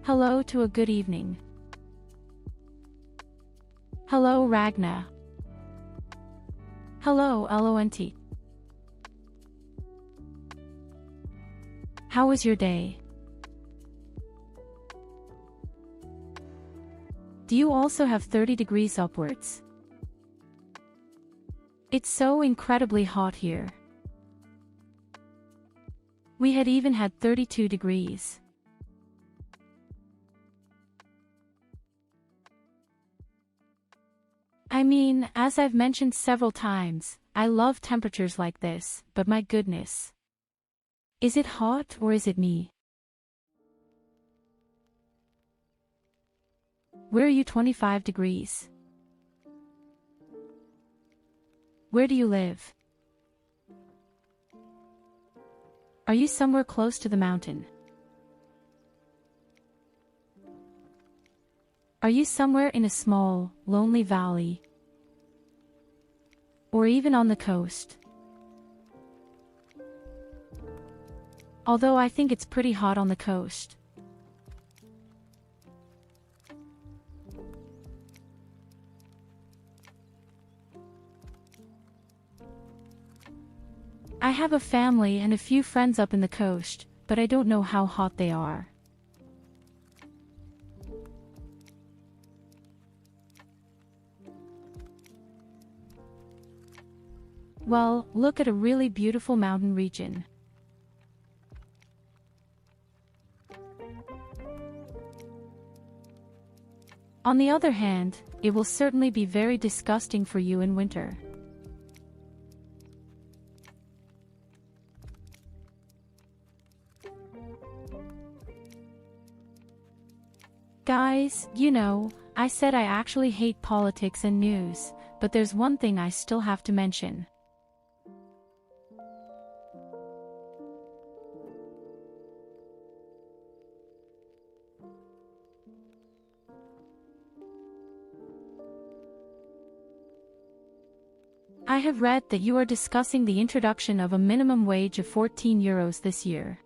Hello to a good evening. Hello Ragna. Hello LONT. How was your day? Do you also have 30 degrees upwards? It's so incredibly hot here. We had even had 32 degrees. I mean, as I've mentioned several times, I love temperatures like this, but my goodness. Is it hot or is it me? Where are you 25 degrees? Where do you live? Are you somewhere close to the mountain? Are you somewhere in a small, lonely valley? Or even on the coast? Although I think it's pretty hot on the coast. I have a family and a few friends up in the coast, but I don't know how hot they are. Well, look at a really beautiful mountain region. On the other hand, it will certainly be very disgusting for you in winter. Guys, you know, I said I actually hate politics and news, but there's one thing I still have to mention. I have read that you are discussing the introduction of a minimum wage of 14 euros this year.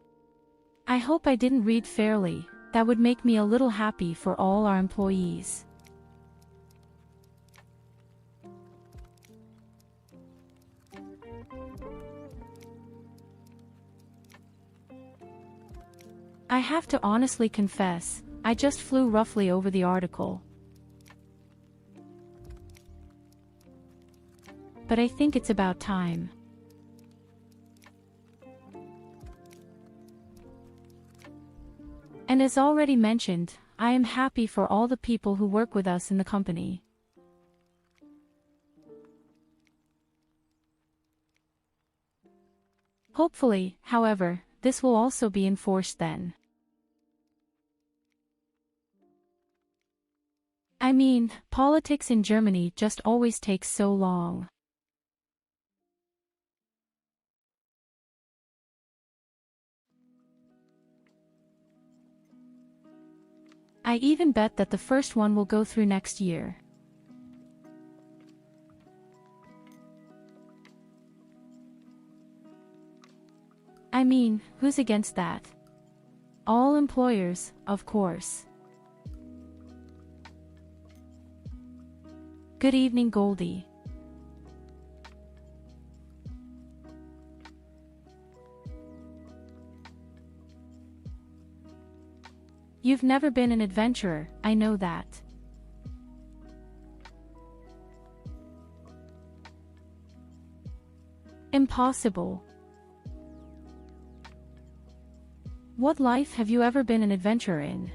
I hope I didn't read fairly. That would make me a little happy for all our employees. I have to honestly confess, I just flew roughly over the article. But I think it's about time. And as already mentioned, I am happy for all the people who work with us in the company. Hopefully, however, this will also be enforced then. I mean, politics in Germany just always takes so long. I even bet that the first one will go through next year. I mean, who's against that? All employers, of course. Good evening, Goldie. You've never been an adventurer, I know that. Impossible. What life have you ever been an adventurer in?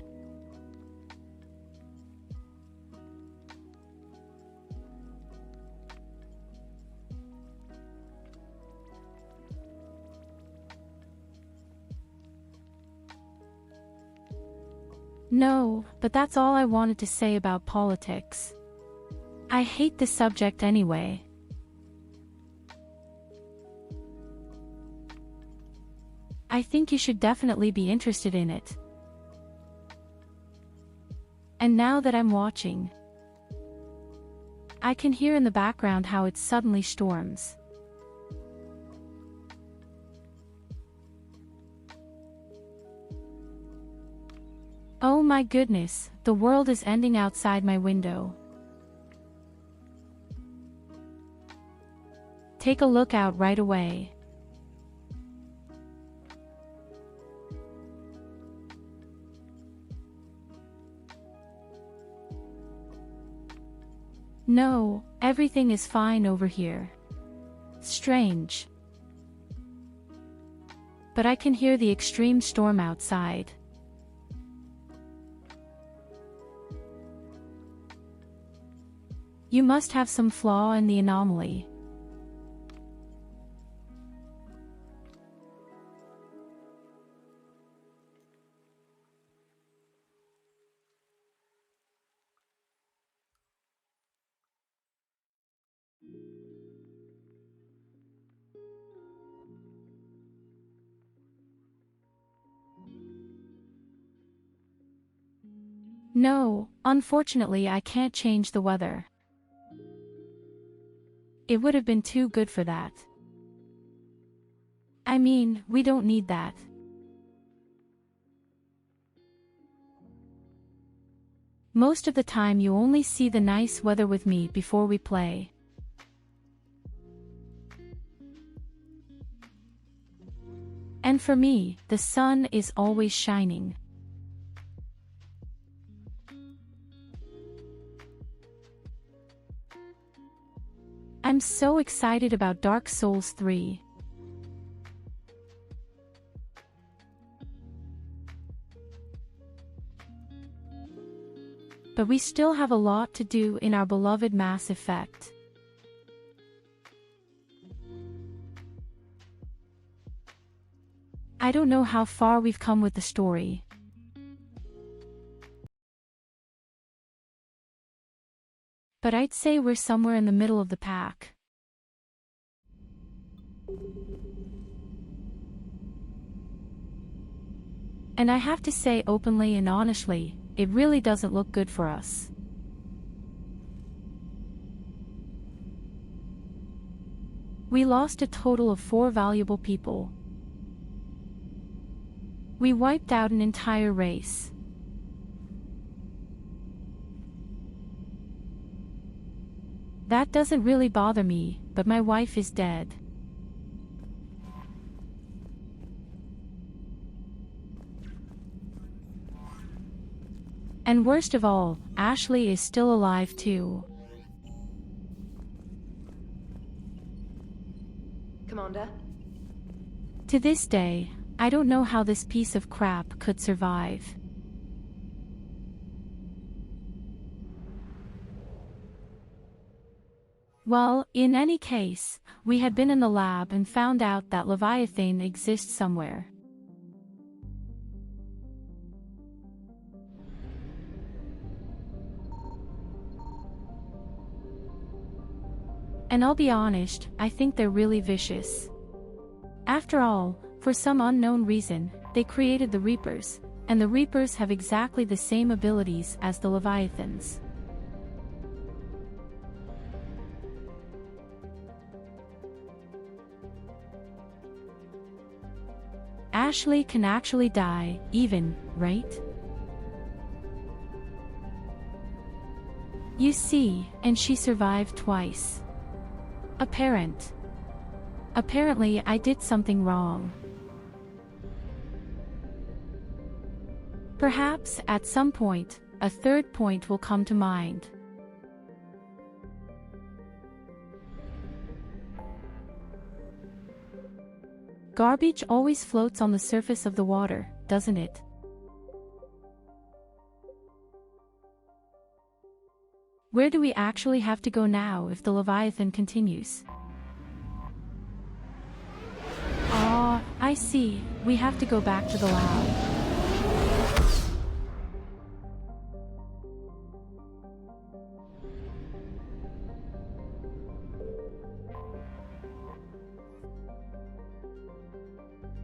No, but that's all I wanted to say about politics. I hate this subject anyway. I think you should definitely be interested in it. And now that I'm watching, I can hear in the background how it suddenly storms. Oh my goodness, the world is ending outside my window. Take a look out right away. No, everything is fine over here. Strange. But I can hear the extreme storm outside. You must have some flaw in the anomaly. No, unfortunately I can't change the weather. It would have been too good for that. I mean, we don't need that. Most of the time you only see the nice weather with me before we play. And for me, the sun is always shining. I'm so excited about Dark Souls 3. But we still have a lot to do in our beloved Mass Effect. I don't know how far we've come with the story. But I'd say we're somewhere in the middle of the pack. And I have to say openly and honestly, it really doesn't look good for us. We lost a total of 4 valuable people. We wiped out an entire race. That doesn't really bother me, but my wife is dead. And worst of all, Ashley is still alive too. Commander? To this day, I don't know how this piece of crap could survive. Well, in any case, we had been in the lab and found out that Leviathan exists somewhere. And I'll be honest, I think they're really vicious. After all, for some unknown reason, they created the Reapers, and the Reapers have exactly the same abilities as the Leviathans. Ashley can actually die, even, right? You see, and she survived twice. Apparently I did something wrong. Perhaps, at some point, a third point will come to mind. Garbage always floats on the surface of the water, doesn't it? Where do we actually have to go now if the Leviathan continues? Ah, I see, we have to go back to the lab.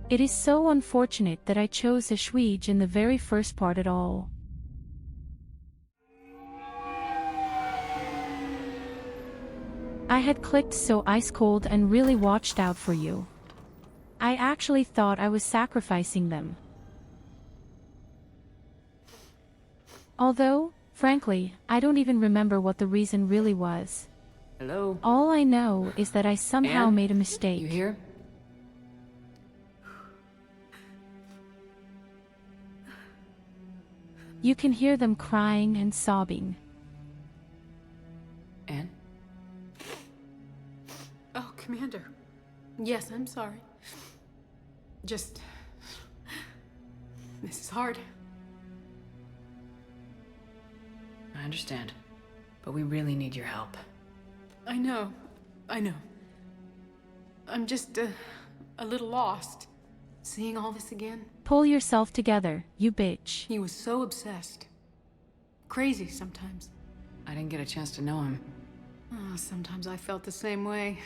It is so unfortunate that I chose a Schweige in the very first part at all. I had clicked so ice cold and really watched out for you. I actually thought I was sacrificing them. Although, frankly, I don't even remember what the reason really was. Hello? All I know is that I somehow Anne? made a mistake. You here? You can hear them crying and sobbing. Anne? Oh, Commander. Yes, I'm sorry. Just... This is hard. I understand. But we really need your help. I know. I'm just, a little lost. Seeing all this again. Pull yourself together, you bitch. He was so obsessed. Crazy sometimes. I didn't get a chance to know him. Oh, sometimes I felt the same way.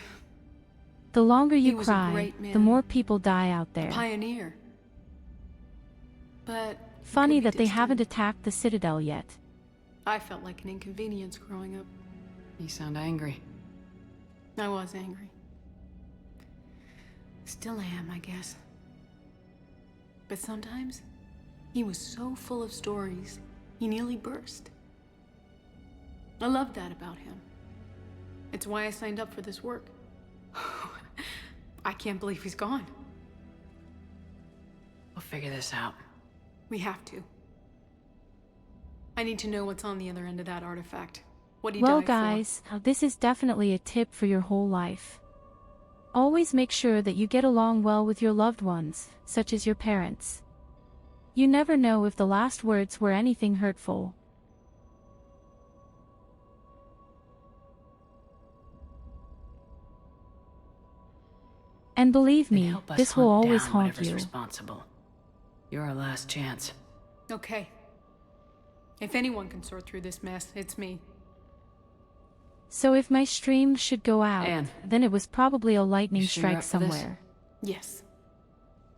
The longer you He was a cry, great man. the more people die out there. Pioneer. But... Funny could be that they distant. haven't attacked the Citadel yet. I felt like an inconvenience growing up. You sound angry. I was angry. Still am, I guess. But sometimes, he was so full of stories, he nearly burst. I love that about him. It's why I signed up for this work. I can't believe he's gone. We'll figure this out. We have to. I need to know what's on the other end of that artifact. What he Well died guys, this is definitely a tip for your whole life. Always make sure that you get along well with your loved ones, such as your parents. You never know if the last words were anything hurtful. And believe They me, help us this will hunt always down haunt whatever's you. responsible. You're our last chance. for. Okay. If anyone can sort through this mess, it's me. So if my stream should go out, Anne, then it was probably a lightning you sure you're strike up for this? somewhere. Yes.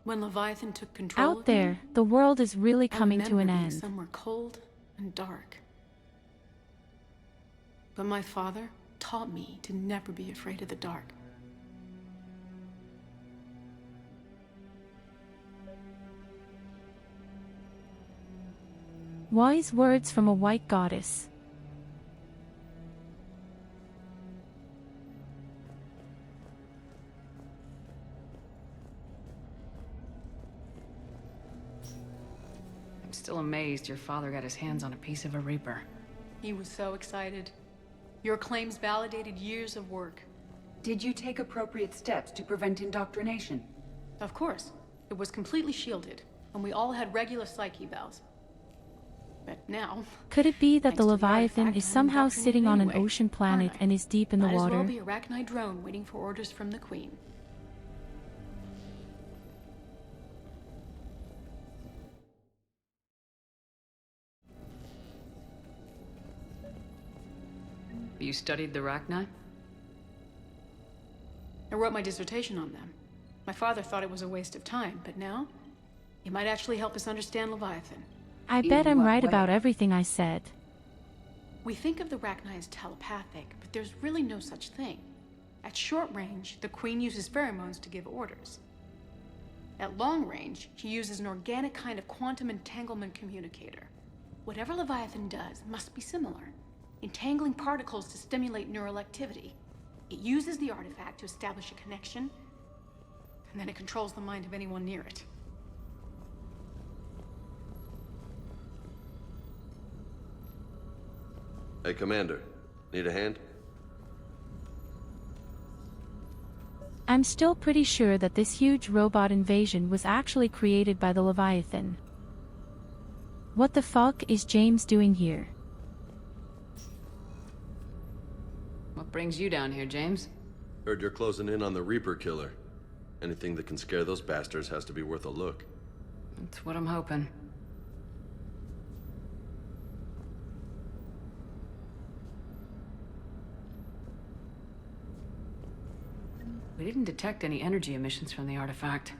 When Leviathan took control Out of me, there, the world is really I coming to an remember being end. somewhere cold and dark. But my father taught me to never be afraid of the dark. Wise words from a white goddess. I'm still amazed your father got his hands on a piece of a Reaper. He was so excited. Your claims validated years of work. Did you take appropriate steps to prevent indoctrination? Of course. It was completely shielded, and we all had regular psyche evals. But now... Could it be that thanks the to Leviathan artifact, is I'm somehow indoctrinated sitting on an anyway, ocean planet aren't I? and is deep in the Might as water? well be a Arachnite drone waiting for orders from the Queen. You studied the Rachni? I wrote my dissertation on them. My father thought it was a waste of time, but now... it might actually help us understand Leviathan. I In bet I'm what right way? about everything I said. We think of the Rachni as telepathic, but there's really no such thing. At short range, the Queen uses pheromones to give orders. At long range, she uses an organic kind of quantum entanglement communicator. Whatever Leviathan does must be similar, entangling particles to stimulate neural activity. It uses the artifact to establish a connection, and then it controls the mind of anyone near it. Hey, Commander. Need a hand? I'm still pretty sure that this huge robot invasion was actually created by the Leviathan. What the fuck is James doing here? What brings you down here, James? Heard you're closing in on the Reaper killer. Anything that can scare those bastards has to be worth a look. That's what I'm hoping. We didn't detect any energy emissions from the artifact.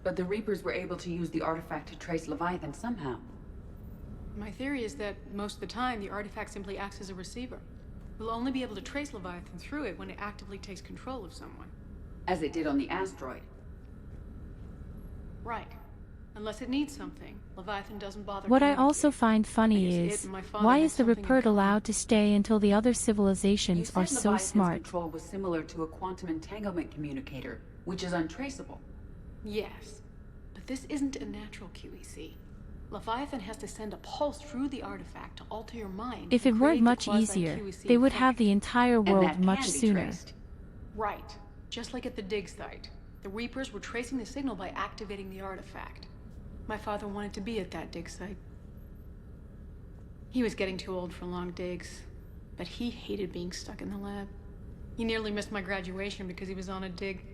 But the Reapers were able to use the artifact to trace Leviathan somehow. My theory is that most of the time, the artifact simply acts as a receiver. We'll only be able to trace Leviathan through it when it actively takes control of someone. As it did on the asteroid. Right. Unless it needs something, Leviathan doesn't bother What I communicating. also find I funny guess is, it and my father why had is the something in Ripert common. allowed to stay until the other You civilizations are said so Leviathan's smart? control was similar to a quantum entanglement communicator, which is untraceable. Yes, but this isn't a natural QEC. Leviathan has to send a pulse through the artifact to alter your mind. If and it weren't create the much easier, quasi-QEC they would have effect. the entire And world that much can be sooner. traced. Right. Just like at the dig site. The Reapers were tracing the signal by activating the artifact. My father wanted to be at that dig site. He was getting too old for long digs, but he hated being stuck in the lab. He nearly missed my graduation because he was on a dig.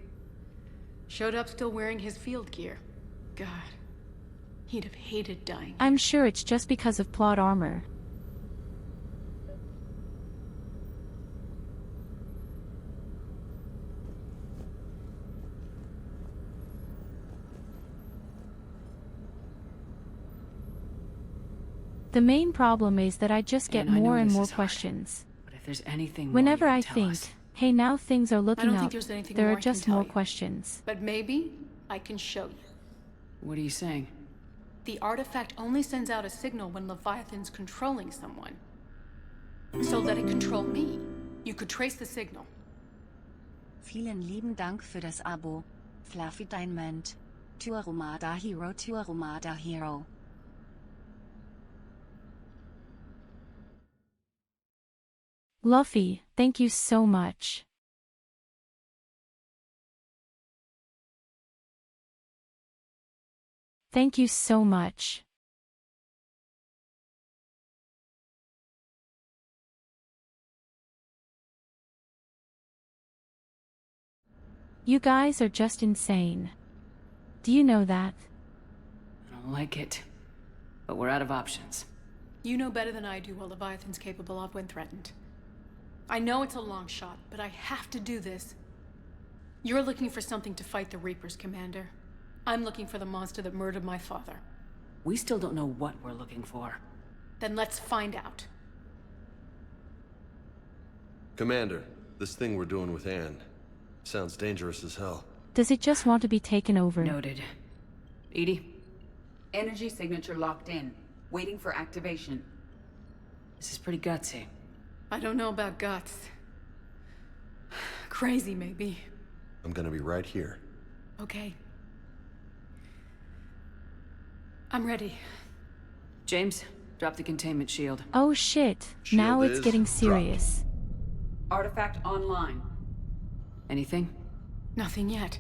Showed up still wearing his field gear. God, he'd have hated dying. I'm sure it's just because of plot armor. The main problem is that I just get And I know more and this more is hard, questions. But if there's anything more Whenever you can I tell think, us. hey, now things are I looking don't up, think there's anything there more are I can just tell more you. questions. But maybe I can show you. What are you saying? The artifact only sends out a signal when Leviathan's controlling someone. So let it control me. You could trace the signal. Vielen lieben Dank für das Abo. Fluffy Diamond. Tyurru da Hero, Tyurru da Hero. Luffy, thank you so much. Thank you so much. You guys are just insane. Do you know that? I don't like it. But we're out of options. You know better than I do what Leviathan's capable of when threatened. I know it's a long shot, but I have to do this. You're looking for something to fight the Reapers, Commander. I'm looking for the monster that murdered my father. We still don't know what we're looking for. Then let's find out. Commander, this thing we're doing with Anne sounds dangerous as hell. Does it just want to be taken over? Noted. Edie? Energy signature locked in, waiting for activation. This is pretty gutsy. I don't know about guts. Crazy, maybe. I'm gonna be right here. Okay. I'm ready. James, drop the containment shield. Oh shit, Shield now it's is getting dropped. serious. Artifact online. Anything? Nothing yet.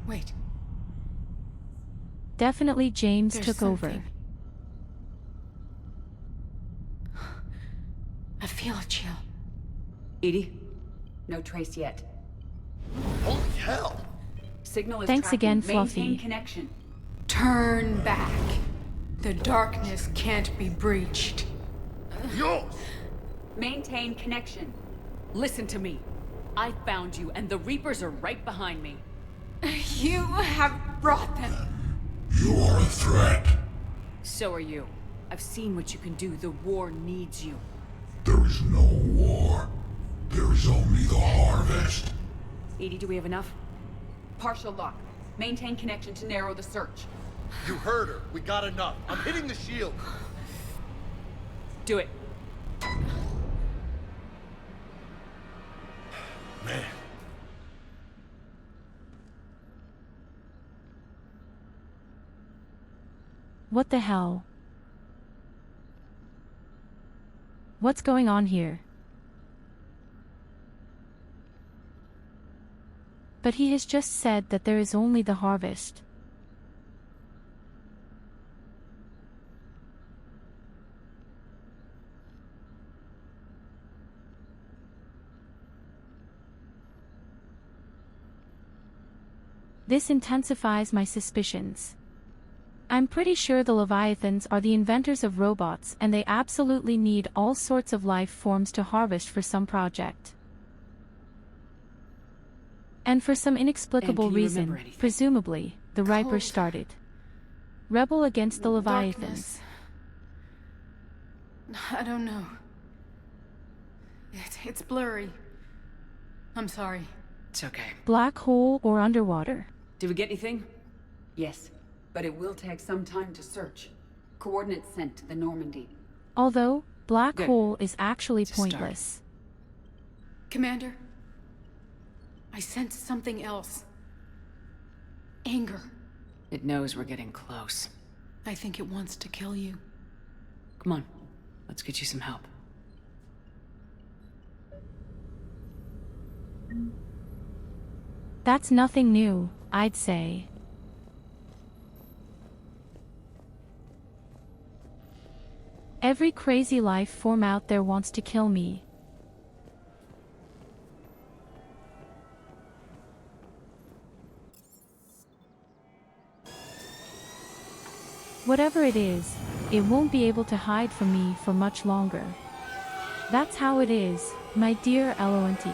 Wait, Definitely James there's took over. something. I feel a chill. Edie? No trace yet. Holy hell! Signal is Thanks tracking. again, Maintain Fluffy. connection. Turn back. The darkness can't be breached. Yo! Maintain connection. Listen to me. I found you, and the Reapers are right behind me. You have brought them. You are a threat. So are you. I've seen what you can do. The war needs you. There is no war. There is only the harvest. Edie, do we have enough? Partial lock. Maintain connection to narrow the search. You heard her. We got enough. I'm hitting the shield. Do it. Man. What the hell? What's going on here? But he has just said that there is only the harvest. This intensifies my suspicions. I'm pretty sure the Leviathans are the inventors of robots and they absolutely need all sorts of life forms to harvest for some project. And for some inexplicable And can you remember reason, anything? presumably, the Reapers Cold. started. Rebel against the Leviathans. Darkness. I don't know. It's blurry. I'm sorry. It's okay. Black hole or underwater. Did we get anything? Yes, but it will take some time to search. Coordinates sent to the Normandy. Although, black Good. hole is actually It's a start. pointless. Commander, I sense something else. Anger. It knows we're getting close. I think it wants to kill you. Come on, let's get you some help. That's nothing new, I'd say. Every crazy life form out there wants to kill me. Whatever it is, it won't be able to hide from me for much longer. That's how it is, my dear Eloanti.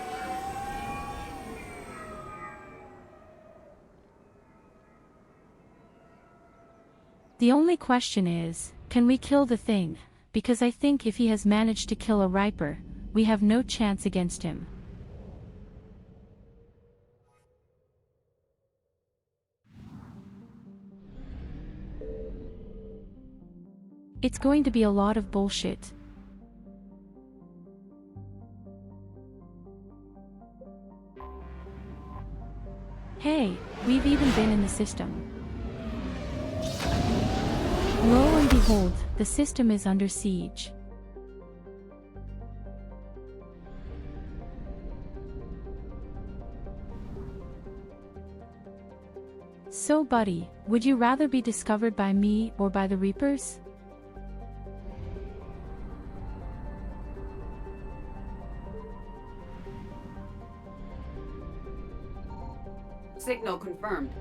The only question is, can we kill the thing? Because I think if he has managed to kill a Riper, we have no chance against him. It's going to be a lot of bullshit. Hey, we've even been in the system. Lo and behold, the system is under siege. So buddy, would you rather be discovered by me or by the Reapers? Signal confirmed.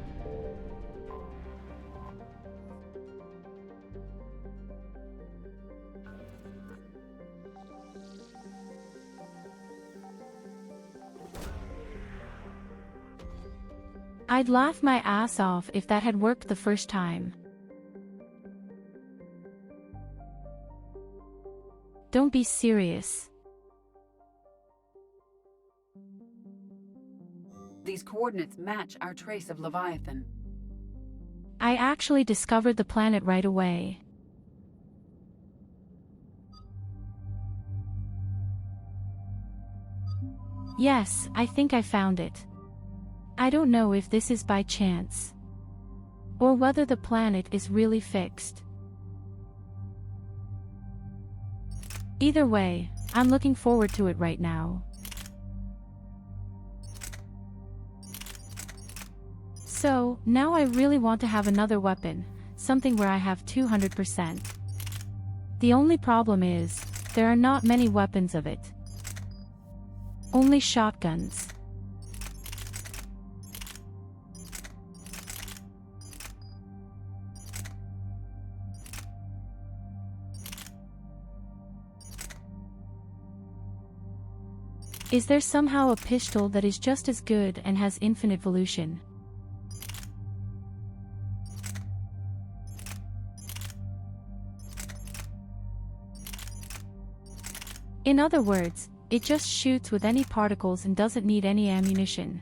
I'd laugh my ass off if that had worked the first time. Don't be serious. These coordinates match our trace of Leviathan. I actually discovered the planet right away. Yes, I think I found it. I don't know if this is by chance, or whether the planet is really fixed. Either way, I'm looking forward to it right now. So, now I really want to have another weapon, something where I have 200%. The only problem is, there are not many weapons of it. Only shotguns. Is there somehow a pistol that is just as good and has infinite evolution? In other words, it just shoots with any particles and doesn't need any ammunition.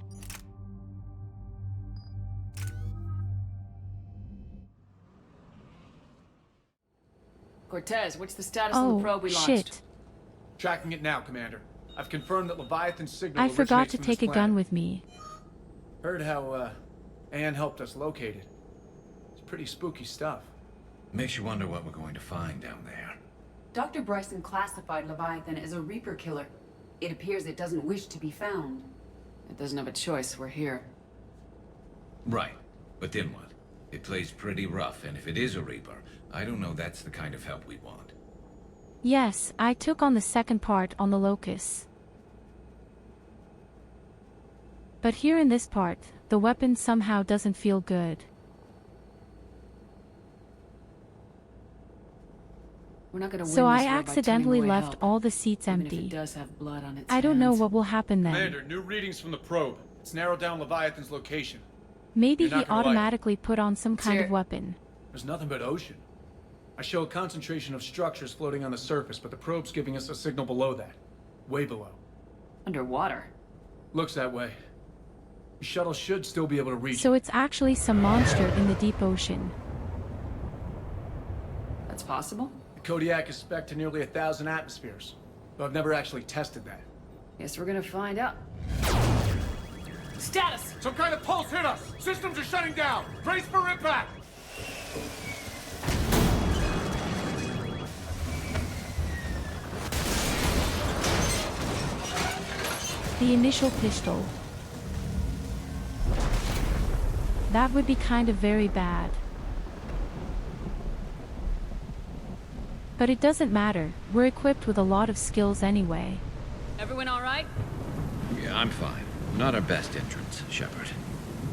Cortez, what's the status on the probe we launched? Shit. Tracking it now, Commander. I've confirmed that Leviathan's signal I forgot originates to from take a this gun planet. with me. Heard how, Anne helped us locate it. It's pretty spooky stuff. Makes you wonder what we're going to find down there. Dr. Bryson classified Leviathan as a Reaper killer. It appears it doesn't wish to be found. It doesn't have a choice, we're here. Right. But then what? It plays pretty rough, and if it is a Reaper, I don't know that's the kind of help we want. Yes, I took on the second part on the Locust. But here in this part, the weapon somehow doesn't feel good. We're not gonna win So I this war by turning accidentally away left help, all the seats even if empty. it does have blood on its I don't know hands. what will happen then. Commander, new readings from the probe. It's narrowed down Leviathan's location. Maybe You're he not gonna like it. automatically put on some kind of Sir. weapon. There's nothing but ocean. I show a concentration of structures floating on the surface, but the probe's giving us a signal below that. Way below. Underwater. Looks that way. The shuttle should still be able to reach So it. it's actually some monster in the deep ocean. That's possible? The Kodiak is spec'd to nearly 1,000 atmospheres, but I've never actually tested that. Guess we're gonna find out. Status! Some kind of pulse hit us! Systems are shutting down! Brace for impact! The initial pistol. That would be kind of very bad. But it doesn't matter, we're equipped with a lot of skills anyway. Everyone all right? Yeah, I'm fine. Not our best entrance, Shepard.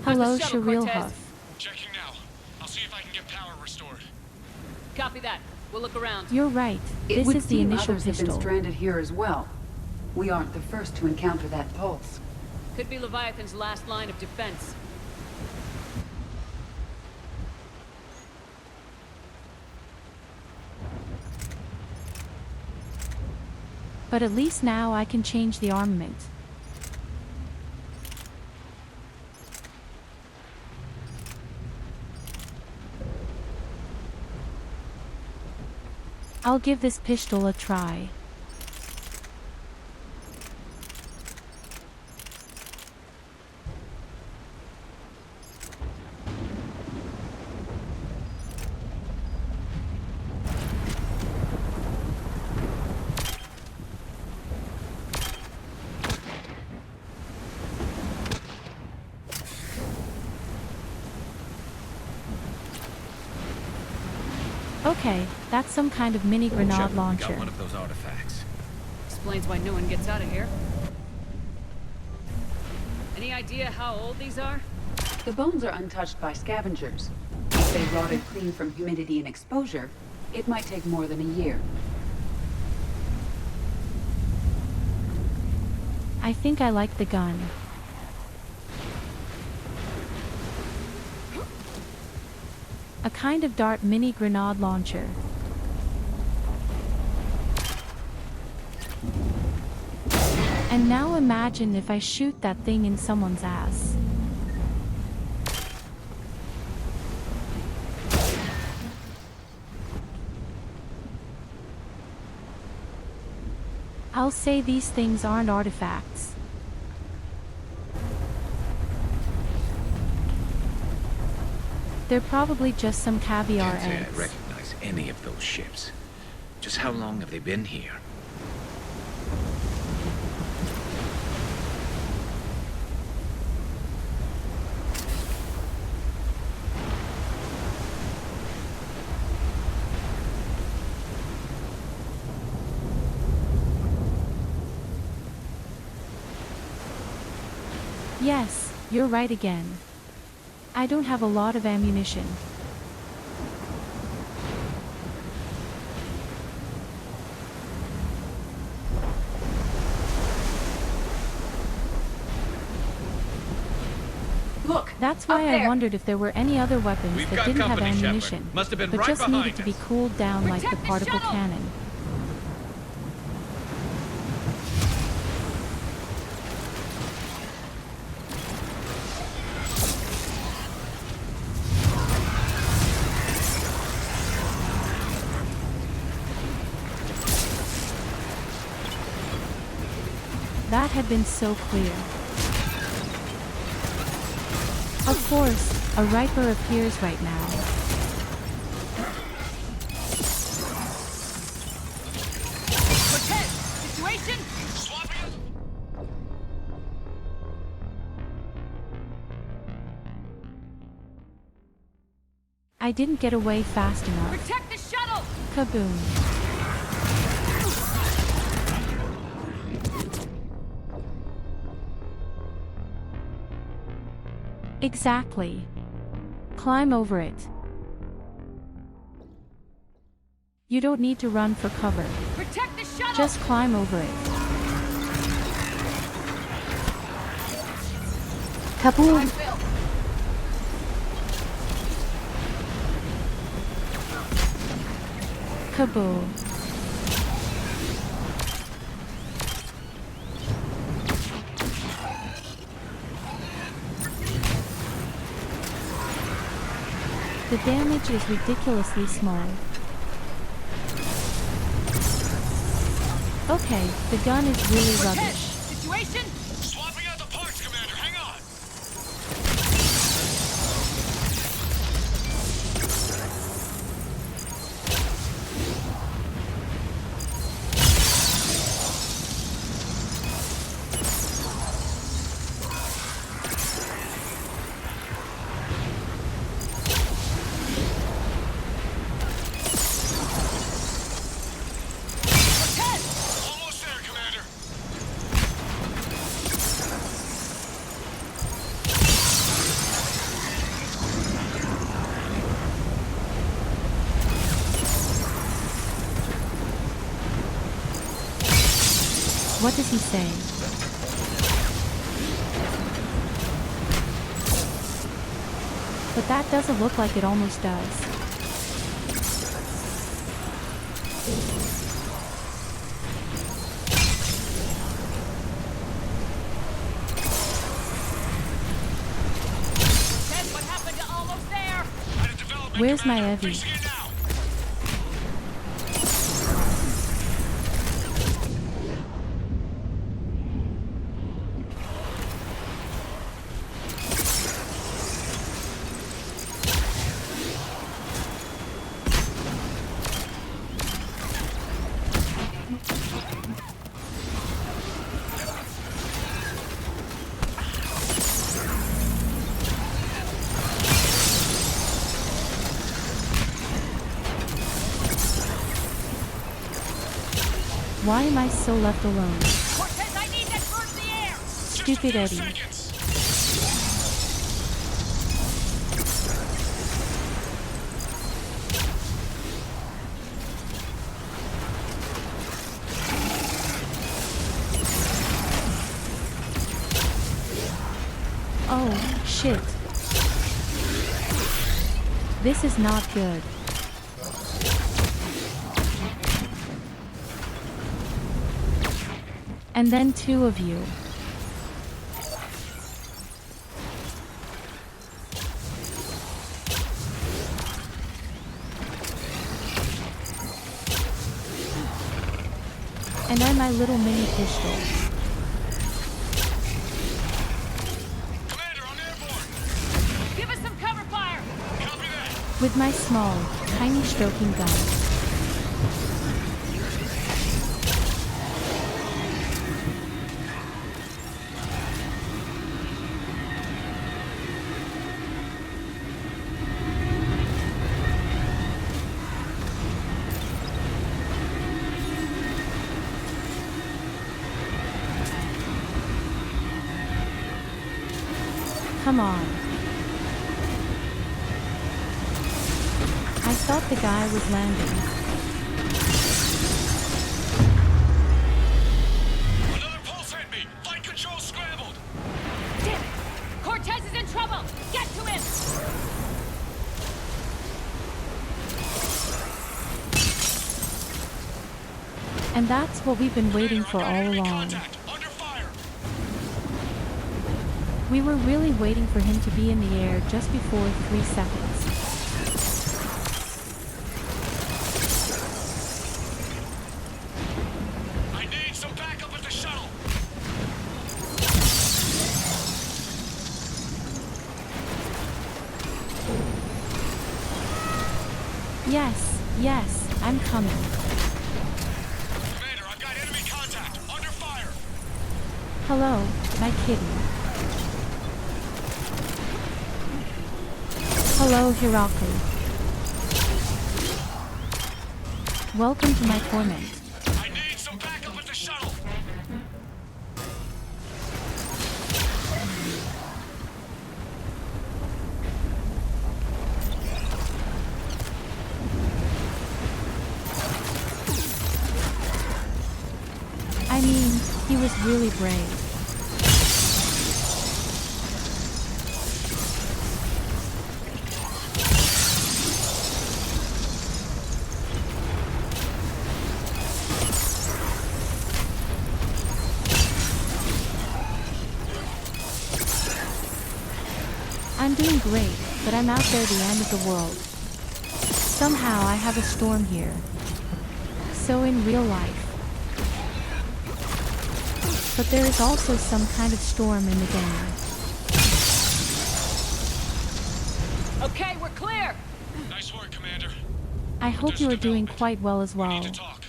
Hello, the shuttle, Sharil Cortez? Huff. Checking now. I'll see if I can get power restored. Copy that. We'll look around. You're right, It this would is the seem initial others have been pistol. stranded here as well. We aren't the first to encounter that pulse. Could be Leviathan's last line of defense. But at least now I can change the armament. I'll give this pistol a try. Okay, that's some kind of mini grenade Shepard, we launcher. got one of those artifacts. Explains why no one gets out of here. Any idea how old these are? The bones are untouched by scavengers. If they rotted clean from humidity and exposure, it might take more than a year. I think I like the gun. A kind of dart mini grenade launcher. And now imagine if I shoot that thing in someone's ass. I'll say these things aren't artifacts. They're probably just some caviar Can't say I eggs. recognize any of those ships. Just how long have they been here? Yes, you're right again. I don't have a lot of ammunition. Look! That's why up I there. wondered if there were any other weapons We've that got didn't have company, Shepard. ammunition, Must have been but right just needed behind to be us. cooled down like the Protect the particle shuttle! cannon. That had been so clear. Of course, a Riper appears right now. Cortez! Situation? I didn't get away fast enough. Protect the shuttle! Kaboom. Exactly. Climb over it. You don't need to run for cover. Protect the shuttle! Just climb over it. Kaboom! Kaboom. The damage is ridiculously small. Okay, the gun is really rubbish. Situation? Swapping out the parts, Commander. Hang on. Almost there, Commander. What does he say? But that doesn't look like it almost does. Ted, what happened to almost there? Where's my Evie? Fixing it now. Why am I so left alone? Cortez, I need that bird in the air! Stupid Eddie. Seconds. Oh, shit. This is not good. And then two of you. And I'm my little mini pistol. Commander, I'm airborne. Give us some cover fire! Copy that. With my small, tiny stroking gun. Come on. I thought the guy was landing. Another pulse hit me. Flight control scrambled. Damn it! Cortez is in trouble! Get to him! And that's what we've been waiting for all along. Contact. Under fire. We were really waiting for him to be in the air just before 3 seconds. I need some backup at the shuttle. Yes, yes, I'm coming. Commander, I've got enemy contact. Under fire. Hello, my kitty. Hello, Hiraku. Welcome to my torment. I need some backup at the shuttle. I mean, he was really brave. I'm doing great, but I'm out there at the end of the world. Somehow I have a storm here. So in real life. But there is also some kind of storm in the game. Okay, we're clear! Nice work, Commander. I hope you are doing quite well as We well. need to talk.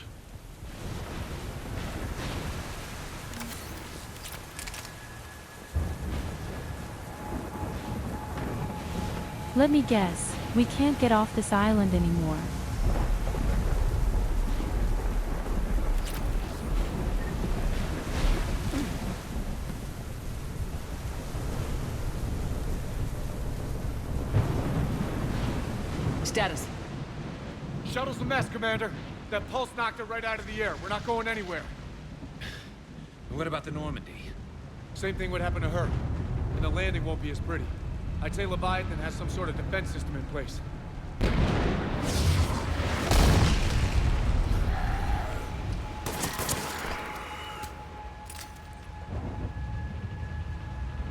Let me guess, we can't get off this island anymore. Status. Shuttle's a mess, Commander. That pulse knocked it right out of the air. We're not going anywhere. What about the Normandy? Same thing would happen to her. And the landing won't be as pretty. I'd say Leviathan has some sort of defense system in place.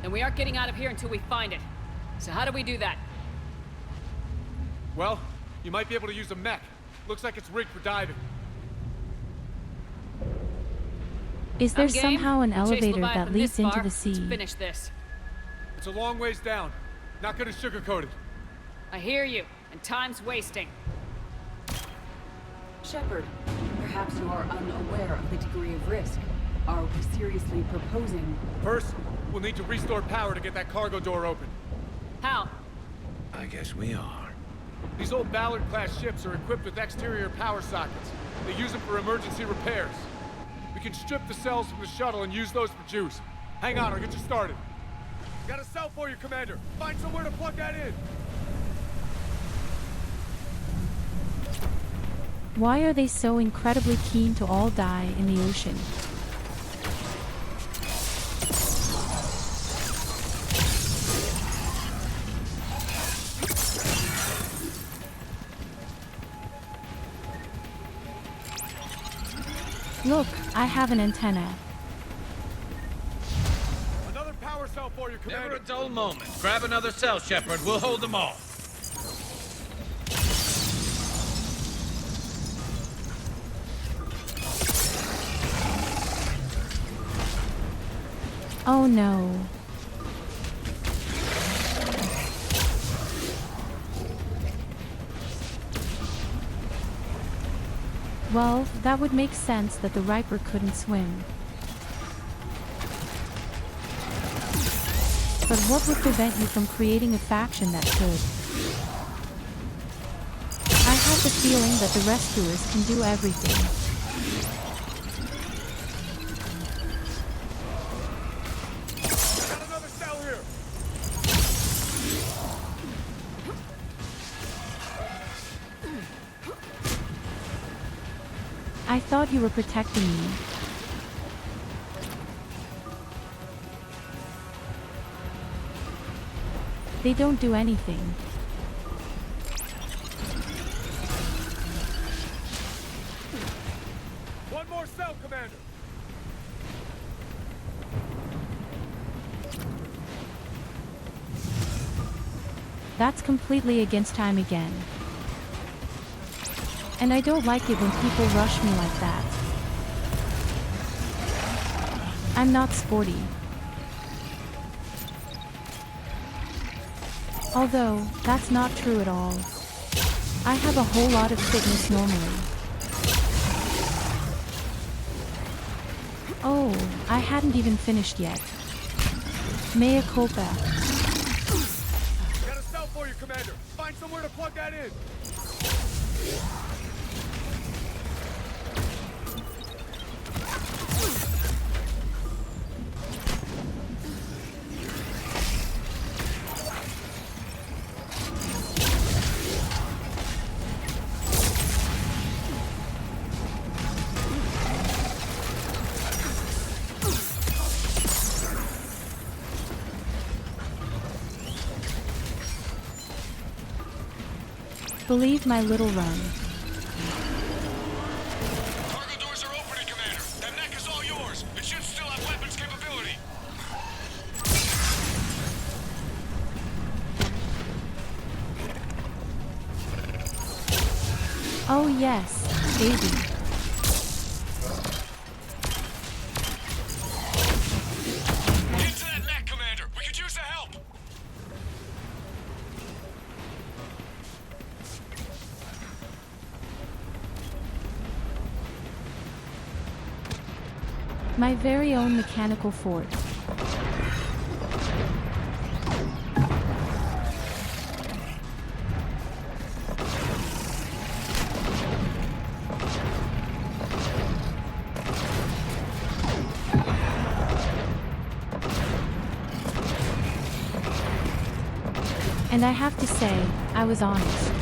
And we aren't getting out of here until we find it. So how do we do that? Well, you might be able to use a mech. Looks like it's rigged for diving. Is there I'm game. somehow an We'll chase elevator Leviathan that leads this into far. the sea? Let's finish this. It's a long ways down. Not gonna sugarcoat it. I hear you, and time's wasting. Shepard, perhaps you are unaware of the degree of risk. Are we seriously proposing? First, we'll need to restore power to get that cargo door open. How? I guess we are. These old Ballard-class ships are equipped with exterior power sockets. They use them for emergency repairs. We can strip the cells from the shuttle and use those for juice. Hang on, I'll get you started. Got a cell for you, Commander. Find somewhere to plug that in. Why are they so incredibly keen to all die in the ocean? Look, I have an antenna. Another power cell for you, Commander. Never a dull moment. Grab another cell, Shepard. We'll hold them all. Oh no. Well, that would make sense that the Riper couldn't swim. But what would prevent you from creating a faction that could? I have the feeling that the rescuers can do everything. Got another cell here. I thought you were protecting me. They don't do anything. One more cell, Commander. That's completely against time again. And I don't like it when people rush me like that. I'm not sporty. Although, that's not true at all. I have a whole lot of fitness normally. Oh, I hadn't even finished yet. Mea culpa. Got a cell for you, Commander. Find somewhere to plug that in. Believe my little run. Cargo doors are opening, Commander. That mech is all yours. It should still have weapons capability. Oh yes, baby. Get to that mech, Commander! We could use the help! My very own mechanical fort. And I have to say, I was honest.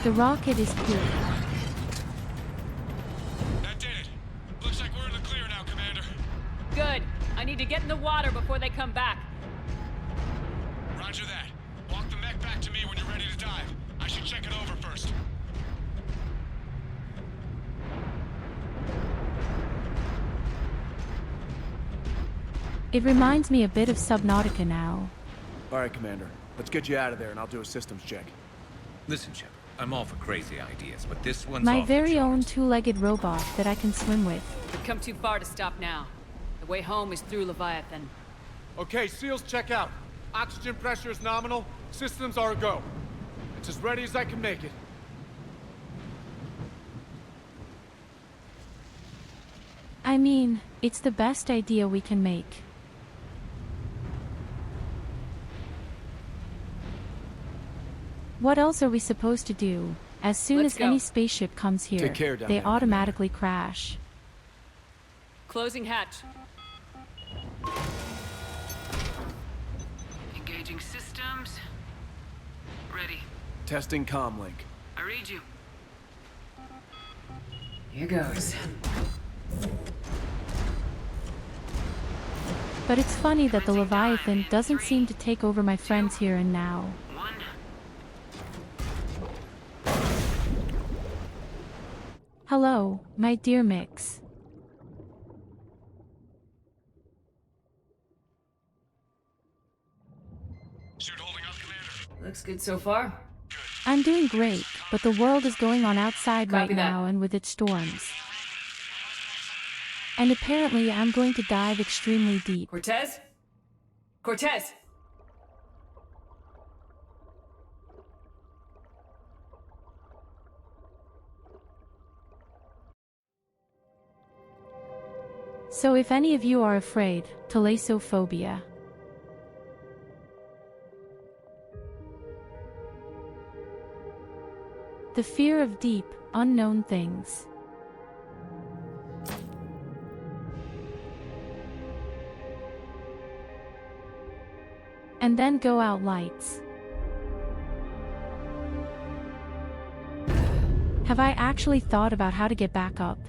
The rocket is pure. That did it. Looks like we're in the clear now, Commander. Good. I need to get in the water before they come back. Roger that. Walk the mech back to me when you're ready to dive. I should check it over first. It reminds me a bit of Subnautica now. Alright, Commander. Let's get you out of there and I'll do a systems check. Listen, Shepard, I'm all for crazy ideas, but this one's My off the very own charts. two-legged robot that I can swim with. We've come too far to stop now. The way home is through Leviathan. Okay, SEALs check out. Oxygen pressure is nominal. Systems are a go. It's as ready as I can make it. I mean, it's the best idea we can make. What else are we supposed to do? As soon Let's as go. any spaceship comes here, Take care down they there, automatically crash. Closing hatch. Engaging systems. Ready. Testing comlink. I read you. Here goes. But it's funny that the Leviathan doesn't seem to take over my friends here and now. One. Hello, my dear Mix. Suit holding up, Commander. Looks good so far. I'm doing great, but the world is going on outside right Copy that. now and with its storms. And apparently I'm going to dive extremely deep. Cortez? Cortez! So if any of you are afraid, thalassophobia. The fear of deep, unknown things. And then go out lights. Have I actually thought about how to get back up?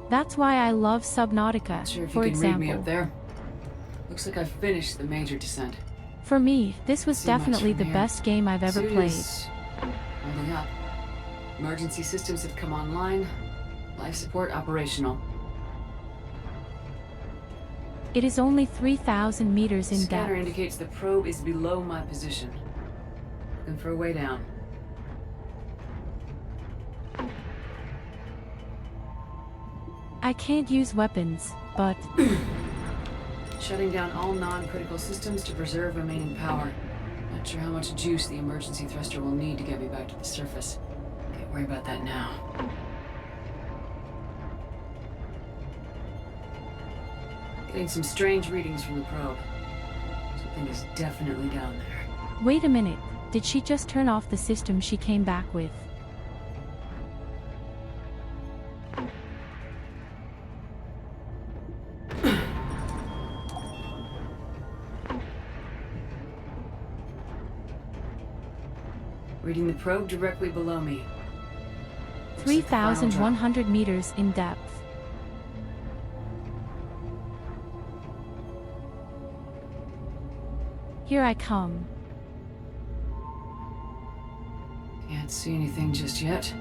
That's why I love Subnautica, Not sure if for you can read example. me up there. Looks like I've finished the major descent. For me, this was See much definitely from the here. best game I've ever Suit played. is holding up. Emergency systems have come online. Life support operational. It is only 3,000 meters in Scanner depth. indicates the probe is below my position. Looking for a way down. I can't use weapons, but Shutting down all non-critical systems to preserve remaining power. Not sure how much juice the emergency thruster will need to get me back to the surface. Can't worry about that now. Getting some strange readings from the probe. Something is definitely down there. wait a minute, did she just turn off the system she came back with? Reading the probe directly below me. Looks like the final drop. 3,100 meters in depth. Here I come. Can't see anything just yet.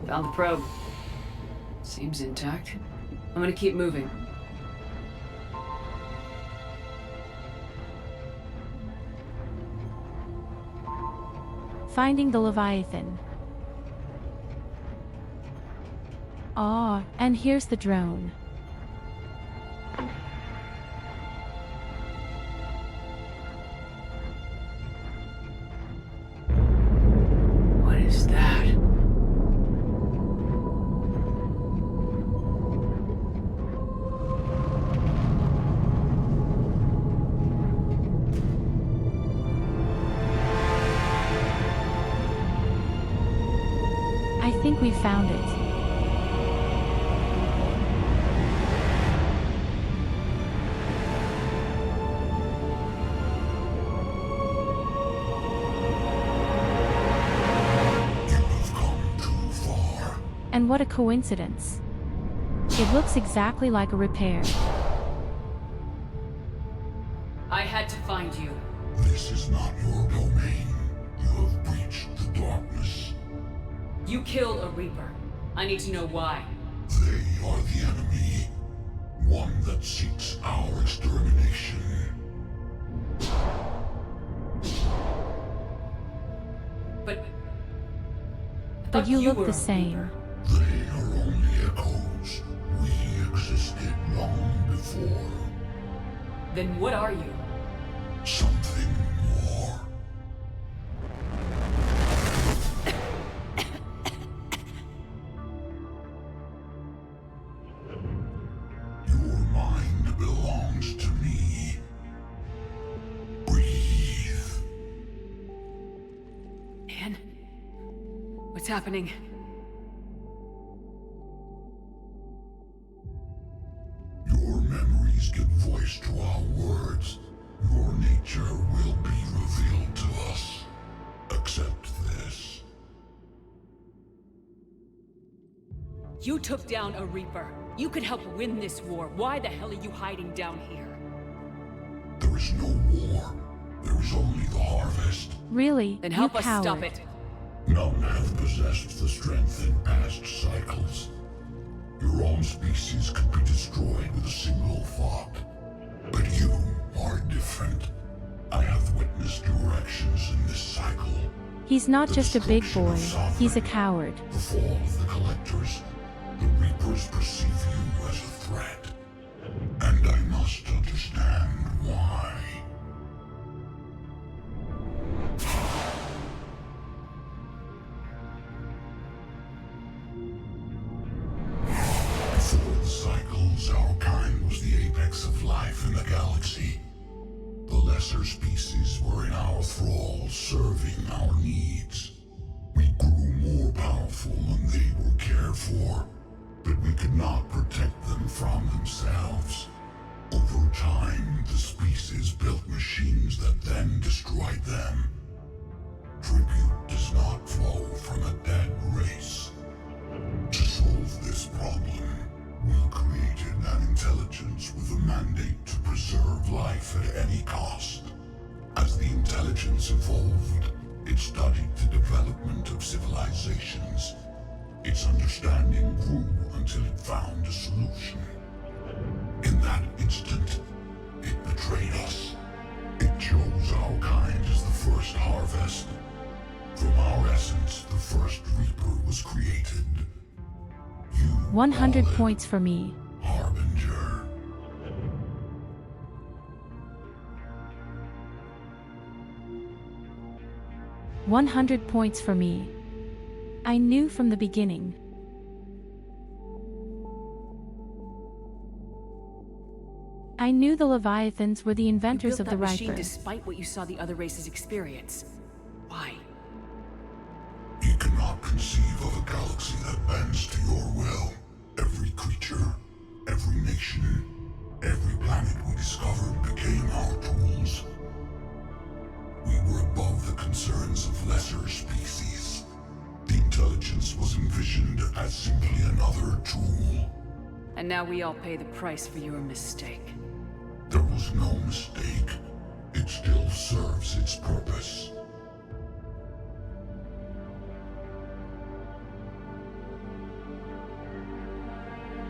Found the probe. Seems intact. I'm gonna keep moving. Finding the Leviathan. Ah, and here's the drone. What is that? I think we found it. And what a coincidence. It looks exactly like a repair. I had to find you. This is not your domain. You have breached the darkness. You killed a Reaper. I need to know why. They are the enemy. One that seeks our extermination. But you look were the a same. Reaper. They are only echoes. We existed long before. Then what are you? Something more. Your mind belongs to me. Breathe. Man? What's happening? Your memories give voice to our words. Your nature will be revealed to us. Accept this. You took down a Reaper. You could help win this war. Why the hell are you hiding down here? There is no war. There is only the harvest. Really? Then help you us coward. stop it. None have possessed the strength in past cycles. Your own species could be destroyed with a single thought. But you are different. I have witnessed your actions in this cycle. He's not The just a big destruction boy, of Sovereign, he's a coward. The fall of the Collectors. The Reapers perceive you as a threat. And I must understand why. Before the cycles, our kind was the apex of life in the galaxy. The lesser species were in our thrall, serving our needs. We grew more powerful and they were cared for, but we could not protect them from themselves. Over time, the species built machines that then destroyed them. Tribute does not flow from a dead race. To solve this problem, we created an intelligence with a mandate to preserve life at any cost. As the intelligence evolved, it studied the development of civilizations. Its understanding grew until it found a solution. In that instant, it betrayed us. It chose our kind as the first harvest. From our essence, the first Reaper was created. You 100 call it points for me. Harbinger. $100 points for me. I knew from the beginning. I knew the Leviathans were the inventors of the You built that machine Reaper. despite what you saw the other races experience. Why? You cannot conceive of a galaxy that bends to your will. Every creature, every nation, every And now we all pay the price for your mistake. There was no mistake. It still serves its purpose.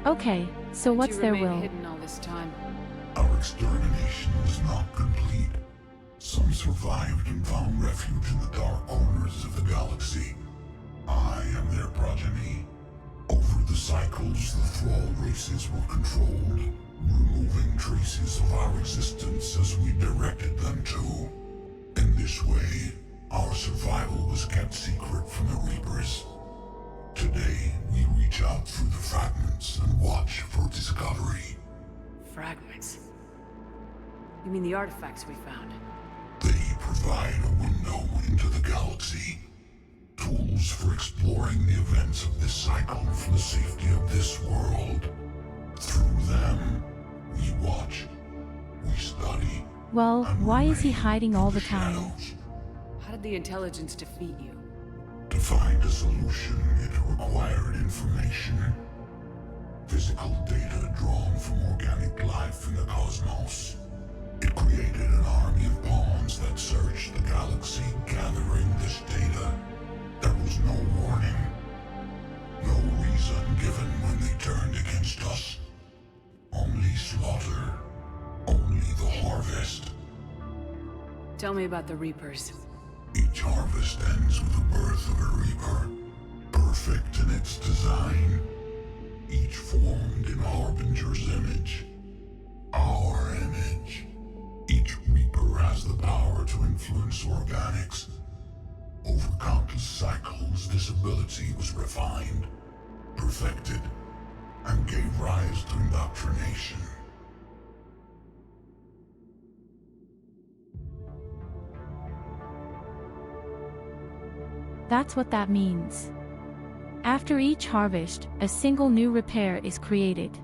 Okay, so How'd what's you their remain will? hidden all this time? Our extermination was not complete. Some survived and found refuge in the dark corners of the galaxy. I am their progeny. Over the cycles, the thrall races were controlled, removing traces of our existence as we directed them to. In this way, our survival was kept secret from the Reapers. Today, we reach out through the fragments and watch for discovery. Fragments? You mean the artifacts we found? They provide a window into the galaxy. Tools for exploring the events of this cycle for the safety of this world. Through them, we watch, we study. Well, why is he hiding all the time? Shadows. How did the intelligence defeat you? To find a solution, it required information. Physical data drawn from organic life in the cosmos. It created an army of pawns that searched the galaxy, gathering this data. There was no warning. No reason given when they turned against us. Only slaughter. Only the harvest. Tell me about the Reapers. Each harvest ends with the birth of a Reaper. Perfect in its design. Each formed in Harbinger's image. Our image. Each Reaper has the power to influence organics. Over countless cycles, this ability was refined, perfected, and gave rise to indoctrination. That's what that means. After each harvest, a single new repair is created.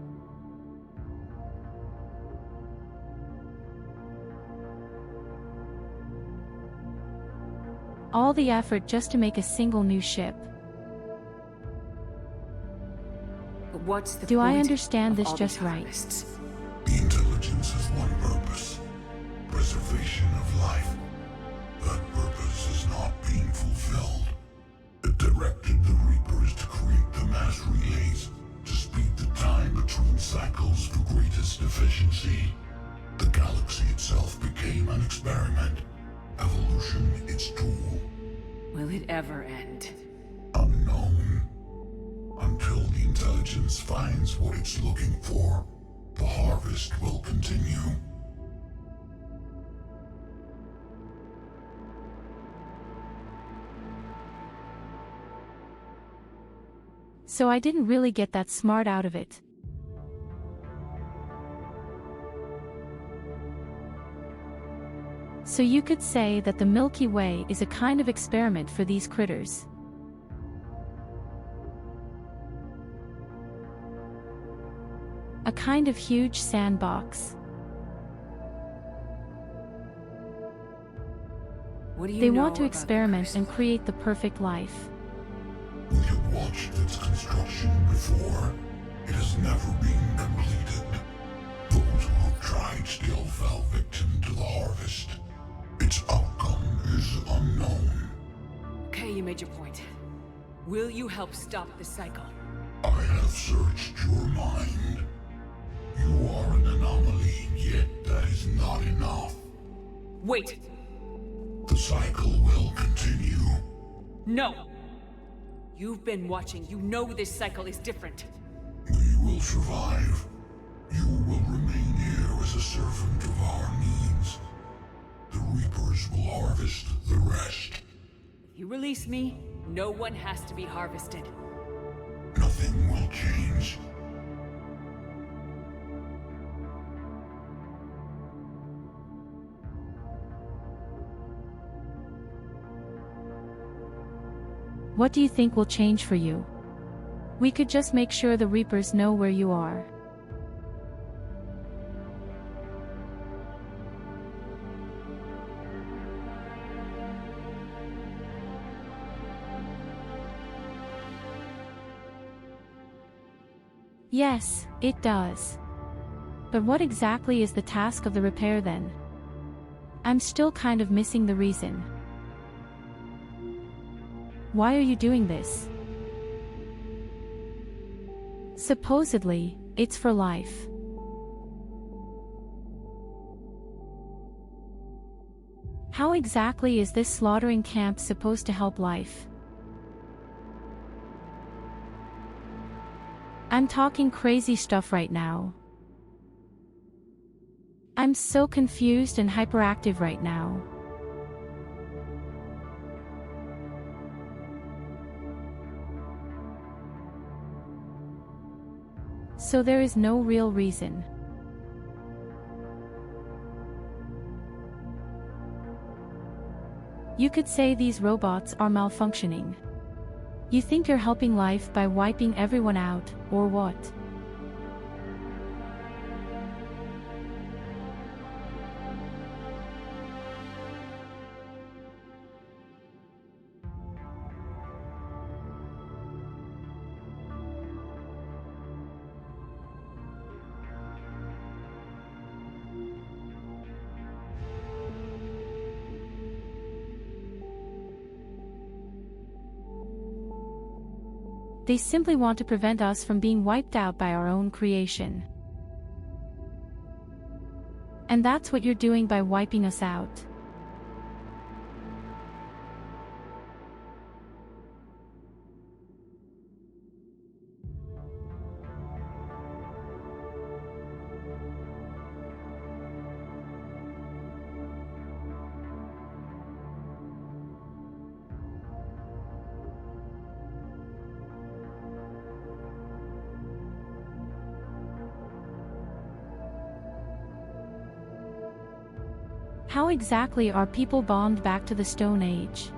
All the effort just to make a single new ship. But what's the Do I point understand of this all just these right? harvests? The intelligence has one purpose. Preservation of life. That purpose is not being fulfilled. It directed the Reapers to create the mass relays, to speed the time between cycles for greatest efficiency. The galaxy itself became an experiment. Evolution its tool. Will it ever end? Unknown. Until the intelligence finds what it's looking for, the harvest will continue. So I didn't really get that smart out of it. So you could say that the Milky Way is a kind of experiment for these critters. A kind of huge sandbox. What do you They know want to about the experiment Crucible? and create the perfect life. We have watched its construction before. It has never been completed. Those who have tried still fell victim to the harvest. Its outcome is unknown. Okay, you made your point. Will you help stop the cycle? I have searched your mind. You are an anomaly, yet that is not enough. Wait! The cycle will continue. No! You've been watching. You know this cycle is different. We will survive. You will remain here as a servant of our needs. The Reapers will harvest the rest. If you release me, no one has to be harvested. Nothing will change. What do you think will change for you? We could just make sure the Reapers know where you are. Yes, it does. But what exactly is the task of the repair then? I'm still kind of missing the reason. Why are you doing this? Supposedly, it's for life. How exactly is this slaughtering camp supposed to help life? I'm talking crazy stuff right now. I'm so confused and hyperactive right now. So there is no real reason. You could say these robots are malfunctioning. You think you're helping life by wiping everyone out, or what? They simply want to prevent us from being wiped out by our own creation. And that's what you're doing by wiping us out. How exactly are people bombed back to the Stone Age?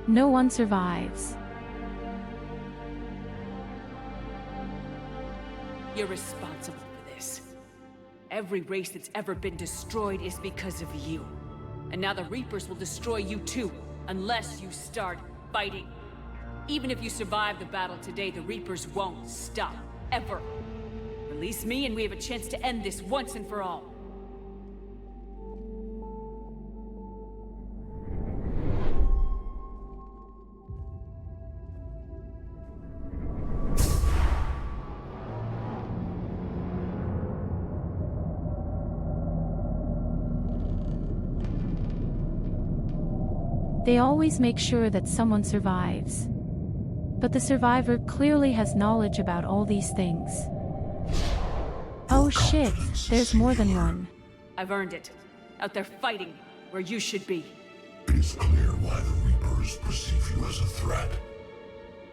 No one survives. You're responsible for this. Every race that's ever been destroyed is because of you. And now the Reapers will destroy you too, unless you start fighting. Even if you survive the battle today, the Reapers won't stop, ever. Release me and we have a chance to end this once and for all. They always make sure that someone survives. But the survivor clearly has knowledge about all these things. Oh shit, there's more than one. I've earned it. Out there fighting, where you should be. It is clear why the Reapers perceive you as a threat.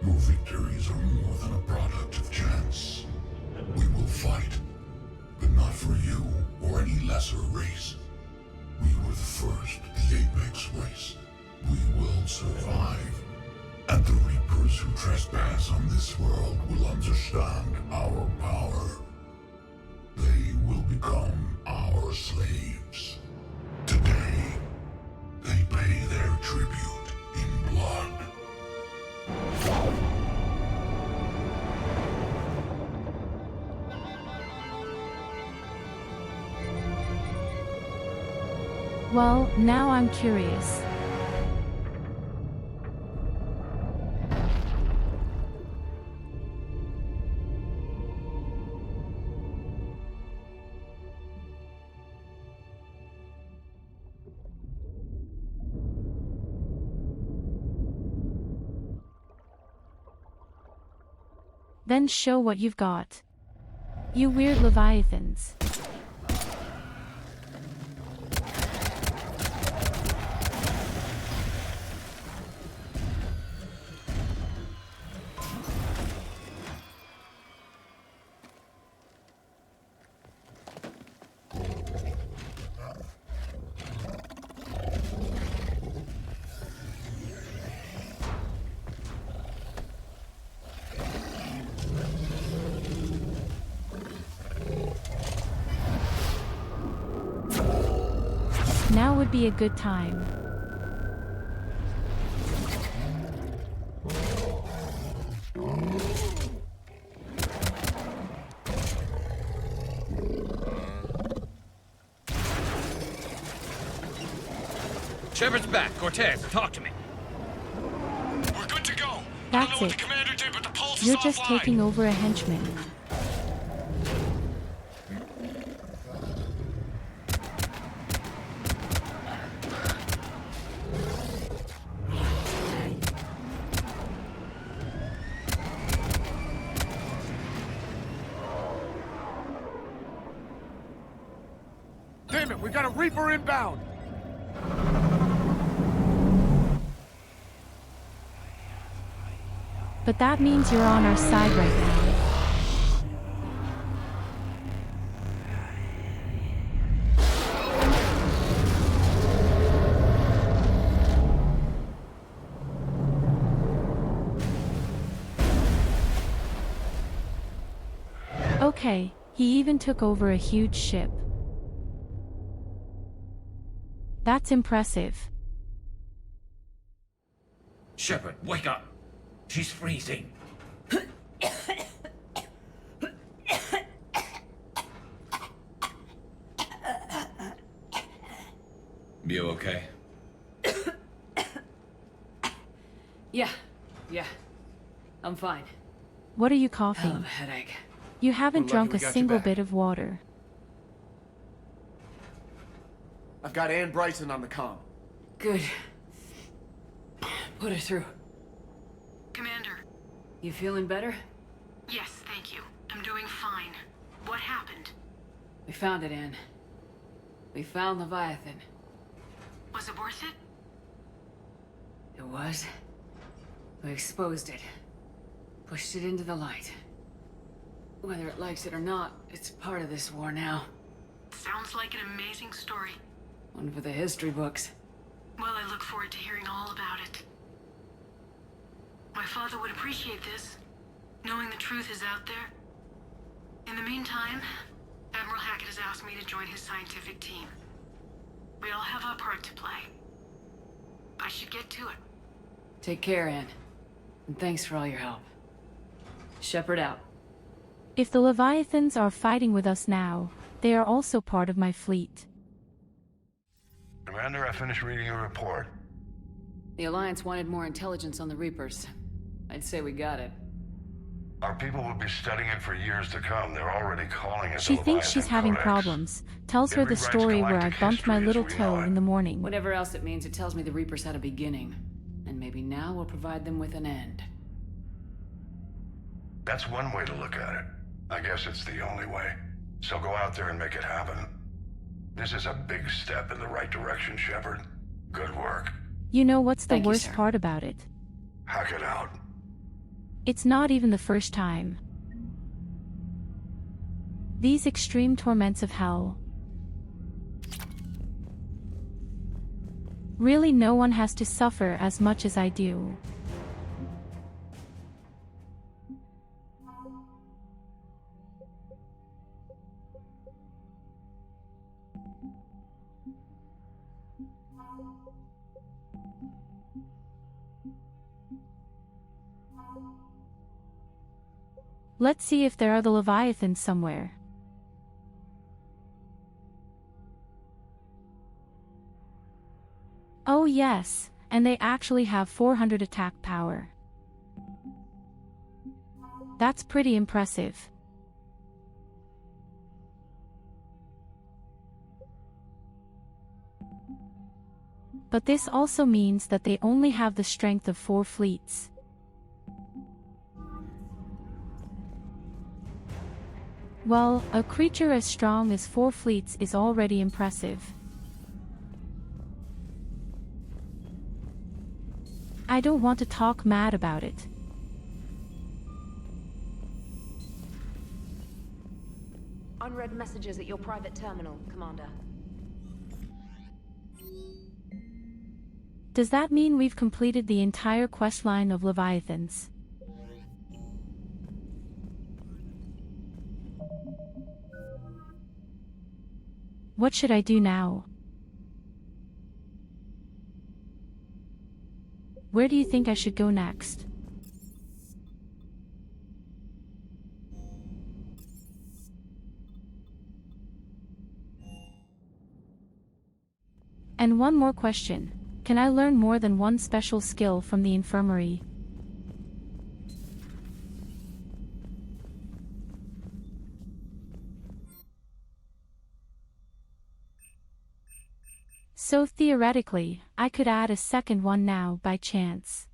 Your victories are more than a product of chance. We will fight, but not for you or any lesser race. We were the first, the Apex race. We will survive. And the Reapers who trespass on this world will understand our power. They will become our slaves. Today, they pay their tribute in blood. Well, now I'm curious. Then show what you've got. You weird leviathans. Now would be a good time. Shepard's back. Cortez, talk to me. We're good to go. That's it. Commander did, but the pulse You're is just offline. taking over a henchman. Damn it, we got a Reaper inbound! But that means you're on our side right now. Okay, he even took over a huge ship. That's impressive. Shepard, wake up. She's freezing. You okay? Yeah. I'm fine. What are you Hell of coughing? a headache. You haven't We're drunk lucky a we got you single back. bit of water. I've got Ann Bryson on the comm. Good. Put her through. Commander. You feeling better? Yes, thank you. I'm doing fine. What happened? We found it, Ann. We found Leviathan. Was it worth it? It was. We exposed it. Pushed it into the light. Whether it likes it or not, it's part of this war now. Sounds like an amazing story. One for the history books. Well, I look forward to hearing all about it. My father would appreciate this, knowing the truth is out there. In the meantime, Admiral Hackett has asked me to join his scientific team. We all have our part to play. I should get to it. Take care, Ann. And thanks for all your help. Shepard out. If the Leviathans are fighting with us now, they are also part of my fleet. Commander, I finished reading your report. The Alliance wanted more intelligence on the Reapers. I'd say we got it. Our people will be studying it for years to come. They're already calling it She the thinks she's Leviathan having Codex. problems. Tells her It the rewrites story where I galactic bumped my history little as we toe know it. in the morning. Whatever else it means, it tells me the Reapers had a beginning. And maybe now we'll provide them with an end. That's one way to look at it. I guess it's the only way. So go out there and make it happen. This is a big step in the right direction, Shepard. Good work. You know what's the Thank you, worst sir. part about it? Hack it out. It's not even the first time. These extreme torments of hell. Really, no one has to suffer as much as I do. Let's see if there are the Leviathans somewhere. Oh yes, and they actually have 400 attack power. That's pretty impressive. But this also means that they only have the strength of 4 fleets. Well, a creature as strong as 4 fleets is already impressive. I don't want to talk mad about it. Unread messages at your private terminal, Commander. Does that mean we've completed the entire questline of Leviathans? What should I do now? Where do you think I should go next? And one more question. Can I learn more than one special skill from the infirmary? So theoretically, I could add a second one now by chance.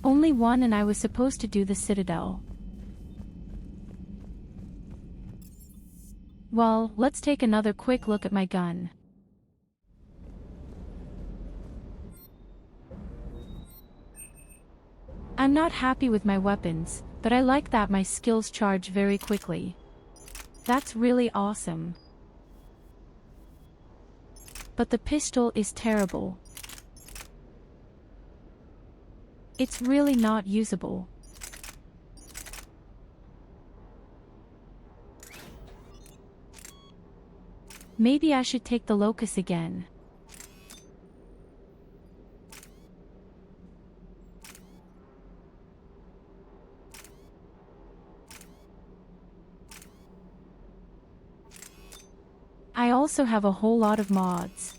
Only one, and I was supposed to do the Citadel. Well, let's take another quick look at my gun. I'm not happy with my weapons, but I like that my skills charge very quickly. That's really awesome. But the pistol is terrible. It's really not usable. Maybe I should take the Locus again. I also have a whole lot of mods.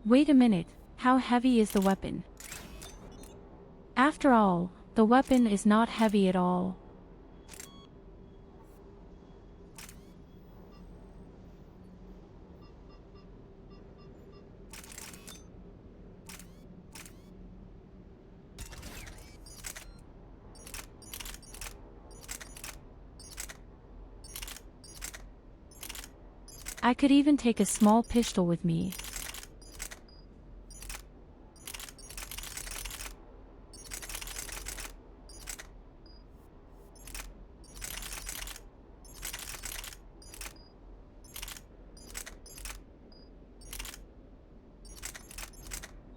Wait a minute, how heavy is the weapon? After all, the weapon is not heavy at all. I could even take a small pistol with me.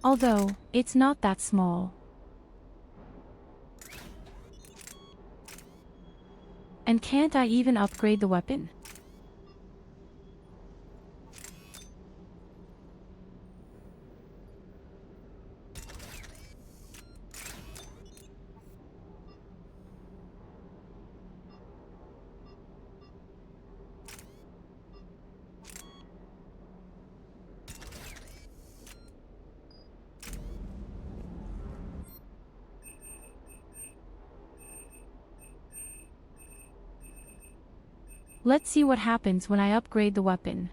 Although, it's not that small. And can't I even upgrade the weapon? Let's see what happens when I upgrade the weapon.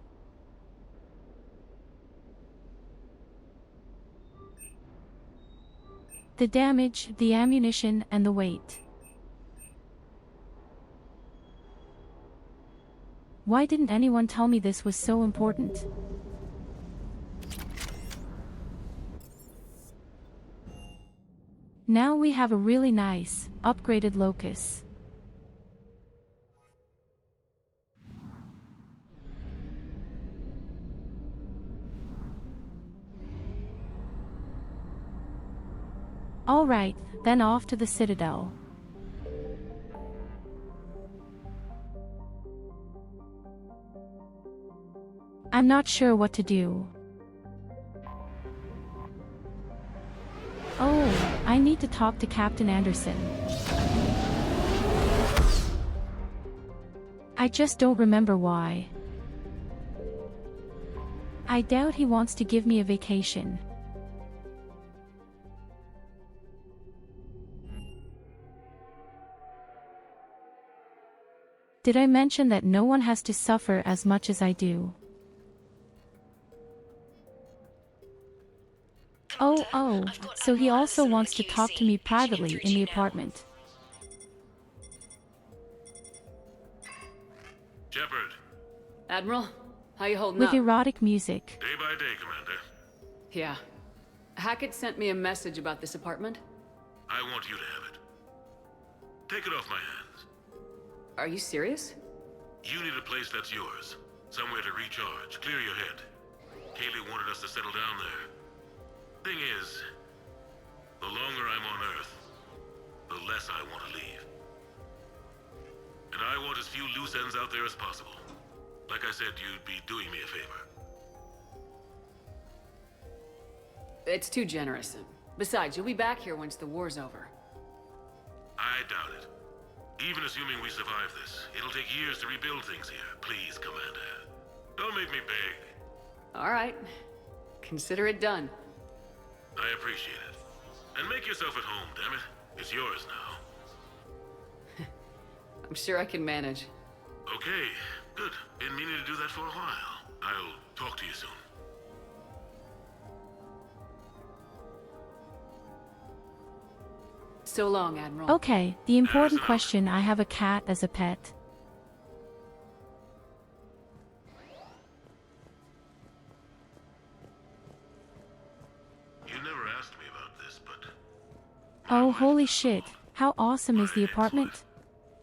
The damage, the ammunition, and the weight. Why didn't anyone tell me this was so important? Now we have a really nice, upgraded Locus. Alright, then off to the Citadel. I'm not sure what to do. Oh, I need to talk to Captain Anderson. I just don't remember why. I doubt he wants to give me a vacation. Did I mention that no one has to suffer as much as I do? Oh, so he also wants to talk to me privately in the apartment. Shepard. Admiral, how you holding With up? erotic music. Day by day, Commander. Yeah. Hackett sent me a message about this apartment. I want you to have it. Take it off my hands. Are you serious? You need a place that's yours. Somewhere to recharge, clear your head. Kaylee wanted us to settle down there. Thing is, the longer I'm on Earth, the less I want to leave. And I want as few loose ends out there as possible. Like I said, you'd be doing me a favor. It's too generous. Besides, you'll be back here once the war's over. I doubt it. Even assuming we survive this, it'll take years to rebuild things here. Please, Commander. Don't make me beg. All right. Consider it done. I appreciate it. And make yourself at home, damn it. It's yours now. I'm sure I can manage. Okay, good. Been meaning to do that for a while. I'll talk to you soon. So long, Admiral. Okay, the important question, I have a cat as a pet. You never asked me about this, but Oh, holy shit. How awesome is the apartment?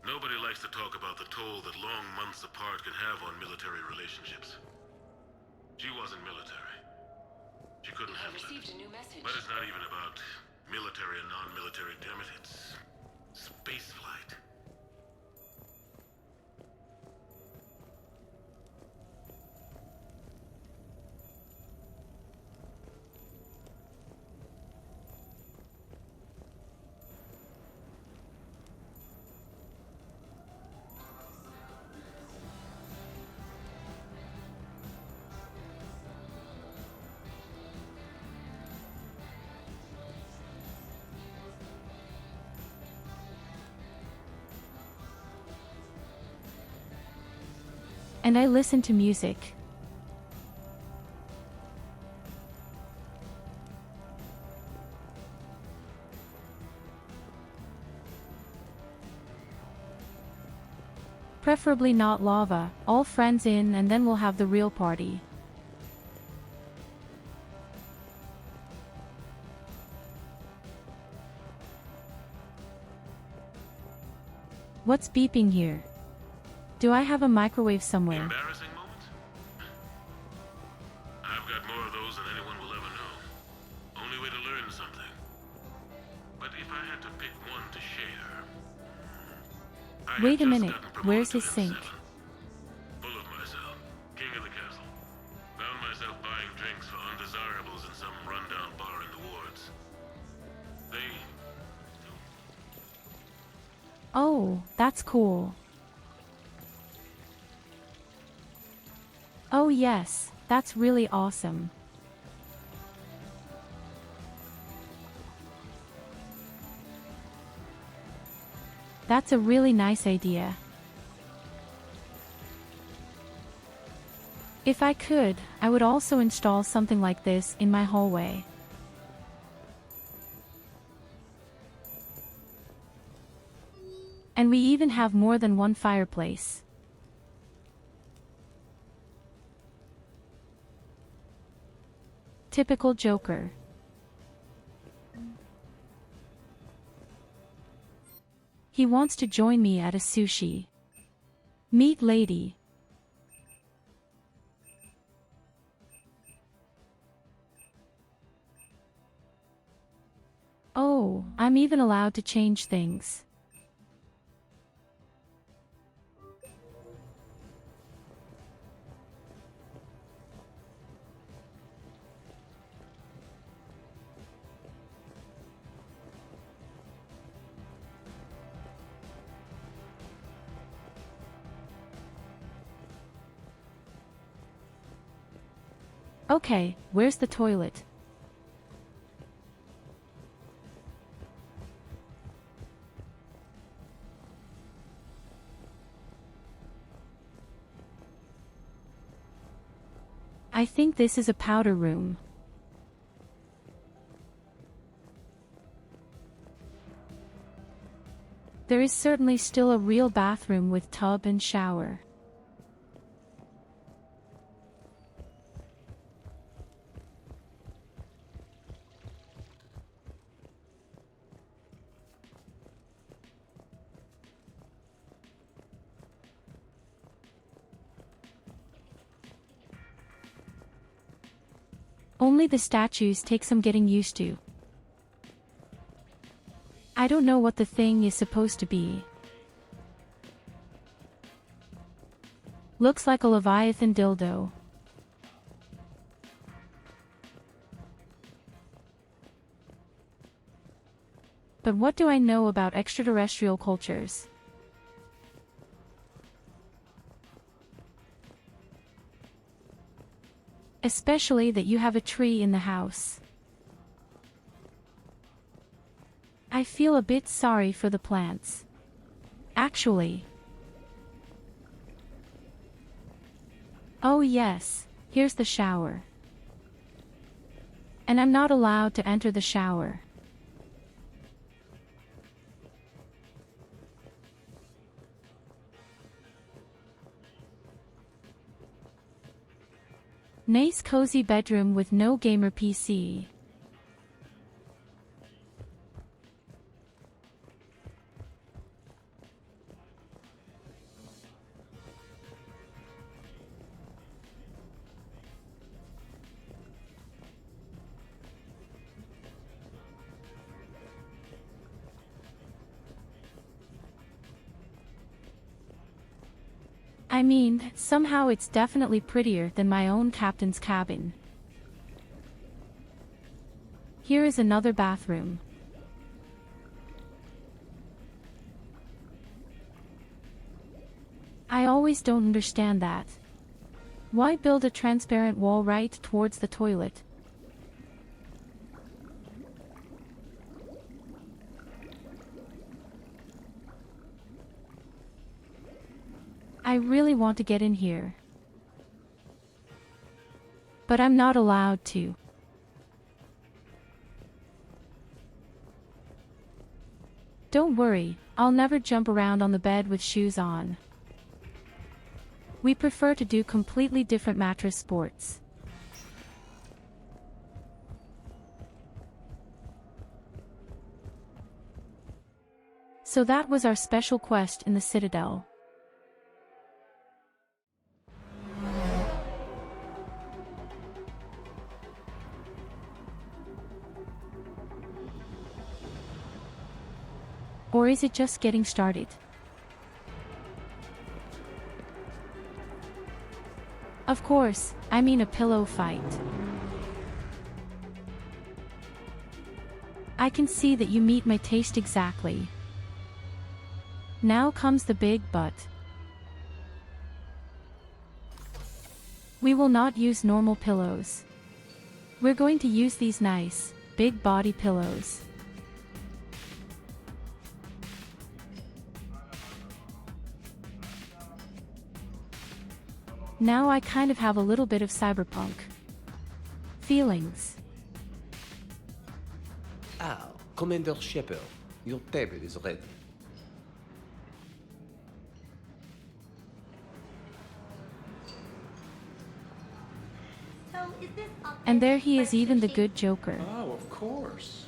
nobody likes to talk about the toll that long months apart can have on military relationships. She wasn't military. She couldn't have received a new message. But it's not even about military and non-military, damn it. It's space flight. And I listen to music. Preferably not lava, all friends in and then we'll have the real party. What's beeping here? Do I have a microwave somewhere? Embarrassing moment? I've got more of those than anyone will ever know. Only way to learn something. But if I had to pick one to share... Wait a minute, where's his sink? Full of myself. King of the castle. Found myself buying drinks for undesirables in some rundown bar in the wards. They... Oh, that's cool. Oh yes, that's really awesome. That's a really nice idea. If I could, I would also install something like this in my hallway. And we even have more than one fireplace. Typical Joker. He wants to join me at a sushi. Meat lady. Oh, I'm even allowed to change things. Okay, where's the toilet? I think this is a powder room. There is certainly still a real bathroom with tub and shower. Only the statues take some getting used to. I don't know what the thing is supposed to be. Looks like a Leviathan dildo. But what do I know about extraterrestrial cultures? Especially that you have a tree in the house. I feel a bit sorry for the plants. Actually. Oh yes, here's the shower. And I'm not allowed to enter the shower. Nice cozy bedroom with no gamer PC. I mean, somehow it's definitely prettier than my own captain's cabin. Here is another bathroom. I always don't understand that. Why build a transparent wall right towards the toilet? I really want to get in here. But I'm not allowed to. Don't worry, I'll never jump around on the bed with shoes on. We prefer to do completely different mattress sports. So that was our special quest in the Citadel. Or is it just getting started? Of course, I mean a pillow fight. I can see that you meet my taste exactly. Now comes the big but. We will not use normal pillows. We're going to use these nice, big body pillows. Now I kind of have a little bit of cyberpunk feelings. Ah, Commander Shepard, your table is ready. And there he is, even the good Joker. Oh, of course.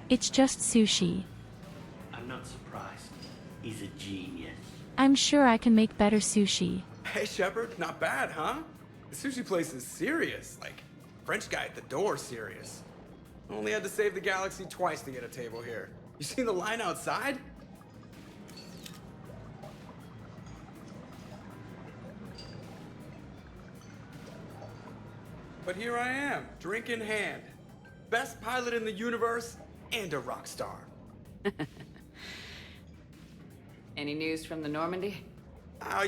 It's just sushi. I'm not surprised. He's a genius. I'm sure I can make better sushi. Hey, Shepard, not bad, huh? The sushi place is serious. Like, French guy at the door serious. Only had to save the galaxy twice to get a table here. You seen the line outside? But here I am, drink in hand. Best pilot in the universe and a rock star. Any news from the Normandy?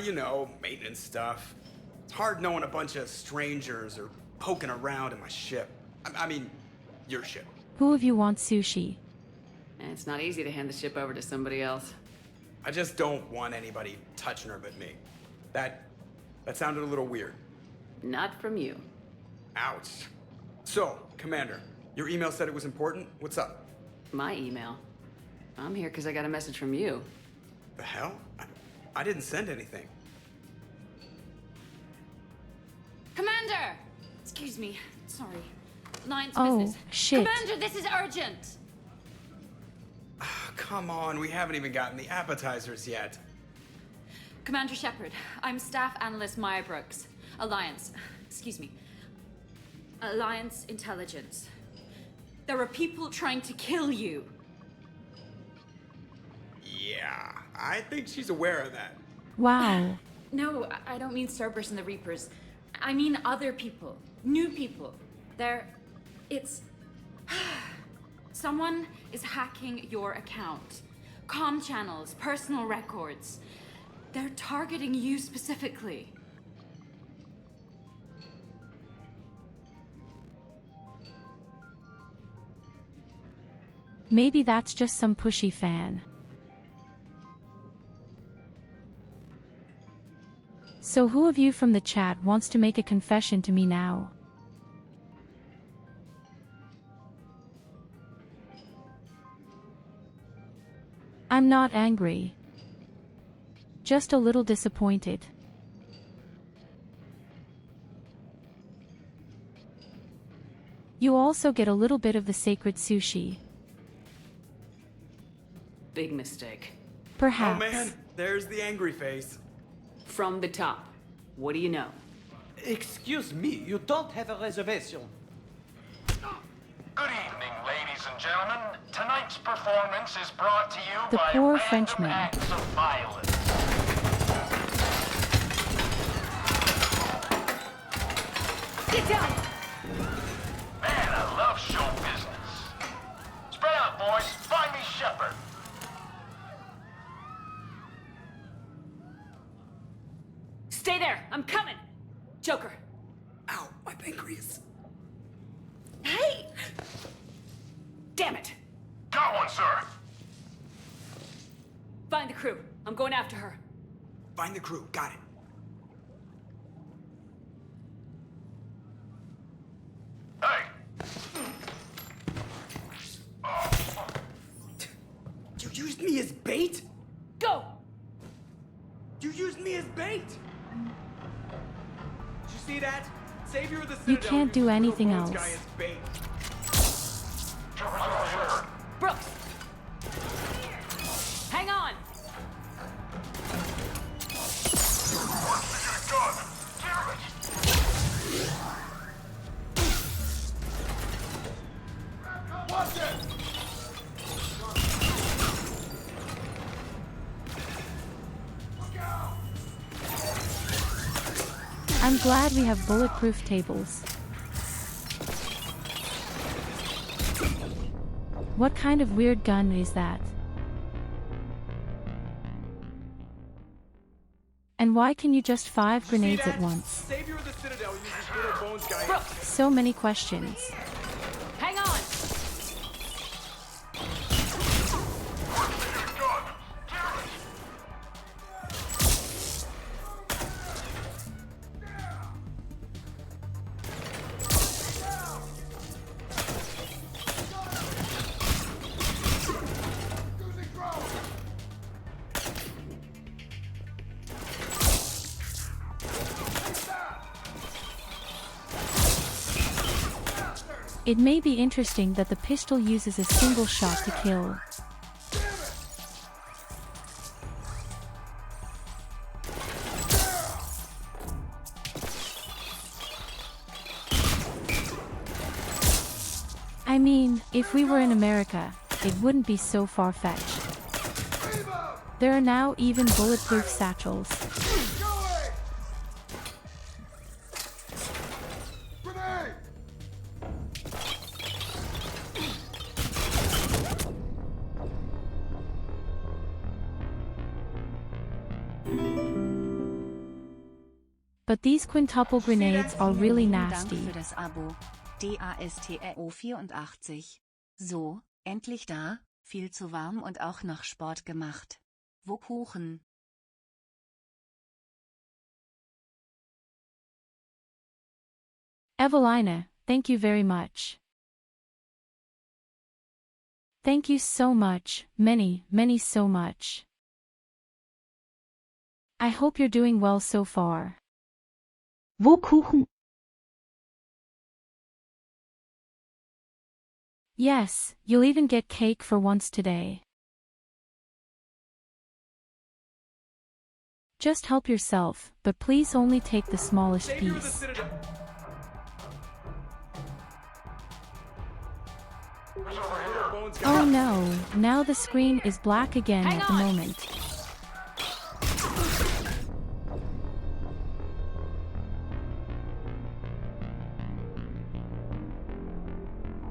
You know, maintenance stuff. It's hard knowing a bunch of strangers or poking around in my ship. I mean, your ship. Who of you wants sushi? It's not easy to hand the ship over to somebody else. I just don't want anybody touching her but me. That sounded a little weird. Not from you. Ouch. So, Commander, your email said it was important. What's up? My email? I'm here because I got a message from you. The hell? I didn't send anything. Commander! Excuse me. Sorry. Alliance Oh, business. shit. Commander, this is urgent! Come on, we haven't even gotten the appetizers yet. Commander Shepard, I'm Staff Analyst Maya Brooks. Alliance. Excuse me. Alliance Intelligence. There are people trying to kill you. Yeah, I think she's aware of that. Wow. No, I don't mean Cerberus and the Reapers. I mean other people. New people. It's... Someone is hacking your account. Comm channels, personal records. They're targeting you specifically. Maybe that's just some pushy fan. So who of you from the chat wants to make a confession to me now? I'm not angry. Just a little disappointed. You also get a little bit of the sacred sushi. Big mistake. Perhaps. Oh man, there's the angry face. From the top. What do you know? Excuse me, you don't have a reservation. Good evening, ladies and gentlemen. Tonight's performance is brought to you The by poor random Frenchman. acts of violence. Get down! Man, I love show business. Spread out, boys. Find me Shepard. Stay there! I'm coming! Joker! Ow, my pancreas. Hey! Damn it! Got one, sir. Find the crew. I'm going after her. Find the crew, got it. Hey! You used me as bait? Go! You used me as bait! Did you see that? Savior of the You Citadel can't do uses anything Little Bones else. Guy as bait. Brooks! Hang on! Watch it! I'm glad we have bulletproof tables. What kind of weird gun is that? And why can you just 5 grenades at once? Savior of the Citadel uses Little Bones Guy. So many questions. Hang on! It may be interesting that the pistol uses a single shot to kill. I mean, if we were in America, it wouldn't be so far-fetched. There are now even bulletproof satchels. But these quintuple grenades are really nasty. Dank für das Abo. DASTRO84. So, endlich da, viel zu warm und auch noch Sport gemacht. Wo Kuchen? Evelina, thank you very much. Thank you so much, many so much. I hope you're doing well so far. Wo Kuchen? Yes, you'll even get cake for once today. Just help yourself, but please only take the smallest piece. Oh no, now the screen is black again at the moment.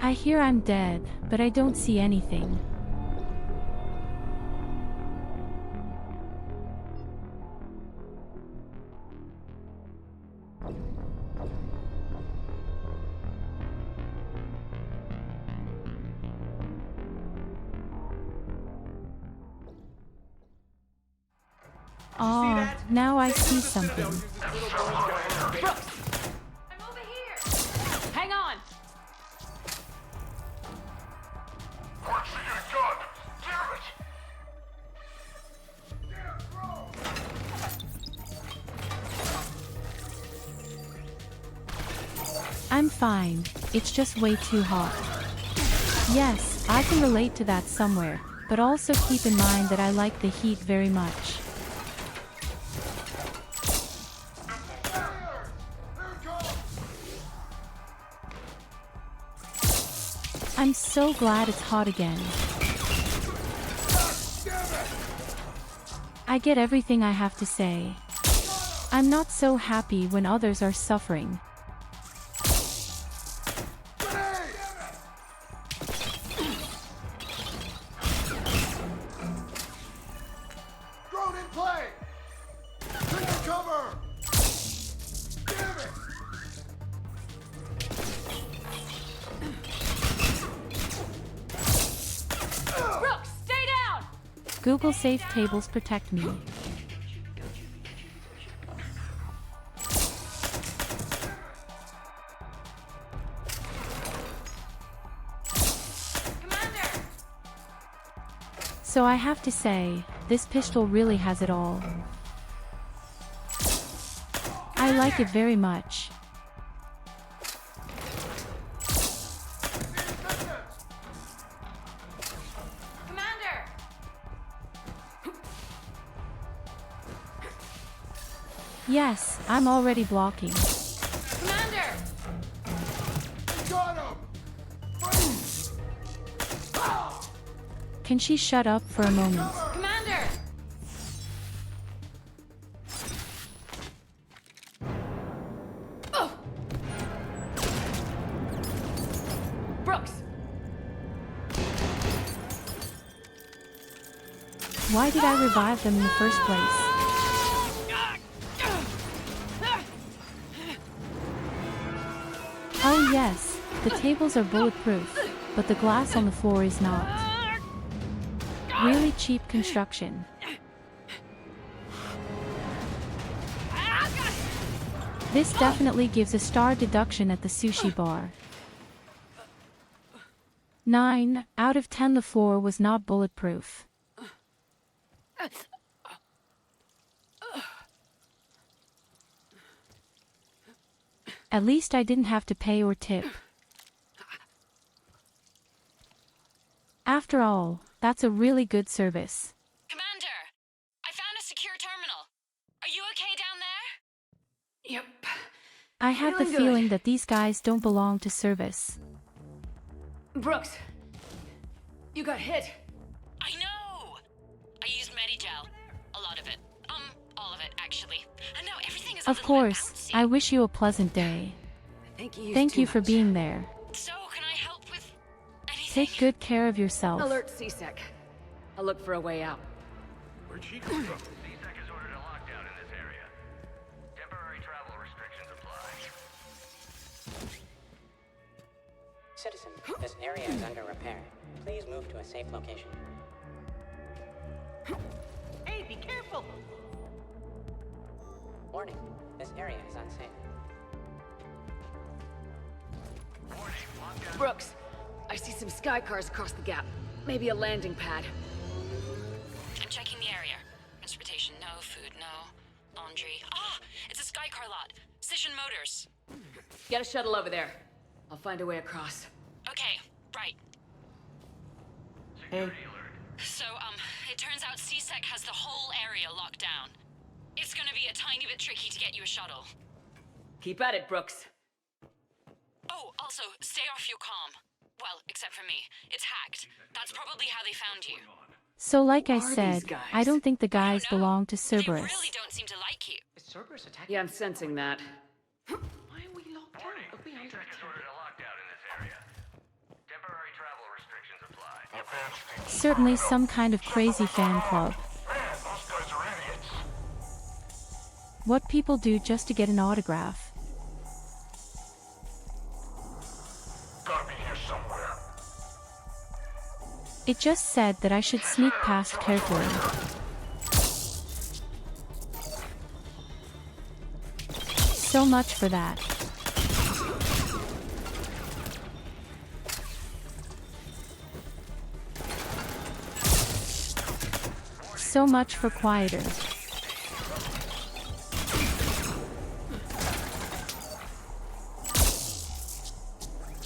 I hear I'm dead, but I don't see anything. Ah, now I see something. Brooks! I'm over here! Hang on! What's the gun? Damn it! I'm fine, it's just way too hot. Yes, I can relate to that somewhere, but also keep in mind that I like the heat very much. I'm so glad it's hot again. I get everything I have to say. I'm not so happy when others are suffering. Drone in play! Take the cover! Damn it! Brooks, stay down! Google safe tables protect me. So I have to say, this pistol really has it all. I like it very much. Commander! Yes, I'm already blocking. Commander! Got him! Can she shut up for a moment? Commander! Oh! Brooks! Why did I revive them in the first place? Oh yes, the tables are bulletproof, but the glass on the floor is not. Really cheap construction. This definitely gives a star deduction at the sushi bar. 9 out of 10. The floor was not bulletproof. At least I didn't have to pay or tip. After all, that's a really good service. Commander, I found a secure terminal. Are you okay down there? Yep. I had the Feeling good. feeling that these guys don't belong to service. Brooks! You got hit. I know! I used Medigel. A lot of it. All of it, actually. And now everything is a Of little bit course, bouncy. I wish you a pleasant day. I think you used Thank too you for much. being there. So, can I help with anything? Take good care of yourself. Alert CSEC. I'll look for a way out. Where'd she come from? CSEC has ordered a lockdown in this area. Temporary travel restrictions apply. Citizen, this area is under repair. Please move to a safe location. Hey, be careful! Warning, this area is unsafe. Brooks, I see some sky cars across the gap. Maybe a landing pad. I'm checking the area. Transportation, no. Food, no. Laundry. Ah! It's a Skycar lot. Cision Motors. Get a shuttle over there. I'll find a way across. Okay, right. Hey. So, it turns out CSEC has the whole area locked down. It's gonna be a tiny bit tricky to get you a shuttle. Keep at it, Brooks. Oh, also, stay off your comm. Well, except for me. It's hacked. That's probably how they found you. So like I Who are said, these guys? I don't think the guys belong to They Cerberus. really don't seem to like you. Is Cerberus attacking? Yeah, I'm sensing that. Why are we locked down? Are we under attack? Ordered a lockdown in this area. Certainly some kind of crazy fan club. What people do just to get an autograph. It just said that I should sneak past carefully. So much for that. So much for quieter.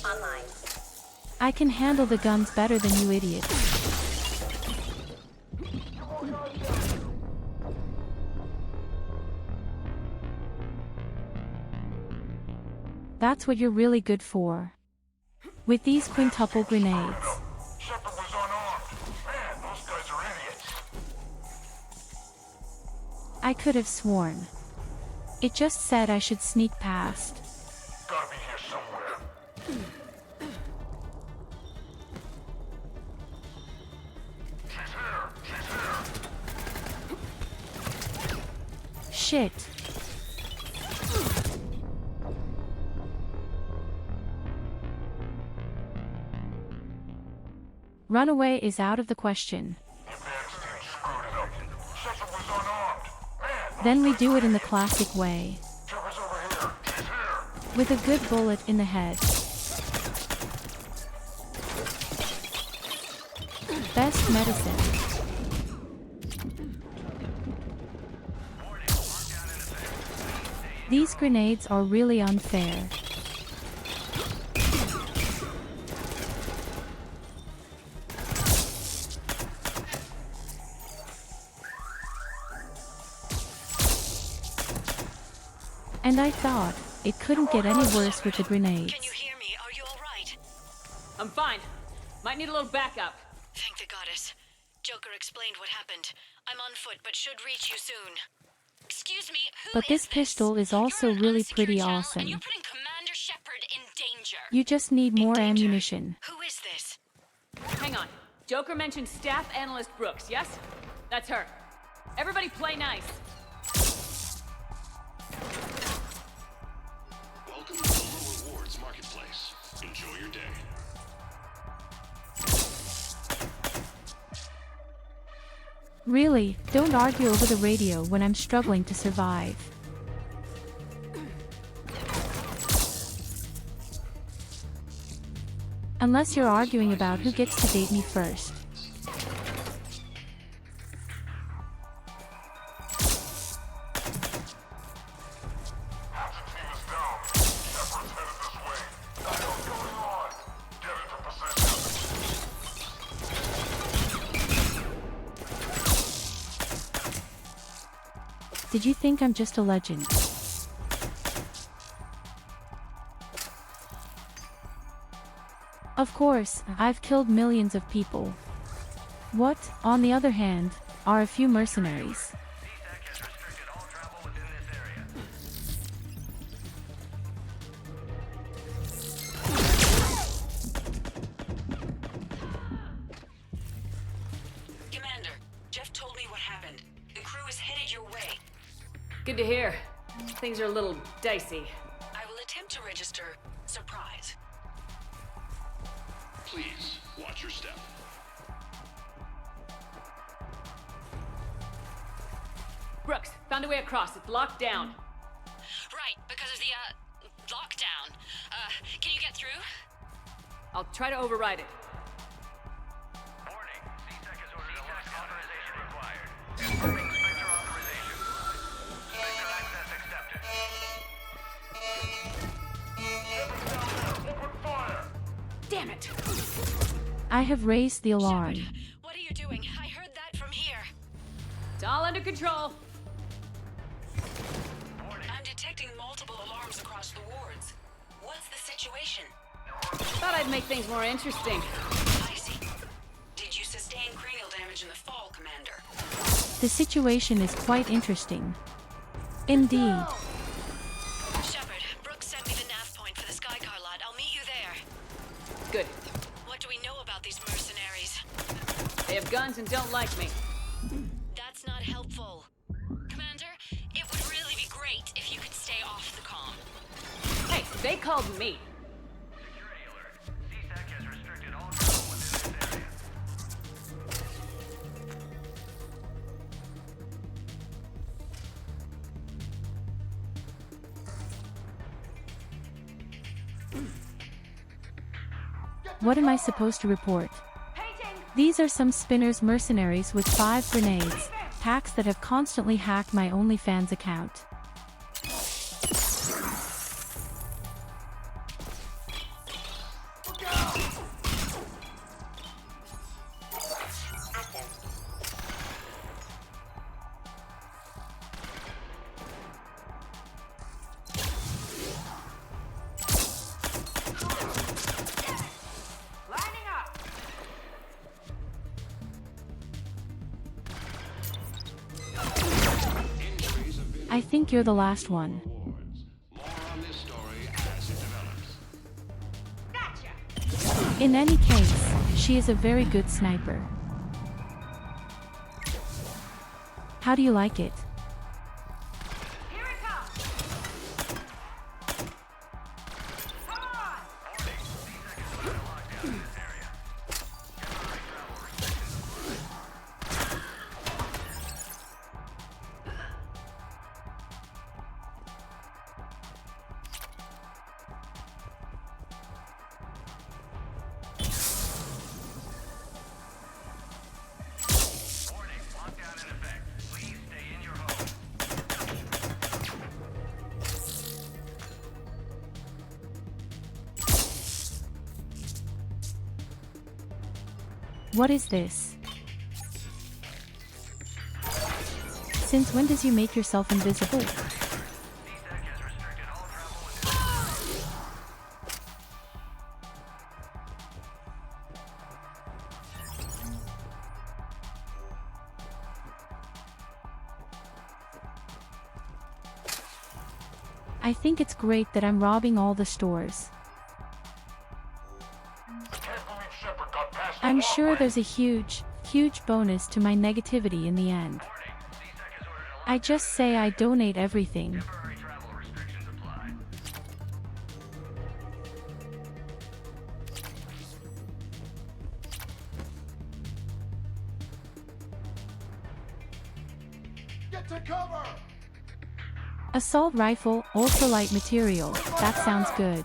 Online. I can handle the guns better than you idiots. That's what you're really good for. With these quintuple grenades. I could have sworn. It just said I should sneak past. Gotta be here somewhere. She's here. Shit. Runaway is out of the question. Then we do it in the classic way. With a good bullet in the head. Best medicine. These grenades are really unfair. And I thought, it couldn't get any worse with the grenades. Can you hear me? Are you alright? I'm fine. Might need a little backup. Thank the goddess. Joker explained what happened. I'm on foot, but should reach you soon. Excuse me, But this pistol is also really pretty awesome. you're putting Commander Shepard in danger. You just need more ammunition. Who is this? Hang on. Joker mentioned Staff Analyst Brooks, yes? That's her. Everybody play nice. Welcome to the Rewards Marketplace. Enjoy your day. Really, don't argue over the radio when I'm struggling to survive. Unless you're arguing about who gets to date me first. Did you think I'm just a legend? Of course, I've killed millions of people. What, on the other hand, are a few mercenaries. Commander, Jeff told me what happened. The crew is headed your way. Good to hear. Things are a little dicey. I will attempt to register surprise. Please, watch your step. Brooks, found a way across. It's locked down. Right, because of the, lockdown. Can you get through? I'll try to override it. Damn it! I have raised the alarm. What are you doing? I heard that from here. It's all under control. I'm detecting multiple alarms across the wards. What's the situation? Thought I'd make things more interesting. I see. Did you sustain cranial damage in the fall, Commander? The situation is quite interesting. Indeed. Shepard, Brooks sent me the nav point for the Skycar lot. I'll meet you there. Good. What do we know about these mercenaries? guns and don't like me. That's not helpful. Commander, it would really be great if you could stay off the comm. Hey, they called me. What am I supposed to report? These are some spinners mercenaries with 5 grenades, hacks that have constantly hacked my OnlyFans account. I think you're the last one. In any case, she is a very good sniper. How do you like it? What is this? Since when does you make yourself invisible? I think it's great that I'm robbing all the stores. I'm sure there's a huge bonus to my negativity in the end. I just say I donate everything. Get to cover! Assault rifle, ultralight material, that sounds good.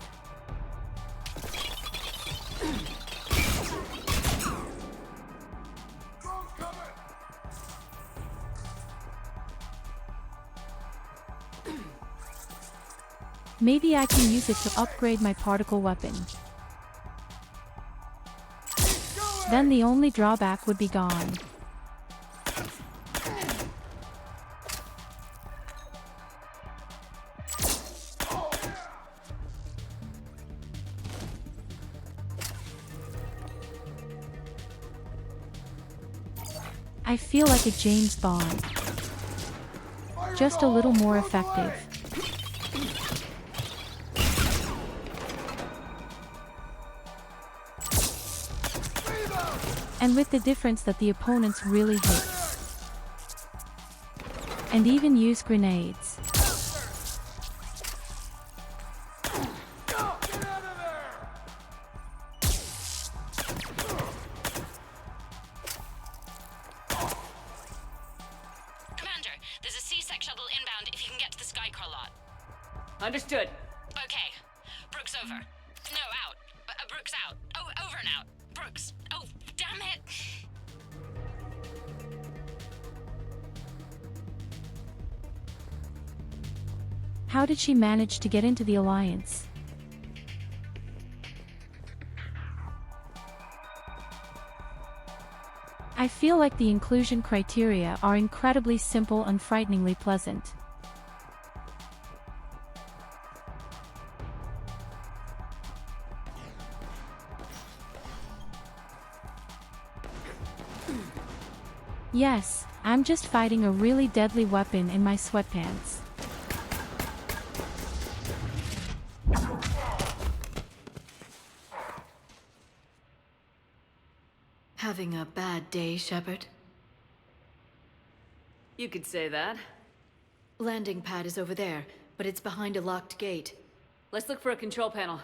Maybe I can use it to upgrade my particle weapon. Then the only drawback would be gone. I feel like a James Bond. Just a little more effective. And with the difference that the opponents really hit. And even use grenades. Commander, there's a C-Sec shuttle inbound if you can get to the Skycar lot. Understood. Okay. Brooks over. No, out. Brooks out. Oh, over and out. Brooks. Oh, damn it! How did she manage to get into the Alliance? I feel like the inclusion criteria are incredibly simple and frighteningly pleasant. Yes, I'm just fighting a really deadly weapon in my sweatpants. Have Having a bad day, Shepard? You could say that. Landing pad is over there, but it's behind a locked gate. Let's look for a control panel.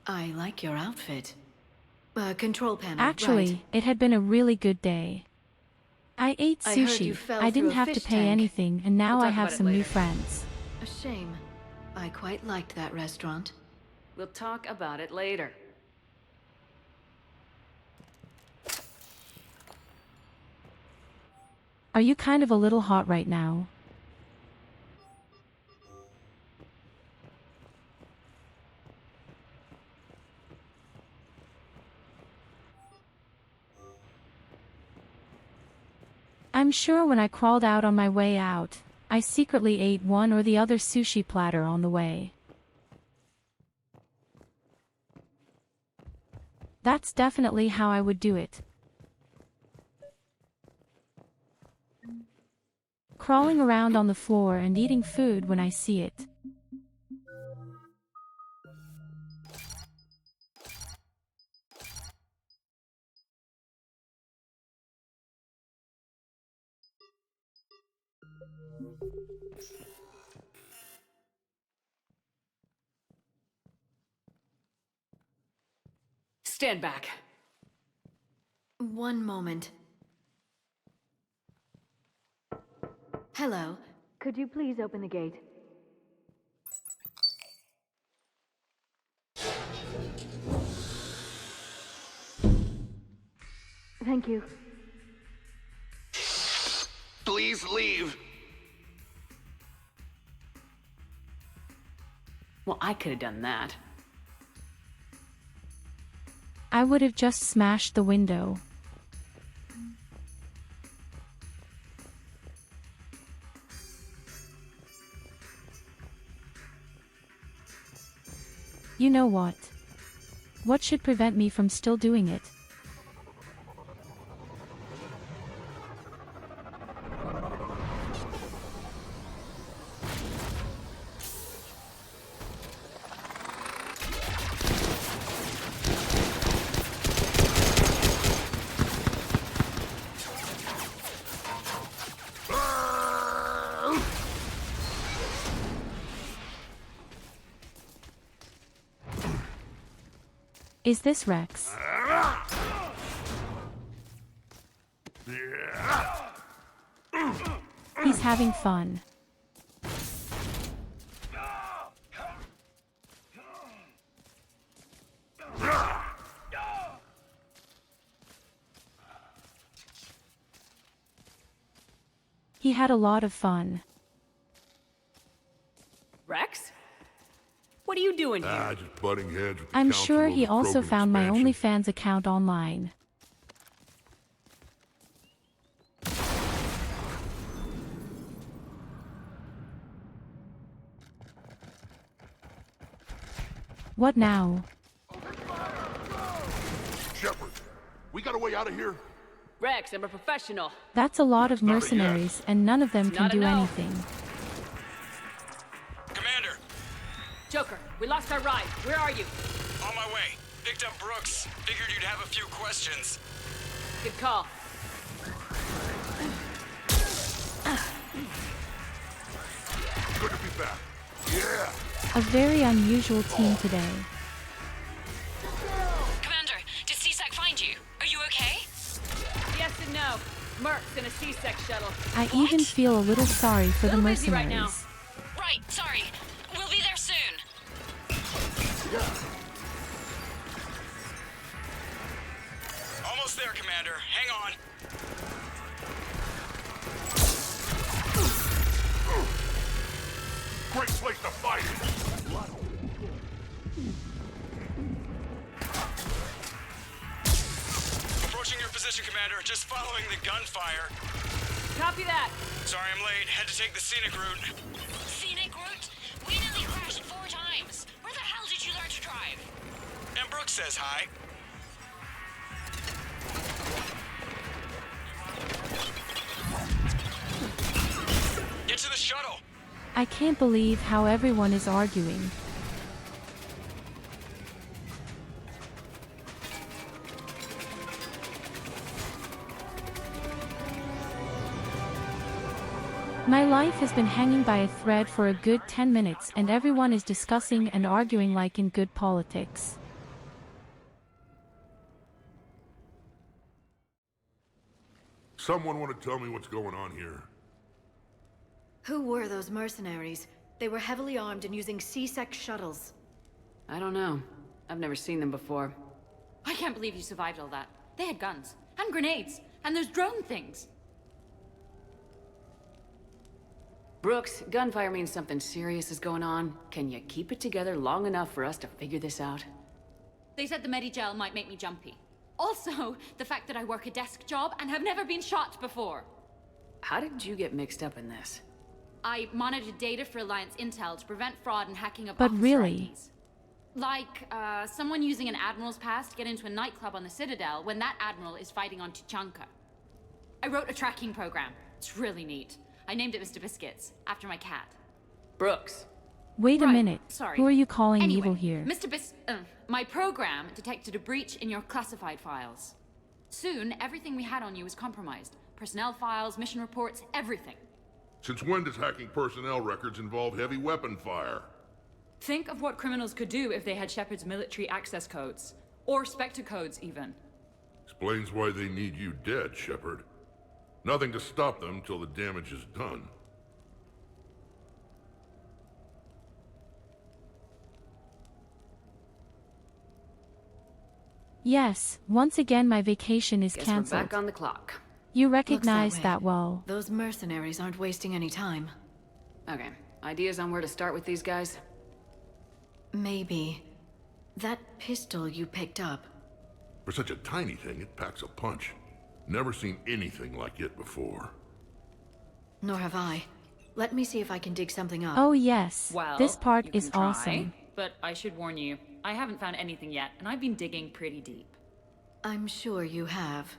I like your outfit. Control panel, Actually, right. it had been a really good day. I ate I heard sushi, you fell I didn't through a have to fish pay tank. anything, and now We'll I talk have about it some new later. friends. A shame. I quite liked that restaurant. We'll talk about it later. Are you kind of a little hot right now? I'm sure when I crawled out on my way out, I secretly ate one or the other sushi platter on the way. That's definitely how I would do it. Crawling around on the floor and eating food when I see it. Stand back. One moment. Hello. Could you please open the gate? Thank you. Please leave. Well, I could have done that. I would have just smashed the window. You know what? What should prevent me from still doing it? Is this Rex? He's having fun. He had a lot of fun. Rex? What are you doing here? Just butting heads with the I'm council sure he over also program found my expansion. OnlyFans account online. What now? Shepard, we got a way out of here? Rex, I'm a professional. That's a lot of mercenaries, and none of them can Not do enough. anything. Commander, Joker, we lost our ride. Where are you? on my way. Picked up Brooks. Figured you'd have a few questions. Good call. Good to be back. Yeah. A very unusual team today. Commander, did CSAC find you? Are you okay? Yes and no. Merc's in a C-Sec shuttle. I even feel a little sorry for the Little busy right mercenaries. now. Right, sorry. We'll be there soon. Almost there, Commander. Hang on. Great place to fight. Approaching your position, Commander. Just following the gunfire. Copy that. Sorry I'm late. Had to take the scenic route. Scenic route? We nearly crashed 4 times. Where the hell did you learn to drive? And Brooks says hi. Get to the shuttle. I can't believe how everyone is arguing. My life has been hanging by a thread for a good 10 minutes and everyone is discussing and arguing like in good politics. Someone want to tell me what's going on here? Who were those mercenaries? They were heavily armed and using C-Sec shuttles. I don't know. I've never seen them before. I can't believe you survived all that. They had guns, and grenades, and those drone things. Brooks, gunfire means something serious is going on. Can you keep it together long enough for us to figure this out? They said the Medigel might make me jumpy. Also, the fact that I work a desk job and have never been shot before. How did you get mixed up in this? I monitored data for Alliance intel to prevent fraud and hacking of But officer really? IDs. Like, someone using an Admiral's Pass to get into a nightclub on the Citadel when that Admiral is fighting on Tuchanka. I wrote a tracking program. It's really neat. I named it Mr. Biscuits, after my cat. Brooks. Wait a minute. Sorry. Who are you calling Anyway, evil here? My program detected a breach in your classified files. Soon, everything we had on you was compromised. Personnel files, mission reports, everything. Since when does hacking personnel records involve heavy weapon fire? Think of what criminals could do if they had Shepard's military access codes. Or Spectre codes, even. Explains why they need you dead, Shepard. Nothing to stop them till the damage is done. Yes, once again my vacation is Guess cancelled. we're back on the clock. You Looks recognize way. that well. Those mercenaries aren't wasting any time. Okay, ideas on where to start with these guys? Maybe. That pistol you picked up. For such a tiny thing, it packs a punch. Never seen anything like it before. Nor have I. Let me see if I can dig something up. Oh yes, Well, this part you is can try, awesome. But I should warn you, I haven't found anything yet, and I've been digging pretty deep. I'm sure you have.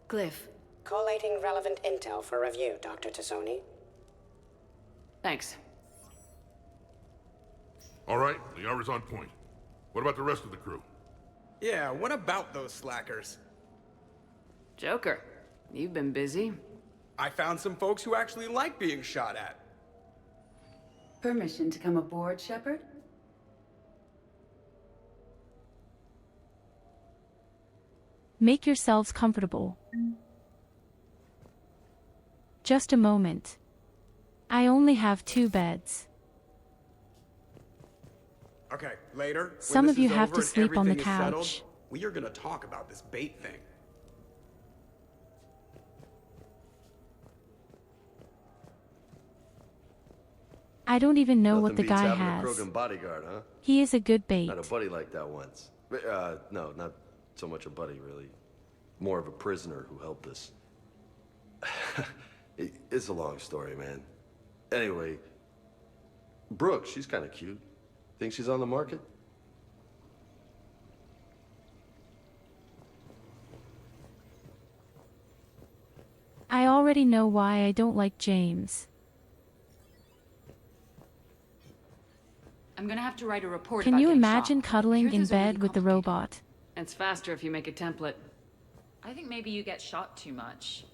Glyph. Collating relevant intel for review, Dr. Tassoni. Thanks. All right, the hour's on point. What about the rest of the crew? Yeah, what about those slackers? Joker, you've been busy. I found some folks who actually like being shot at. Permission to come aboard, Shepard? Make yourselves comfortable. Just a moment. I only have 2 beds. Okay, later. when Some this of you is have over to and sleep on the everything is settled, couch. we are gonna talk about this bait thing. I don't even know what Nothing the beats guy having a has. Krogan bodyguard, huh? He is a good bait. Had a buddy like that once. No, not so much a buddy, really. More of a prisoner who helped us. It's a long story, man. Anyway, Brooke, she's kind of cute. Think she's on the market? I already know why I don't like James. I'm gonna have to write a report Can about you getting imagine shot. cuddling Truth in is really bed with the robot? It's faster if you make a template. I think maybe you get shot too much.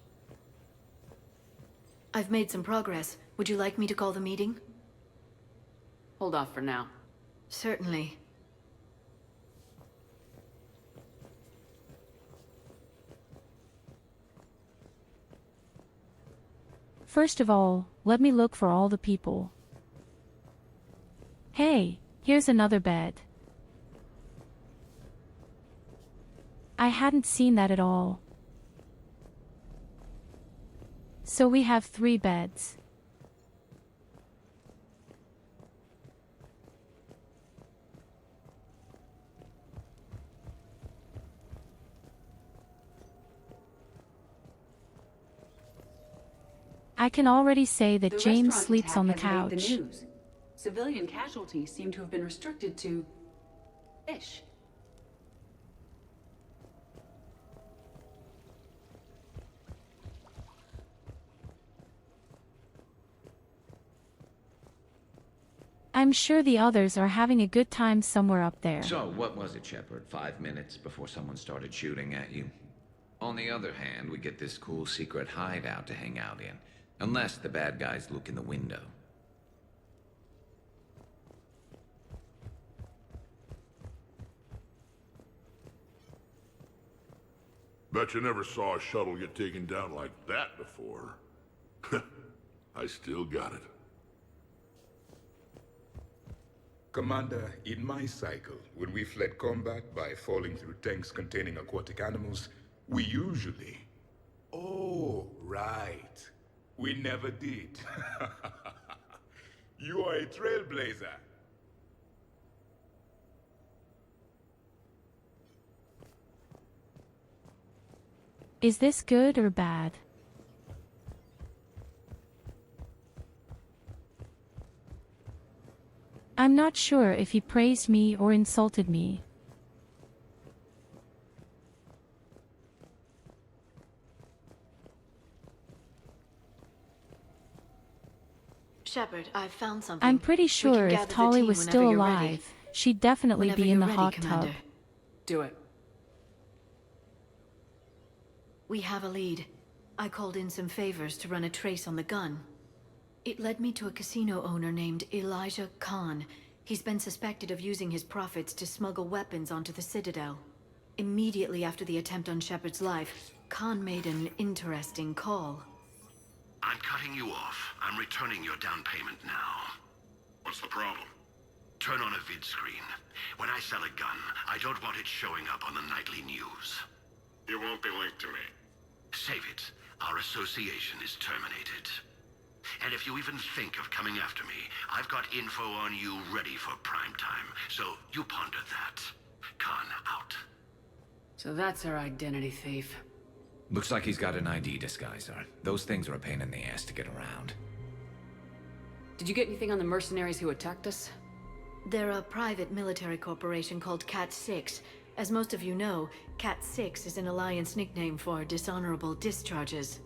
I've made some progress. Would you like me to call the meeting? Hold off for now. Certainly. First of all, let me look for all the people. Hey, here's another bed. I hadn't seen that at all. So we have 3 beds. I can already say that The James restaurant sleeps attack on the has made couch. the news. Civilian casualties seem to have been restricted to fish. I'm sure the others are having a good time somewhere up there. So, what was it, Shepard? 5 minutes before someone started shooting at you? On the other hand, we get this cool secret hideout to hang out in. Unless the bad guys look in the window. Bet you never saw a shuttle get taken down like that before. I still got it. Commander, in my cycle, when we fled combat by falling through tanks containing aquatic animals, we usually... Oh, right. We never did. You are a trailblazer. Is this good or bad? I'm not sure if he praised me or insulted me. Shepard, I've found something. I'm pretty We sure can if gather the Tolly team was whenever still you're ready. alive, she'd definitely Whenever be in you're the ready, hot Commander. tub. Do it. We have a lead. I called in some favors to run a trace on the gun. It led me to a casino owner named Elijah Khan. He's been suspected of using his profits to smuggle weapons onto the Citadel. Immediately after the attempt on Shepard's life, Khan made an interesting call. I'm cutting you off. I'm returning your down payment now. What's the problem? Turn on a vid screen. When I sell a gun, I don't want it showing up on the nightly news. You won't be linked to me. Save it. Our association is terminated. And if you even think of coming after me, I've got info on you ready for prime time. So you ponder that. Khan out. So that's our identity thief. Looks like he's got an ID disguiser. Those things are a pain in the ass to get around. Did you get anything on the mercenaries who attacked us? They're a private military corporation called Cat-6. As most of you know, Cat-6 is an Alliance nickname for dishonorable discharges.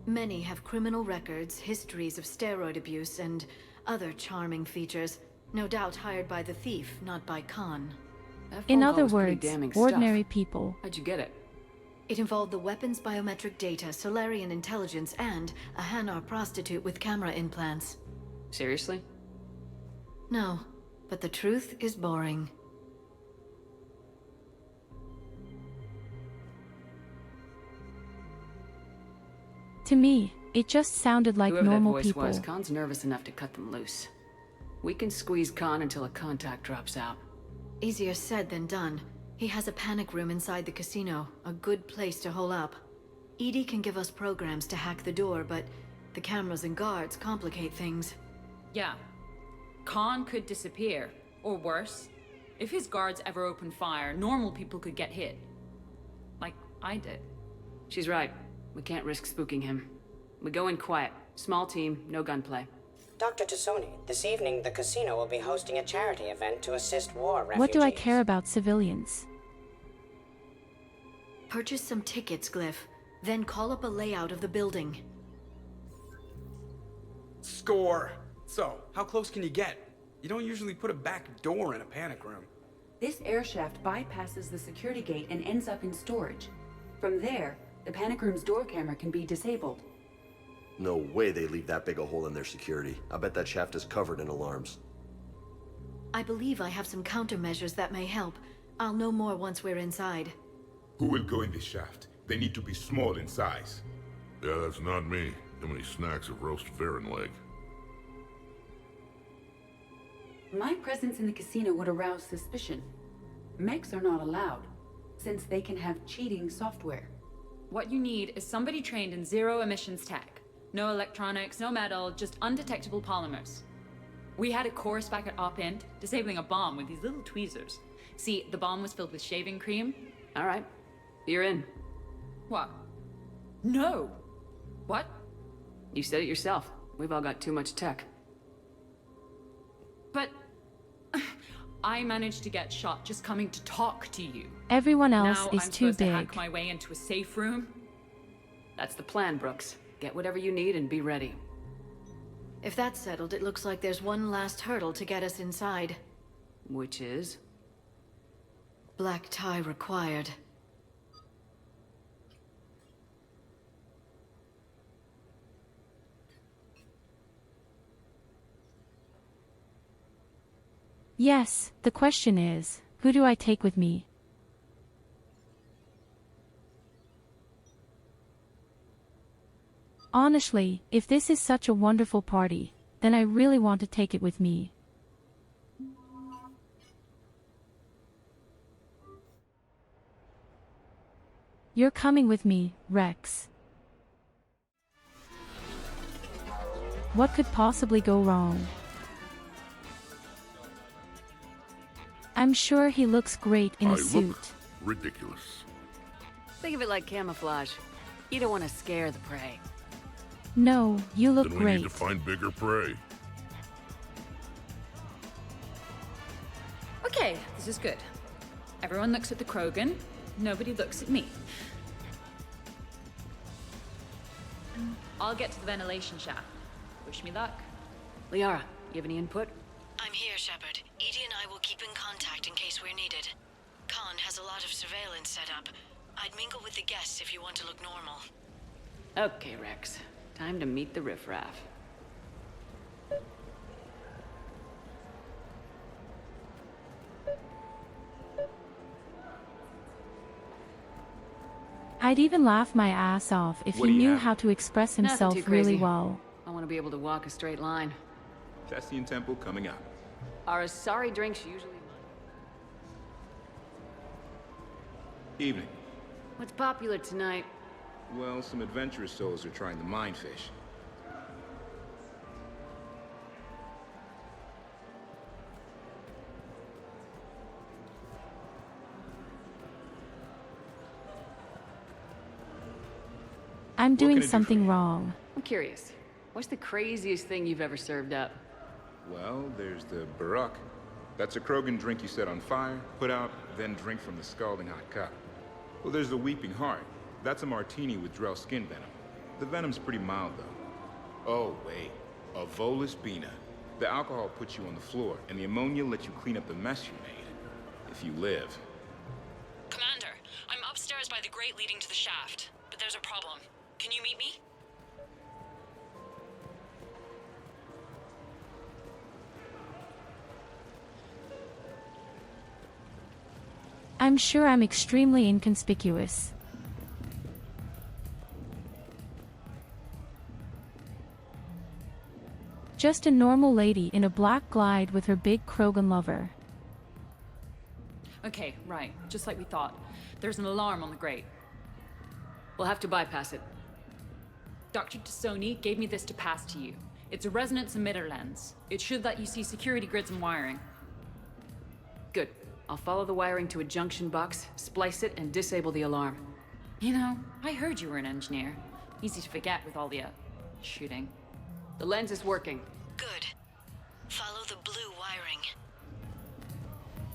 Many have criminal records, histories of steroid abuse, and other charming features. No doubt hired by the thief, not by Khan. In other words, ordinary people. How'd you get it? It involved the weapon's biometric data, Solarian intelligence, and a Hanar prostitute with camera implants. Seriously? No, but the truth is boring. To me, it just sounded like Whoever normal that voice people. was, Khan's nervous enough to cut them loose. We can squeeze Khan until a contact drops out. Easier said than done. He has a panic room inside the casino, a good place to hole up. EDI can give us programs to hack the door, but the cameras and guards complicate things. Yeah. Khan could disappear, or worse. If his guards ever open fire, normal people could get hit. Like I did. She's right. We can't risk spooking him. We go in quiet. Small team, no gunplay. Dr. Tassoni, this evening the casino will be hosting a charity event to assist war refugees. What do I care about civilians? Purchase some tickets, Glyph. Then call up a layout of the building. Score! So, how close can you get? You don't usually put a back door in a panic room. This air shaft bypasses the security gate and ends up in storage. From there, the panic room's door camera can be disabled. No way they leave that big a hole in their security. I bet that shaft is covered in alarms. I believe I have some countermeasures that may help. I'll know more once we're inside. Who will go in this shaft? They need to be small in size. Yeah, that's not me. How many snacks of roast Varen leg? My presence in the casino would arouse suspicion. Mechs are not allowed, since they can have cheating software. What you need is somebody trained in zero emissions tech. No electronics, no metal, just undetectable polymers. We had a course back at Op Int, disabling a bomb with these little tweezers. See, the bomb was filled with shaving cream. All right. You're in. What? No. What? You said it yourself. We've all got too much tech. But I managed to get shot just coming to talk to you. Everyone else now is I'm too supposed to hack big. my way into a safe room? That's the plan, Brooks. Get whatever you need and be ready. If that's settled, it looks like there's one last hurdle to get us inside. Which is? Black tie required. Yes, the question is, who do I take with me? Honestly, if this is such a wonderful party, then I really want to take it with me. You're coming with me, Rex. What could possibly go wrong? I'm sure he looks great in a suit. Ridiculous. Think of it like camouflage. You don't want to scare the prey. No, you look Then we great. need to find bigger prey. Okay, this is good. Everyone looks at the Krogan. Nobody looks at me. I'll get to the ventilation shaft. Wish me luck. Liara, you have any input? I'm here, Shepard. Edie and I will keep in contact in case we're needed. Khan has a lot of surveillance set up. I'd mingle with the guests if you want to look normal. Okay, Rex. Time to meet the riffraff. I'd even laugh my ass off if What he do you knew have? how to express Nothing himself too really crazy. well. I want to be able to walk a straight line. Thessian Temple coming up. Are Asari drinks usually... Evening. What's popular tonight? Well, some adventurous souls are trying the mindfish. I'm doing can I do for something wrong. I'm curious. What's the craziest thing you've ever served up? Well, there's the Barak. That's a Krogan drink you set on fire, put out, then drink from the scalding hot cup. Well, there's the Weeping Heart. That's a martini with Drell skin venom. The venom's pretty mild, though. Oh, wait. A Volus Bina. The alcohol puts you on the floor, and the ammonia lets you clean up the mess you made. If you live. Commander, I'm upstairs by the grate leading to the shaft, but there's a problem. Can you meet me? I'm sure I'm extremely inconspicuous. Just a normal lady in a black glide with her big Krogan lover. Okay, right. Just like we thought. There's an alarm on the grate. We'll have to bypass it. Dr. Tassoni gave me this to pass to you. It's a resonance emitter lens. It should let you see security grids and wiring. Good. I'll follow the wiring to a junction box, splice it, and disable the alarm. You know, I heard you were an engineer. Easy to forget with all the, shooting. The lens is working. Good. Follow the blue wiring.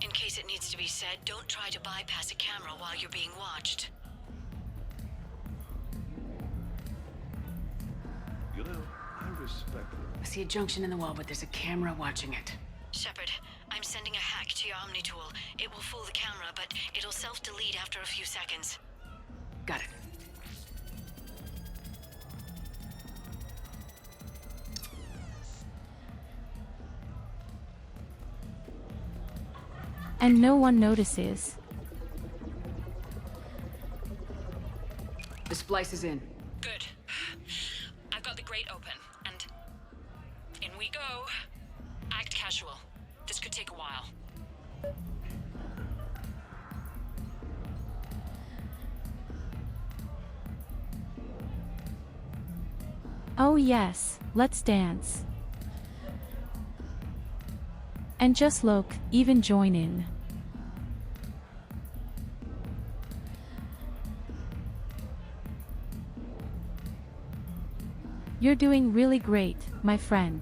In case it needs to be said, don't try to bypass a camera while you're being watched. You know, I respect her. I see a junction in the wall, but there's a camera watching it. Shepard, I'm sending a hack to your Omni tool. It will fool the camera, but it'll self-delete after a few seconds. Got it. And no one notices. The splice is in. Good. I've got the grate open, and in we go. Act casual. This could take a while. Oh yes, let's dance. And just look, even join in. You're doing really great, my friend.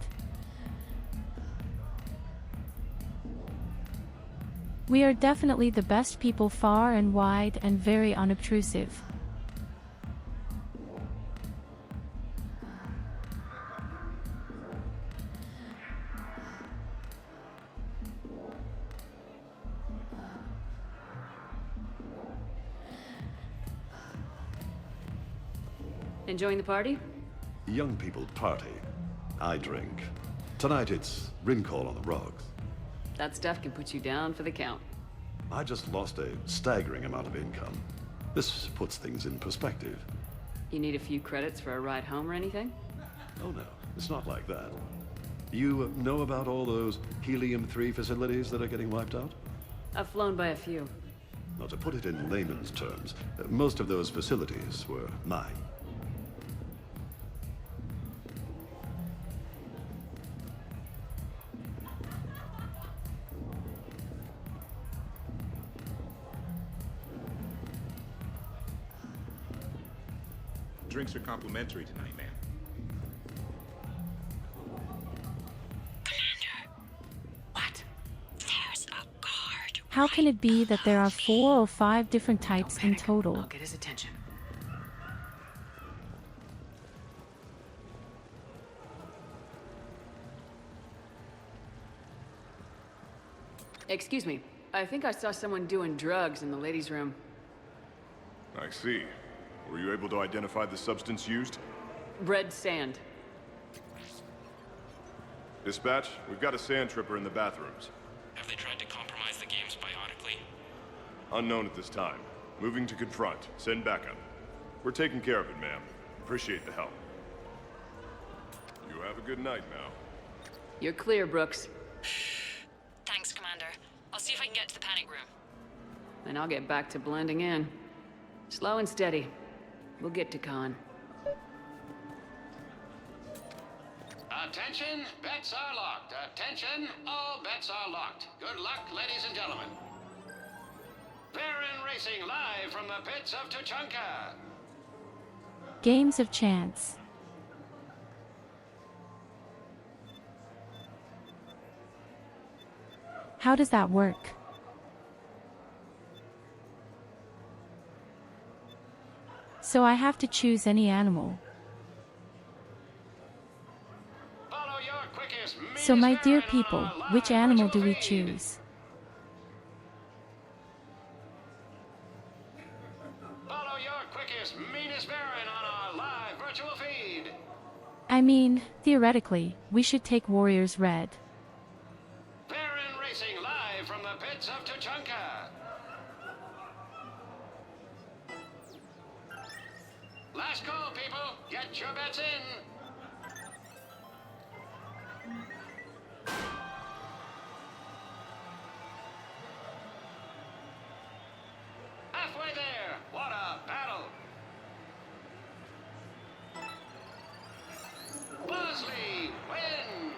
We are definitely the best people far and wide and very unobtrusive. Enjoying the party? Young people party. I drink. Tonight it's Rincall on the rocks. That stuff can put you down for the count. I just lost a staggering amount of income. This puts things in perspective. You need a few credits for a ride home or anything? Oh no, it's not like that. You know about all those Helium-3 facilities that are getting wiped out? I've flown by a few. Now, to put it in layman's terms, most of those facilities were mine. Drinks are complimentary tonight, man. How can it be that there are 4 or 5 different types in total? I'll get his attention. Excuse me. I think I saw someone doing drugs in the ladies' room. I see. Were you able to identify the substance used? Red sand. Dispatch, we've got a sand tripper in the bathrooms. Have they tried to compromise the games biotically? Unknown at this time. Moving to confront. Send backup. We're taking care of it, ma'am. Appreciate the help. You have a good night now. You're clear, Brooks. Thanks, Commander. I'll see if I can get to the panic room. And I'll get back to blending in. Slow and steady. We'll get to Khan. Attention, bets are locked. Attention, all bets are locked. Good luck, ladies and gentlemen. Baron Racing live from the pits of Tuchanka. Games of chance. How does that work? So I have to choose any animal. So my dear people, which animal do we choose? Follow your quickest, meanest Baron on our live virtual feed. I mean, theoretically, we should take Warriors Red. Baron Racing live from the pits of Tuchanka. Last call, people. Get your bets in. Halfway there. What a battle. Bosley wins.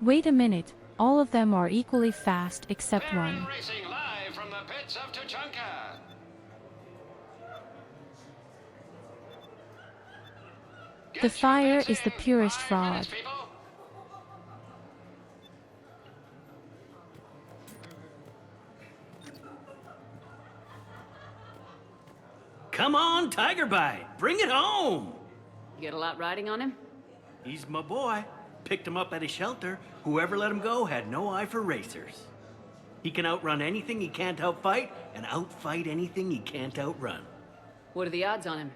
Wait a minute, all of them are equally fast except one. Racing live from the pits of Tuchanka. The fire is the purest fraud. Come on, Tiger Bite, bring it home! You get a lot riding on him? He's my boy. Picked him up at a shelter. Whoever let him go had no eye for racers. He can outrun anything he can't outfight, and outfight anything he can't outrun. What are the odds on him?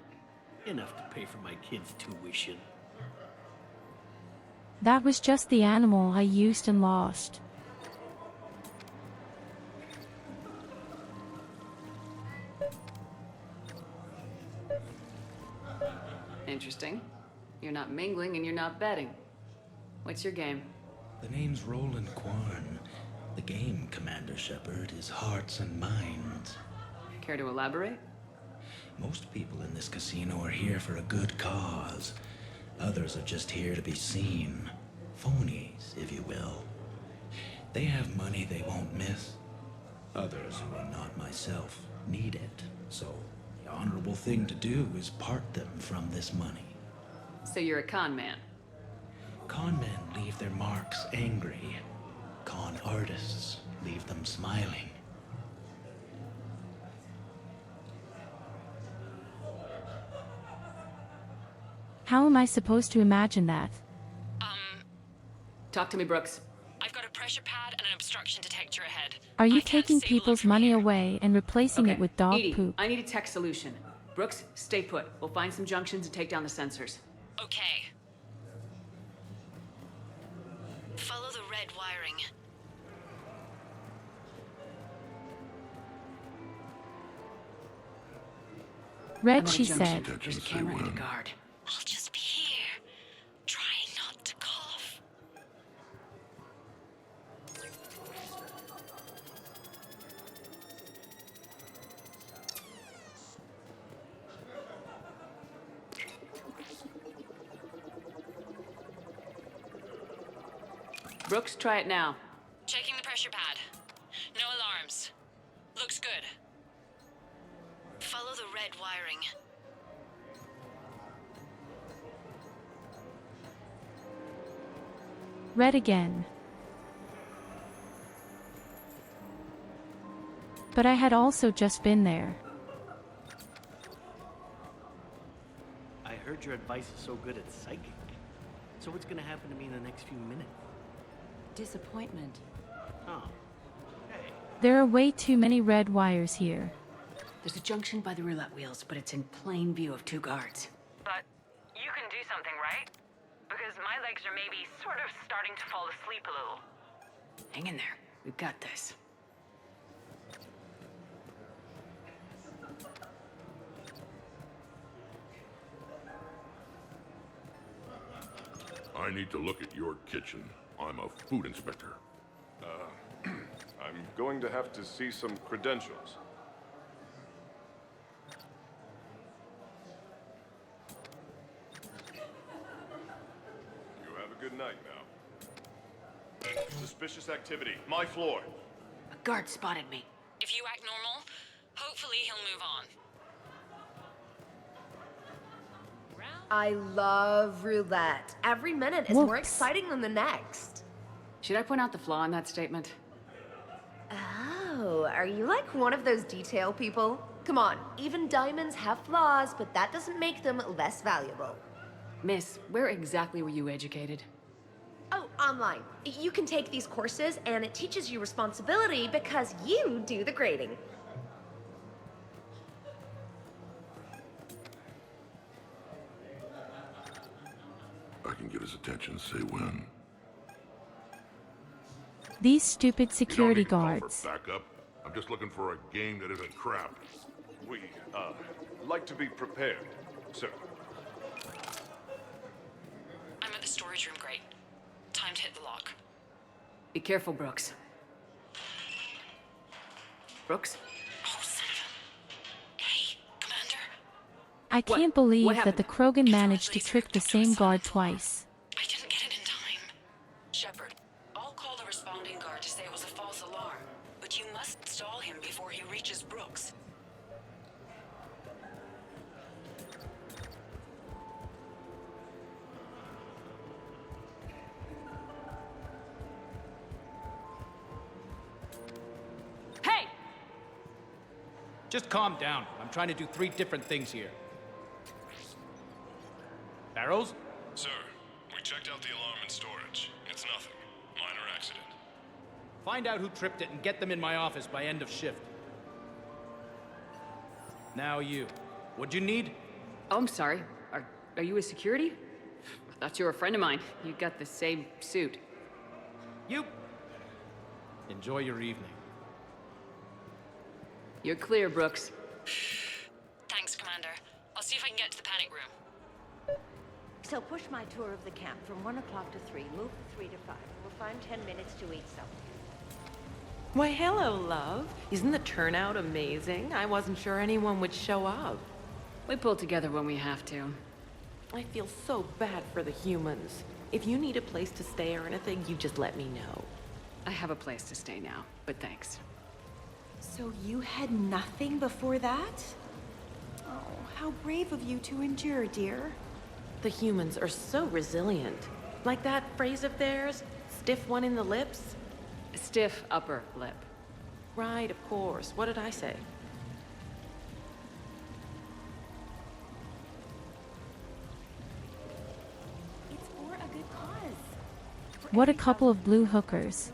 Enough to pay for my kids' tuition. That was just the animal I used and lost. Interesting. You're not mingling and you're not betting. What's your game? The name's Roland Quarn. The game, Commander Shepard, is hearts and minds. Care to elaborate? Most people in this casino are here for a good cause. Others are just here to be seen. Phonies, if you will. They have money they won't miss. Others, who are not myself, need it. So, the honorable thing to do is part them from this money. So you're a con man? Con men leave their marks angry. Con artists leave them smiling. How am I supposed to imagine that? Talk to me, Brooks. I've got a pressure pad and an obstruction detector ahead. Are you taking people's money away and replacing it with dog Edie, poop? I need a tech solution. Brooks, stay put. We'll find some junctions and take down the sensors. Okay. Red, I'm at a she junction. said. There's a camera and a guard. I'll just be here, trying not to cough. Brooks, try it now. Checking the pressure pad. No alarms. Looks good. Follow the red wiring. Red again. But I had also just been there. I heard your advice is so good at psychic. So what's gonna happen to me in the next few minutes? Disappointment. Oh. There are way too many red wires here. There's a junction by the roulette wheels, but it's in plain view of 2 guards. But you can do something, right? Because my legs are maybe sort of starting to fall asleep a little. Hang in there. We've got this. I need to look at your kitchen. I'm a food inspector. I'm going to have to see some credentials. You have a good night now. Suspicious activity. My floor. A guard spotted me. If you act normal, hopefully he'll move on. I love roulette. Every minute is more exciting than the next. Should I point out the flaw in that statement? Oh, are you like one of those detail people? Come on, even diamonds have flaws, but that doesn't make them less valuable. Miss, where exactly were you educated? Oh, online. You can take these courses, and it teaches you responsibility because you do the grading. I can get his attention, say when. These stupid security You don't need to guards. call for backup. I'm just looking for a game that isn't crap. We, like to be prepared, sir. I'm at the storage room, great. Time to hit the lock. Be careful, Brooks. Brooks? Oh, son of a... Hey, Commander. I can't believe that the Krogan managed to trick the same guard twice. I didn't get it in time. Shepard, I'll call the responding guard to say it was a false alarm, but you must install him before he reaches Brooks. Hey! Just calm down. I'm trying to do 3 different things here. Barrows? Sir, we checked out the alarm in storage. It's nothing. Minor accident. Find out who tripped it and get them in my office by end of shift. Now you. What'd you need? Oh, I'm sorry. Are you a security? I thought you were a friend of mine. You got the same suit. You. Enjoy your evening. You're clear, Brooks. Thanks, Commander. I'll see if I can get to the panic room. So push my tour of the camp from 1 o'clock to 3. Move from 3 to 5. We'll find 10 minutes to eat something. Why, hello, love. Isn't the turnout amazing? I wasn't sure anyone would show up. We pull together when we have to. I feel so bad for the humans. If you need a place to stay or anything, you just let me know. I have a place to stay now, but thanks. So you had nothing before that? Oh, how brave of you to endure, dear. The humans are so resilient. Like that phrase of theirs, stiff one in the lips? Stiff upper lip. Right, of course. What did I say? It's for a good cause. What a couple of blue hookers.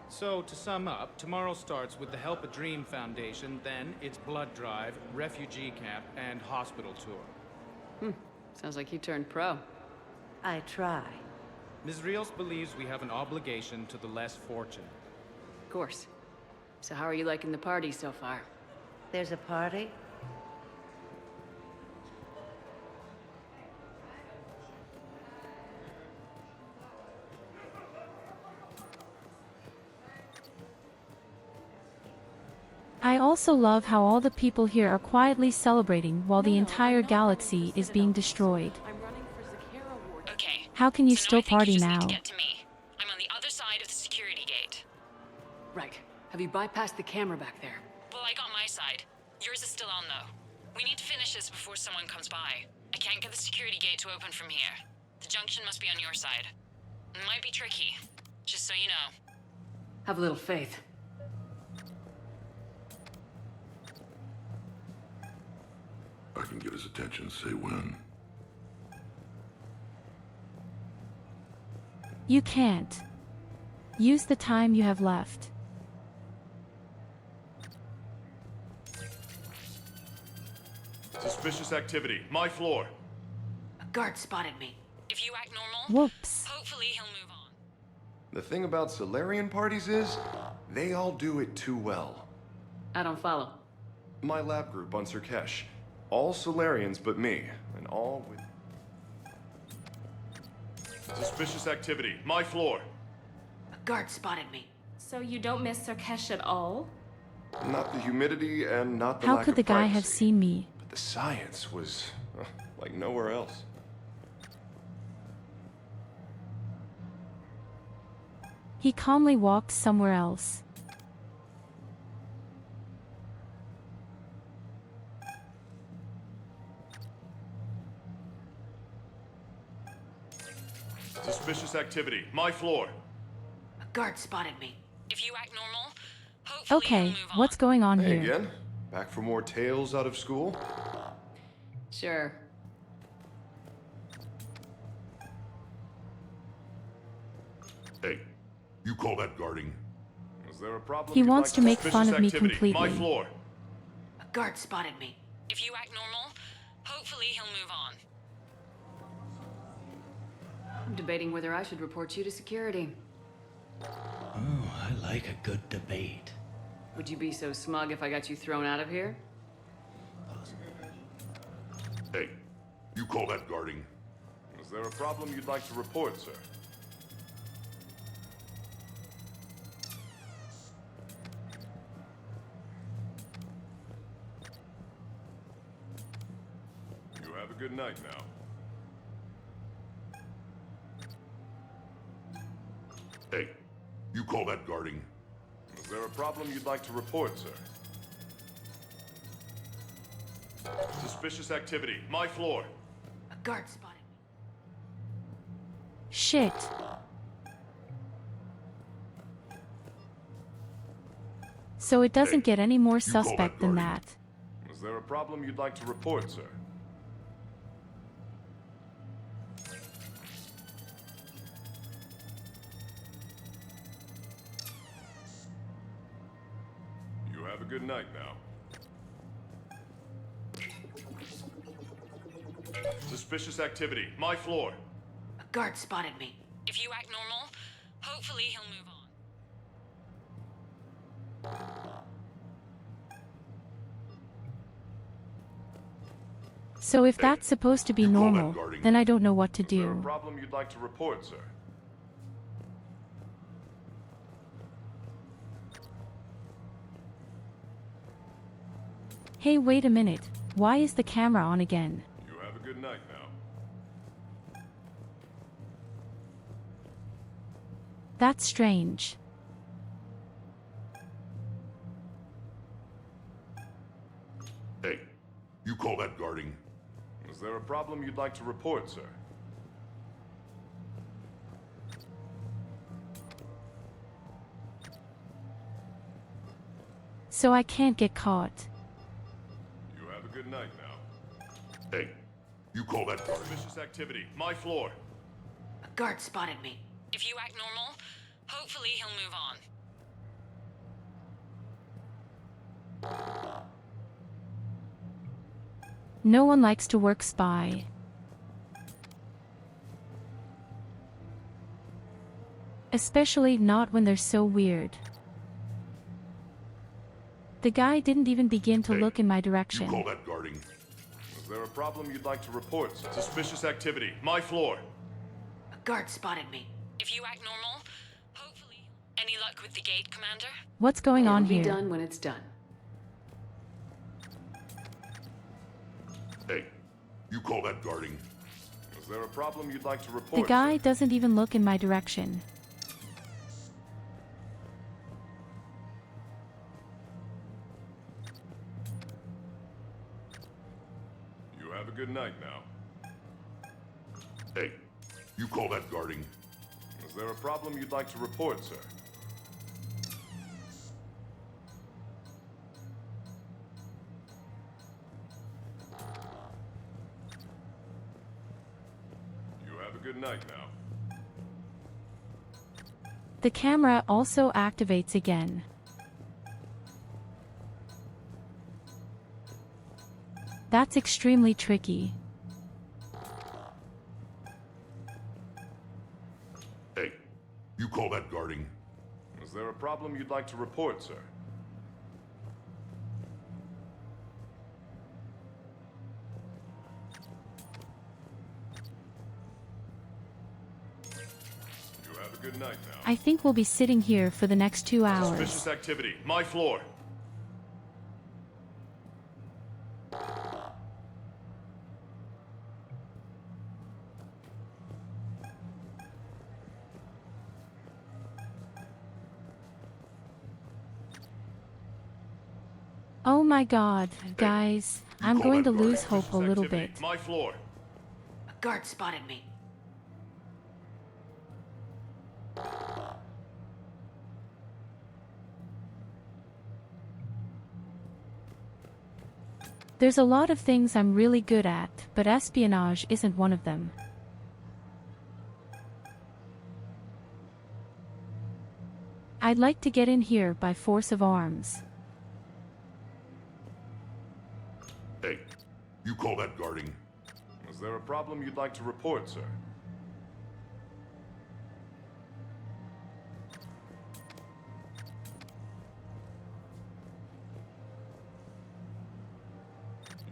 So, to sum up, tomorrow starts with the Help a Dream Foundation, then it's blood drive, refugee camp, and hospital tour. Sounds like you turned pro. I try. Ms. Rios believes we have an obligation to the less fortunate. Of course. So how are you liking the party so far? there's a party? I also love how all the people here are quietly celebrating while the entire galaxy is being destroyed. Okay. How can you so still now I think party you just now? Need to get to me. I'm on the other side of the security gate. Right. Have you bypassed the camera back there? Well, I got my side. Yours is still on, though. We need to finish this before someone comes by. I can't get the security gate to open from here. The junction must be on your side. It might be tricky, just so you know. Have a little faith. I can get his attention, say when. You can't. Use the time you have left. Suspicious activity. My floor. A guard spotted me. If you act normal, Whoops. hopefully he'll move on. The thing about Solarian parties is, they all do it too well. I don't follow. My lab group on Sirkesh. All Solarians but me, and all with... Suspicious activity. My floor. A guard spotted me. So you don't miss Sirkesh at all? Not the humidity and not the How lack could of the guy privacy. have seen me? But the science was, like nowhere else. He calmly walked somewhere else. Suspicious activity. My floor. A guard spotted me. If you act normal, hopefully Okay, he'll move on. what's going on Hey here? again. Back for more tales out of school? Sure. Hey, you call that guarding? Is there a problem? He you'd wants like to make suspicious fun of me activity? completely. My floor. A guard spotted me. If you act normal, hopefully he'll move on. I'm debating whether I should report you to security. Oh, I like a good debate. Would you be so smug if I got you thrown out of here? Hey, you call that guarding? Is there a problem you'd like to report, sir? You have a good night now. Hey, you call that guarding? Is there a problem you'd like to report, sir? Suspicious activity. My floor. A guard spotted me. Shit. So it doesn't get any more suspect than that. Is there a problem you'd like to report, sir? You have a good night now. Suspicious activity. My floor. A guard spotted me. If you act normal, hopefully he'll move on. So if that's supposed to be normal, then I don't know what to Is there a do. problem you'd like to report, sir? Hey, wait a minute. Why is the camera on again? You have a good night now. That's strange. Hey, you call that guarding? Is there a problem you'd like to report, sir? So I can't get caught. You have a good night now. Hey, you call that guarding? Suspicious activity. My floor. A guard spotted me. If you act normal, hopefully he'll move on. No one likes to work spy. Especially not when they're so weird. The guy didn't even begin to look in my direction. You call that guarding? Is there a problem you'd like to report, sir? Suspicious activity. My floor. A guard spotted me. If you act normal, hopefully. Any luck with the gate, Commander? What's going on It'll here? be done when it's done. Hey, you call that guarding? Is there a problem you'd like to report, The guy sir? doesn't even look in my direction. You have a good night now. Hey, you call that guarding? Is there a problem you'd like to report, sir? You have a good night now. The camera also activates again. That's extremely tricky. Hey, you call that guarding? Is there a problem you'd like to report, sir? You have a good night now. I think we'll be sitting here for the next 2 hours. Suspicious activity. My floor. Oh my god, guys, I'm going to lose hope a little bit. My floor. A guard spotted me. There's a lot of things I'm really good at, but espionage isn't one of them. I'd like to get in here by force of arms. Hey, you call that guarding? Is there a problem you'd like to report, sir?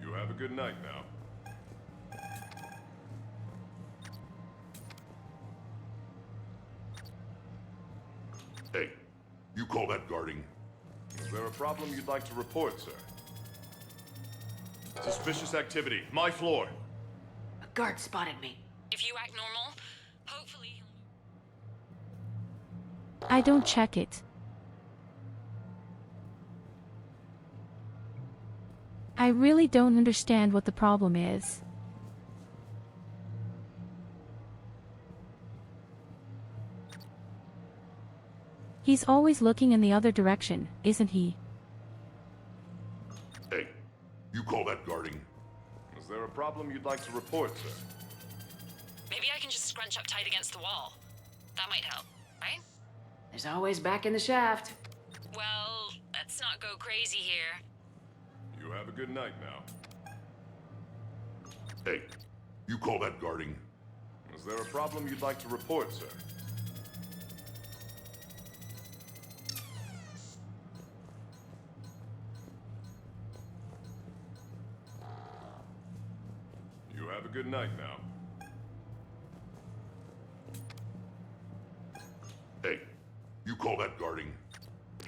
You have a good night now. Hey, you call that guarding? Is there a problem you'd like to report, sir? Suspicious activity. My floor. A guard spotted me. If you act normal, hopefully. I don't check it. I really don't understand what the problem is. He's always looking in the other direction, isn't he? Hey, you call that guarding? Is there a problem you'd like to report, sir? Maybe I can just scrunch up tight against the wall. That might help, right? There's always back in the shaft. Well, let's not go crazy here. You have a good night now. Hey, you call that guarding? Is there a problem you'd like to report, sir? You have a good night now. Hey, you call that guarding?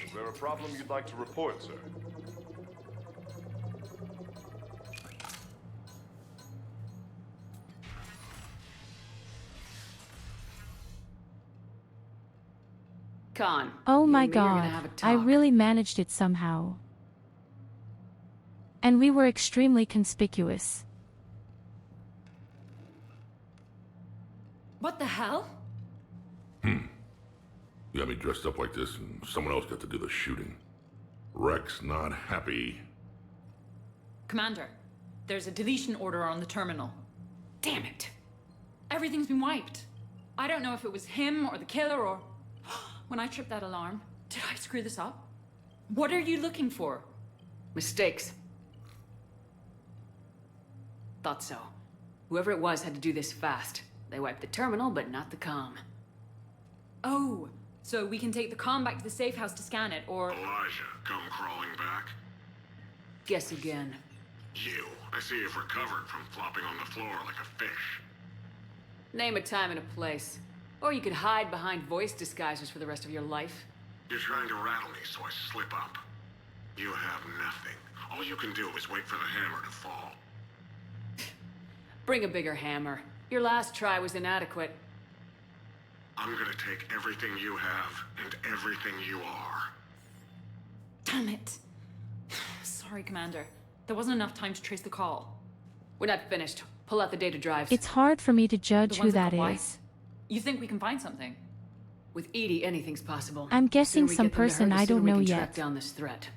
Is there a problem you'd like to report, sir? Khan. Oh my you and me are gonna god, have a I talk. really managed it somehow. And we were extremely conspicuous. What the hell? You got me dressed up like this, and someone else got to do the shooting. Rex not happy. Commander, there's a deletion order on the terminal. Damn it. Everything's been wiped. I don't know if it was him or the killer or... When I tripped that alarm, did I screw this up? What are you looking for? Mistakes. Thought so. Whoever it was had to do this fast. They wiped the terminal, but not the comm. Oh, So we can take the comm back to the safe house to scan it, or... Elijah, come crawling back. Guess again. You. I see you've recovered from flopping on the floor like a fish. Name a time and a place. Or you could hide behind voice disguisers for the rest of your life. You're trying to rattle me so I slip up. You have nothing. All you can do is wait for the hammer to fall. Bring a bigger hammer. Your last try was inadequate. I'm gonna take everything you have and everything you are. Damn it. Sorry, Commander. There wasn't enough time to trace the call. We're not finished. Pull out the data drives. It's hard for me to judge The who ones that at the is. You think we can find something? With EDI, anything's possible. I'm The guessing sooner we some get them to her, person the I sooner don't we know can yet. track down this threat.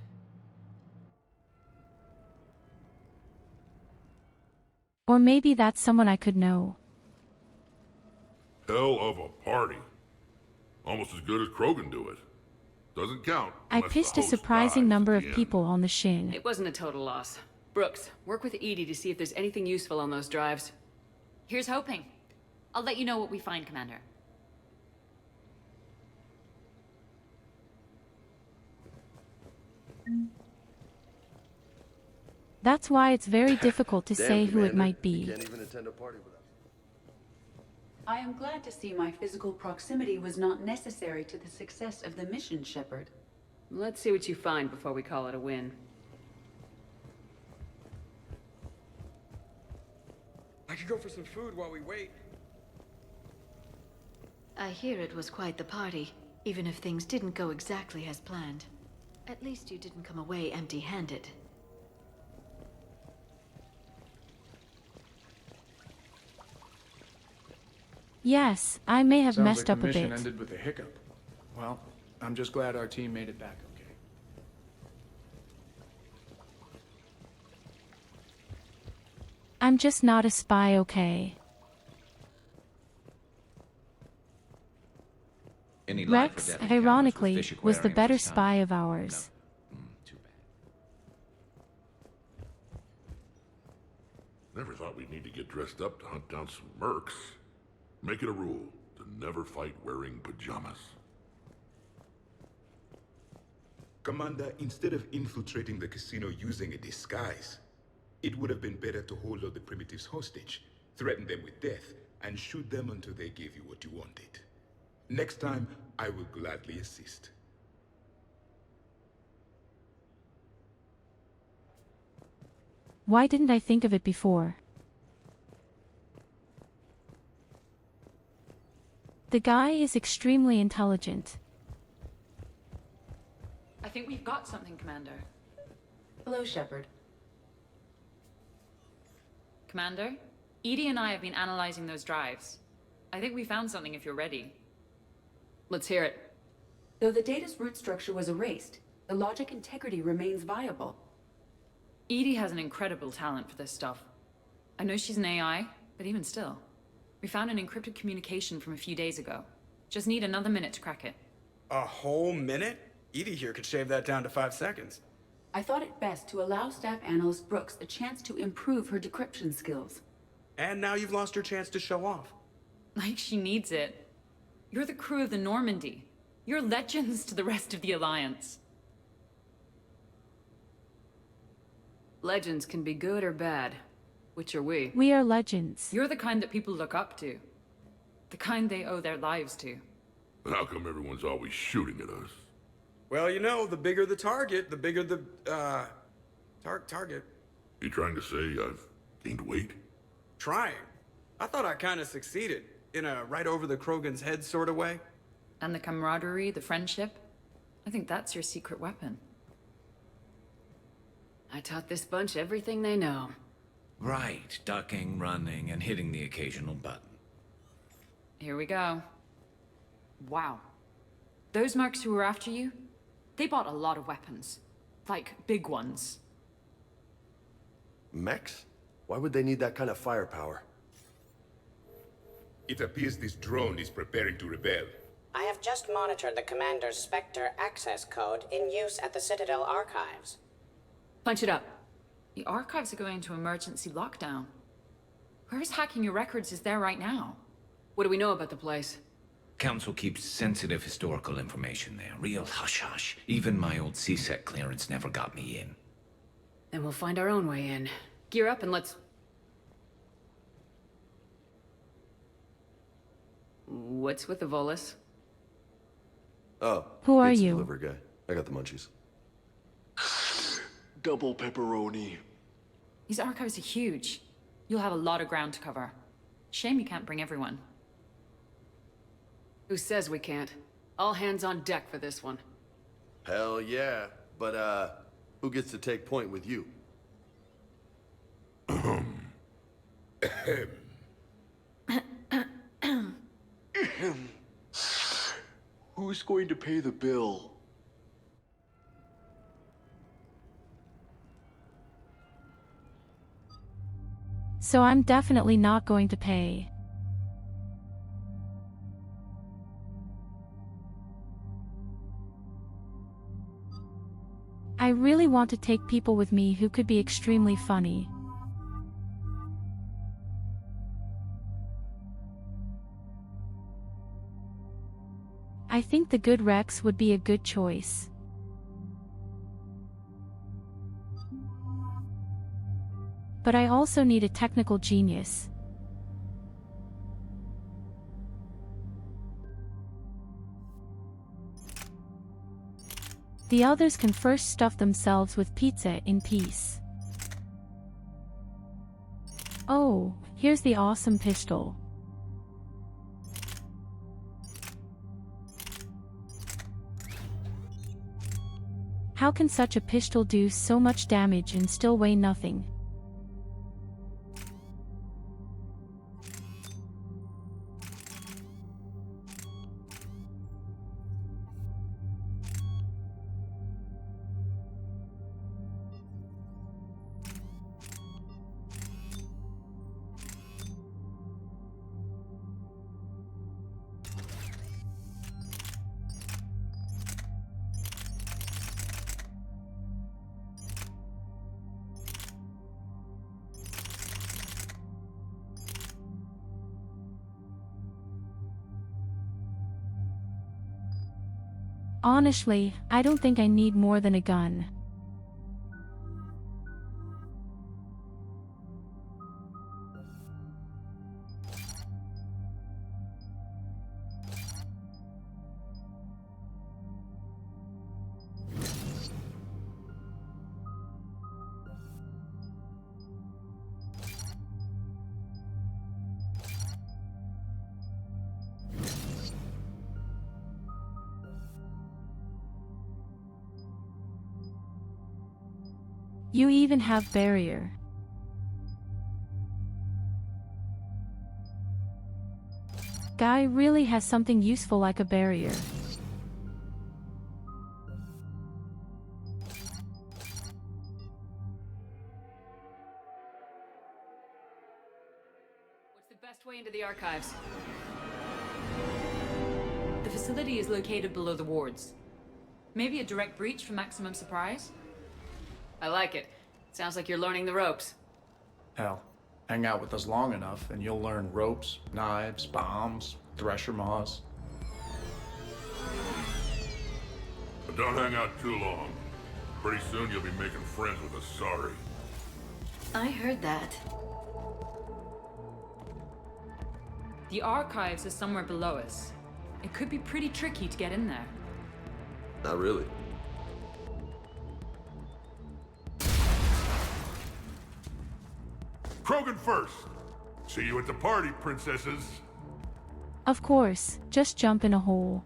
Or maybe that's someone I could know. Hell of a party. Almost as good as Krogan do it. Doesn't count. I unless pissed the a host surprising dies number at of the end. people on the Shin. It wasn't a total loss. Brooks, work with EDI to see if there's anything useful on those drives. Here's hoping. I'll let you know what we find, Commander. That's why it's very difficult to Damn, say who it Commander. might You be. can't even attend a party without. I am glad to see my physical proximity was not necessary to the success of the mission, Shepard. Let's see what you find before we call it a win. I could go for some food while we wait. I hear it was quite the party, even if things didn't go exactly as planned. At least you didn't come away empty-handed. Yes, I may have Sounds messed like up the a mission bit. ended with a hiccup. Well, I'm just glad our team made it back okay. I'm just not a spy, okay? Any life or Rex, death encounters with ironically, fish was the aquarium better this time? spy of ours. Too bad. Never thought we'd need to get dressed up to hunt down some mercs. Make it a rule to never fight wearing pajamas. Commander, instead of infiltrating the casino using a disguise, it would have been better to hold all the primitives hostage, threaten them with death, and shoot them until they gave you what you wanted. Next time, I will gladly assist. Why didn't I think of it before? The guy is extremely intelligent. I think we've got something, Commander. Hello, Shepard. Commander, EDI and I have been analyzing those drives. I think we found something if you're ready. Let's hear it. Though the data's root structure was erased, the logic integrity remains viable. EDI has an incredible talent for this stuff. I know she's an AI, but even still. We found an encrypted communication from a few days ago. Just need another minute to crack it. A whole minute? EDI here could shave that down to 5 seconds. I thought it best to allow Staff Analyst Brooks a chance to improve her decryption skills. And now you've lost your chance to show off. Like she needs it. You're the crew of the Normandy. You're legends to the rest of the Alliance. Legends can be good or bad. Which are we? We are legends. You're the kind that people look up to. The kind they owe their lives to. How come everyone's always shooting at us? Well, you know, the bigger the target, the bigger the, target. You trying to say I've gained weight? Trying. I thought I kind of succeeded. In a right over the Krogan's head sort of way. And the camaraderie, the friendship. I think that's your secret weapon. I taught this bunch everything they know. Right, ducking, running, and hitting the occasional button. Here we go. Wow. Those mercs who were after you, they bought a lot of weapons. Like, big ones. Mechs? Why would they need that kind of firepower? It appears this drone is preparing to rebel. I have just monitored the Commander's Spectre access code in use at the Citadel archives. Punch it up. The archives are going into emergency lockdown. Whoever's hacking your records is there right now. What do we know about the place? Council keeps sensitive historical information there. Real hush-hush. Even my old CSEC clearance never got me in. Then we'll find our own way in. Gear up and let's... What's with the Volus? Oh. Who are it's the you? delivery guy. I got the munchies. Double pepperoni. These archives are huge. You'll have a lot of ground to cover. Shame you can't bring everyone. Who says we can't? All hands on deck for this one. Hell yeah. But, who gets to take point with you? Who's going to pay the bill? So I'm definitely not going to pay. I really want to take people with me who could be extremely funny. I think the good Rex would be a good choice. But I also need a technical genius. The others can first stuff themselves with pizza in peace. Oh, here's the awesome pistol. How can such a pistol do so much damage and still weigh nothing? Honestly, I don't think I need more than a gun. You even have barrier. Guy really has something useful like a barrier. What's the best way into the archives? The facility is located below the wards. Maybe a direct breach for maximum surprise? I like it. Sounds like you're learning the ropes. Hell, hang out with us long enough and you'll learn ropes, knives, bombs, thresher maws. But don't hang out too long. Pretty soon you'll be making friends with Asari. I heard that. The archives are somewhere below us. It could be pretty tricky to get in there. Not really. Krogan first! See you at the party, princesses! Of course, just jump in a hole.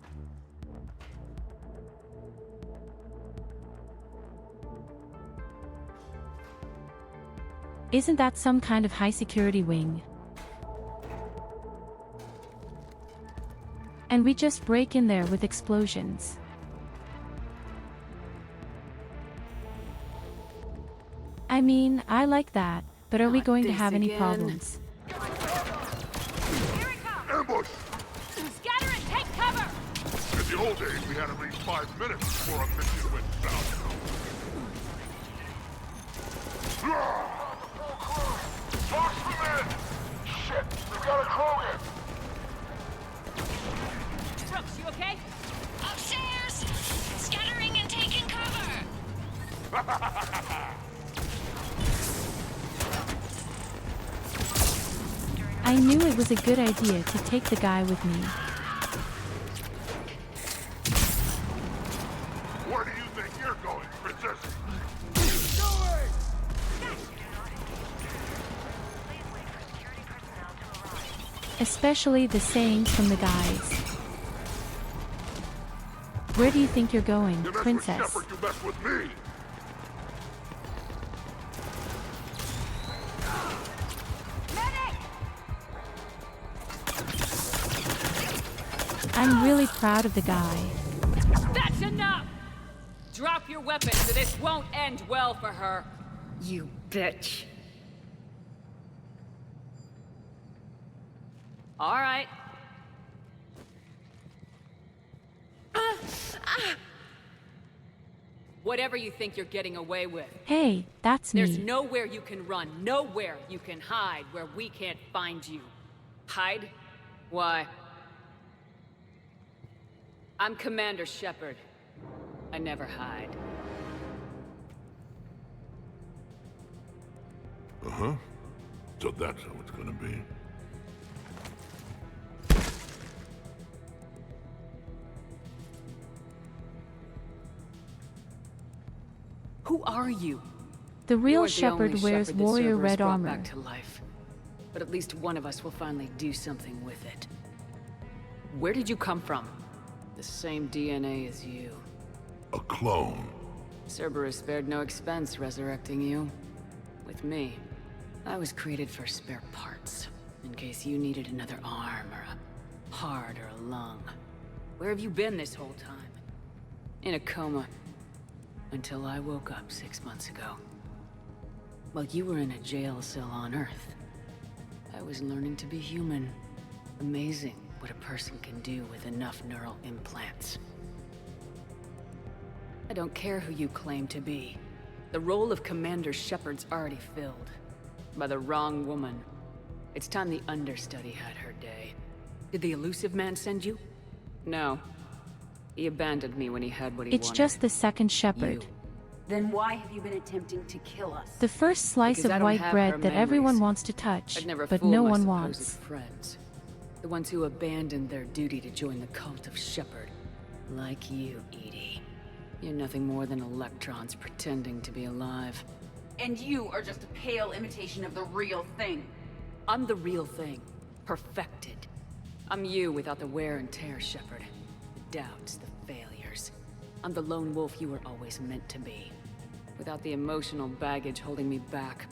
Isn't that some kind of high-security wing? And we just break in there with explosions. I mean, I like that, but are we going to have any problems? Ambush! Scatter and take cover! In the old days, we had at least 5 minutes before our mission went south. Marksman in! Shit, we've got a Krogan! I knew it was a good idea to take the guy with me. Where do you think you're going, princess? Especially the sayings from the guys. Where do you think you're going, You mess princess? with Shepard, you mess with me. I'm really proud of the guy. That's enough! Drop your weapons or this won't end well for her. You bitch. All right. Whatever you think you're getting away with. Hey, that's There's me. nowhere you can run, nowhere you can hide where we can't find you. Hide? Why? I'm Commander Shepard. I never hide. Uh-huh. So that's how it's gonna be. Who are you? The real You're the Shepard only wears Shepard the warrior Cerberus red brought armor. back to life. But at least one of us will finally do something with it. Where did you come from? The same DNA as you. A clone. Cerberus spared no expense resurrecting you. With me, I was created for spare parts, in case you needed another arm or a heart or a lung. Where have you been this whole time? In a coma. Until I woke up 6 months ago. While you were in a jail cell on Earth, I was learning to be human. Amazing what a person can do with enough neural implants. I don't care who you claim to be. The role of Commander Shepard's already filled. By the wrong woman. It's time the understudy had her day. Did the elusive man send you? No. He abandoned me when he had what he It's wanted. just the second Shepard. You. Then why have you been attempting to kill us? The first slice Because I of don't white have her bread that everyone memories. wants to touch, I'd never but fool no my one supposed wants. friends. The ones who abandoned their duty to join the cult of Shepard. Like you, Edie. You're nothing more than electrons pretending to be alive. And you are just a pale imitation of the real thing. I'm the real thing. Perfected. I'm you without the wear and tear, Shepard. The doubts, the failures. I'm the lone wolf you were always meant to be. Without the emotional baggage holding me back.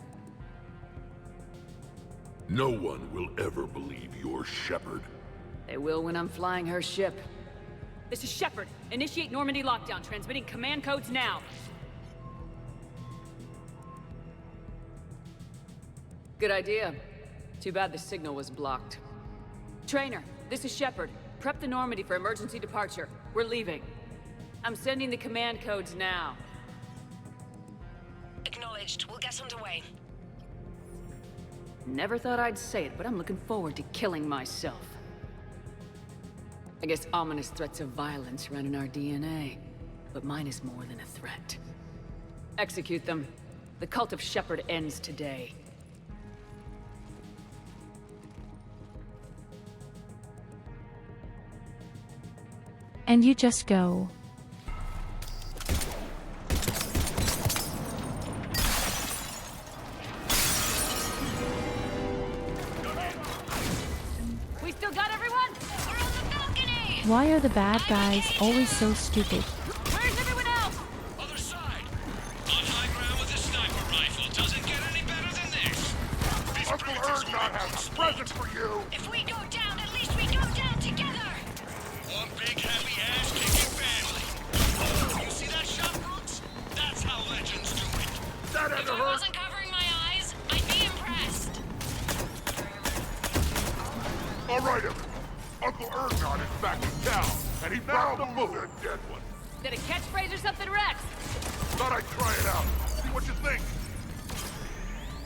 No one will ever believe you're Shepard. They will when I'm flying her ship. This is Shepard. Initiate Normandy lockdown. Transmitting command codes now. Good idea. Too bad the signal was blocked. Trainer, this is Shepard. Prep the Normandy for emergency departure. We're leaving. I'm sending the command codes now. Acknowledged. We'll get underway. Never thought I'd say it, but I'm looking forward to killing myself. I guess ominous threats of violence run in our DNA, but mine is more than a threat. Execute them. The cult of Shepard ends today. And you just go. We still got everyone? We're on the balcony! Why are the bad guys always so stupid? Where's everyone else? Other side. On high ground with a sniper rifle. Doesn't get any better than this. Uncle Erdnot has a present for you. If we go down, at least we go down together! One big happy ass-kicking family. You see that shot, Brooks? That's how legends do it. That had If to I hurt. wasn't covering my eyes, I'd be impressed. All right, everyone. Uncle Erdnot is back in town, and he found the bullet. A dead one. Did a catchphrase or something, Rex? Thought I'd try it out. See what you think.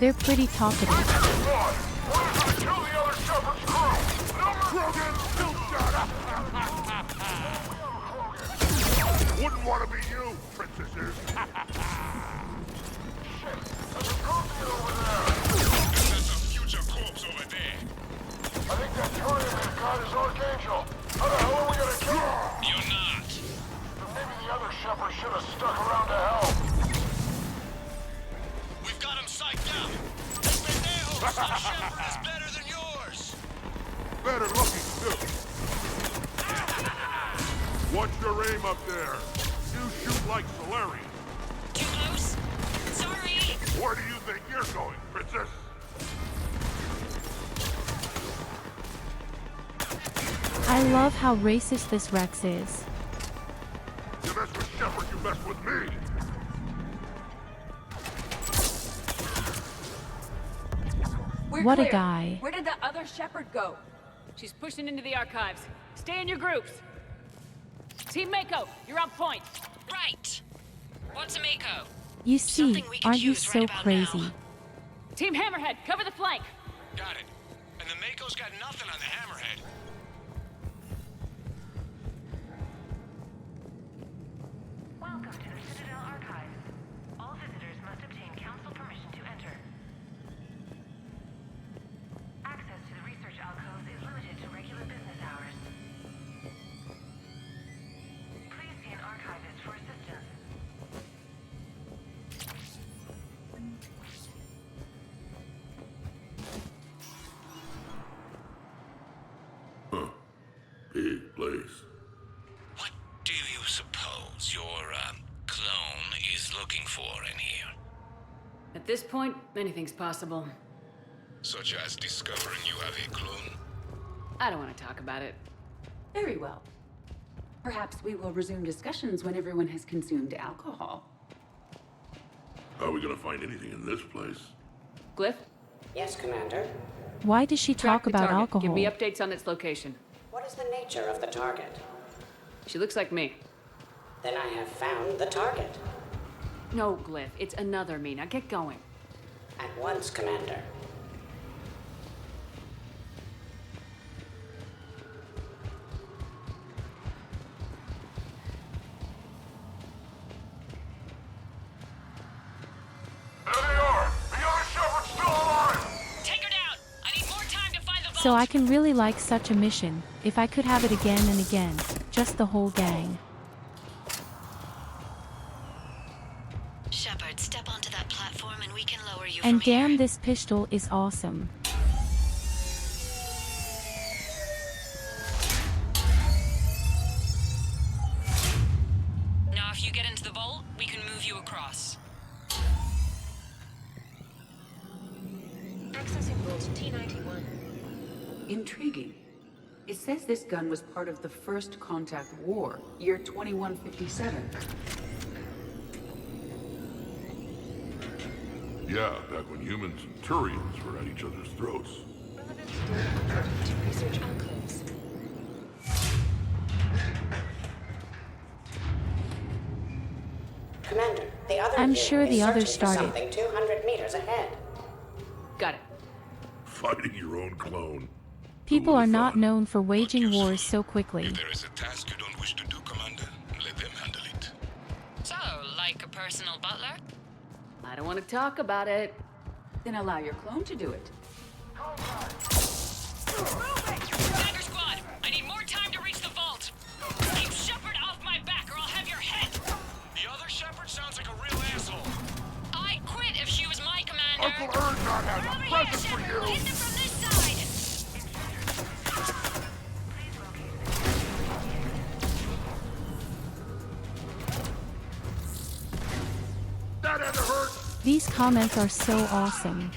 They're pretty talkative. Run! We're gonna kill the other Shepard's crew! Krogan, still shot! Wouldn't want to be you, princesses. That's a future corpse over there. I think that Tyurru man caught his Archangel. How the hell are we gonna kill him? You're not. Then maybe the other Shepherd should have stuck around to help. We've got him psyched out. Pendejo, some shepherd is better than yours. Better looking, too. What's your aim up there? You shoot like Solarian. Too close? Sorry. Where do you think you're going, Princess? I love how racist this Rex is. You mess with Shepard, you mess with me. We're What clear. a guy. Where did the other Shepherd go? She's pushing into the archives. Stay in your groups. Team Mako, you're on point. Right. What's a Mako? You see, aren't you so crazy? Team Hammerhead, cover the flank. Got it. And the Mako's got nothing on the Hammerhead. Welcome to the Citadel Archives. All visitors must obtain council permission to enter. Access to the research alcoves is limited to regular business hours. Please see an archivist for assistance. Huh. Big place. What do you suppose your, clone is looking for in here? At this point, anything's possible. Such as discovering you have a clone? I don't want to talk about it. Very well. Perhaps we will resume discussions when everyone has consumed alcohol. How are we gonna find anything in this place? Glyph? Yes, Commander. Why does she Track talk the about target. alcohol? Give me updates on its location. What is the nature of the target? She looks like me. Then I have found the target. No, Glyph. It's another me. Now get going. At once, Commander. So I can really like such a mission, if I could have it again and again, just the whole gang. Shepard, step onto that platform and we can lower you And from here. damn, this pistol is awesome. Now if you get into the vault, we can move you across. Accessing Vault T-91. Intriguing. It says this gun was part of the First Contact War, year 2157. Yeah, back when humans and Turians were at each other's throats. Relevant data uploaded to research alcoves. Commander, the other I'm unit sure the is others searching for started. something 200 meters ahead. Got it. Fighting your own clone. People are not known for waging wars so quickly. If there is a task you don't wish to do, Commander, let them handle it. So, like a personal butler? I don't want to talk about it. Then allow your clone to do it. Dagger Squad, I need more time to reach the vault. Keep Shepard off my back or I'll have your head. The other Shepherd sounds like a real asshole. I'd quit if she was my commander. Uncle Erdogan has a present for you! Hit them from this side. That had to hurt! These comments are so awesome.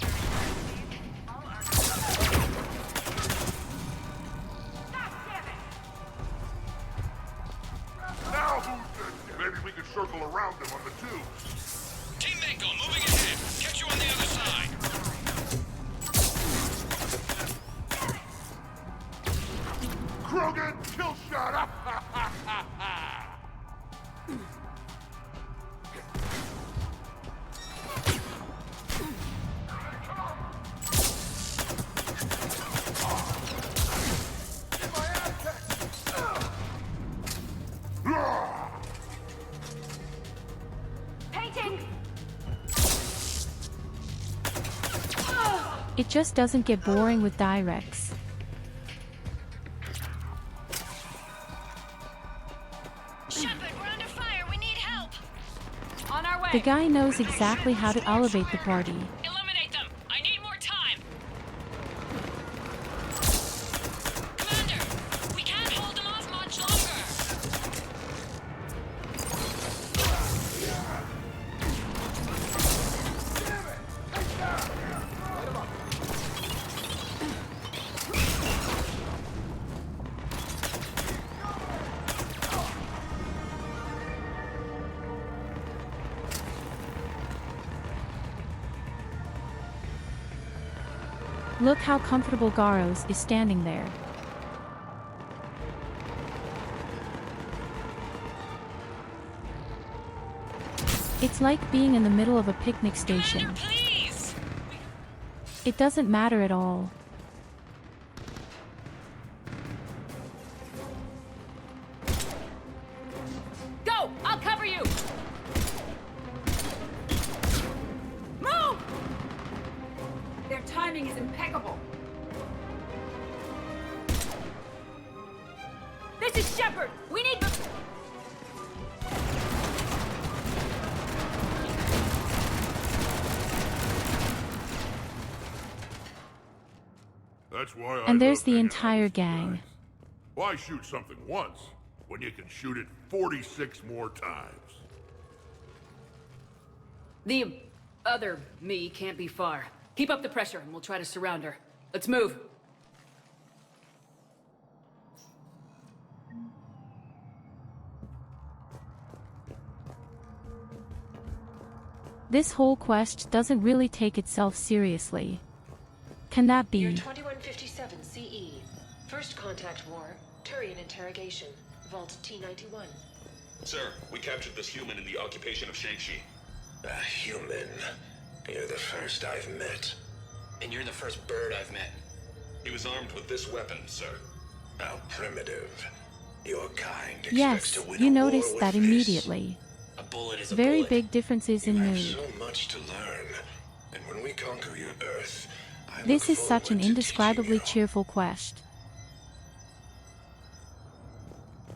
Now who's the... Maybe we could circle around them on the tubes. Team Mako, moving ahead. Catch you on the other side. Krogan, kill shot! Painting! It just doesn't get boring with directs. Shepard, we're under fire. We need help. On our way. The guy knows exactly how to elevate the party. Eliminate them! I need more time! Commander, we can't hold them off much longer! Look how comfortable Garros is standing there. It's like being in the middle of a picnic station. Commander, please! It doesn't matter at all. Go! I'll cover you! Move! Their timing is impeccable. This is Shepard! We need... That's why I And there's love the hanging out entire with you gang. guys. Why shoot something once when you can shoot it 46 more times? The other me can't be far. Keep up the pressure and we'll try to surround her. Let's move. This whole quest doesn't really take itself seriously. Can that Year be? 2157 CE. First contact war. Turian interrogation. Vault T91. Sir, we captured this human in the occupation of Shang-Chi. A human? You're the first I've met. And you're the first bird I've met. He was armed with this weapon, sir. How primitive. Your kind expects Yes, to win you a war noticed with that this. immediately. A bullet is a Very bullet. big differences in You have mood. so much to learn. And when we conquer your Earth, I This look is such an forward to indescribably cheerful quest.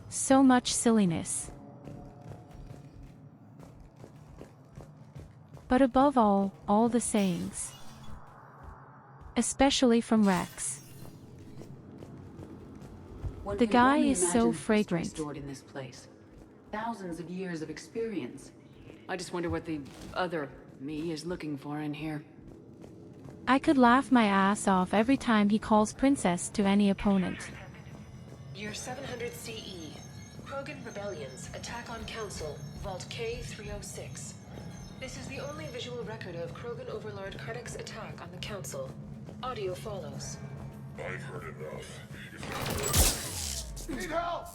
So much silliness. But above all the sayings. Especially from Rex. One The can guy only is so imagine the history fragrant. stored in this place. Thousands of years of experience. I just wonder what the other me is looking for in here. I could laugh my ass off every time he calls princess to any opponent. Year 700 CE. Krogan rebellions. Attack on Council. Vault K306. This is the only visual record of Krogan Overlord Kardec's attack on the Council. Audio follows. I've heard enough. Need help!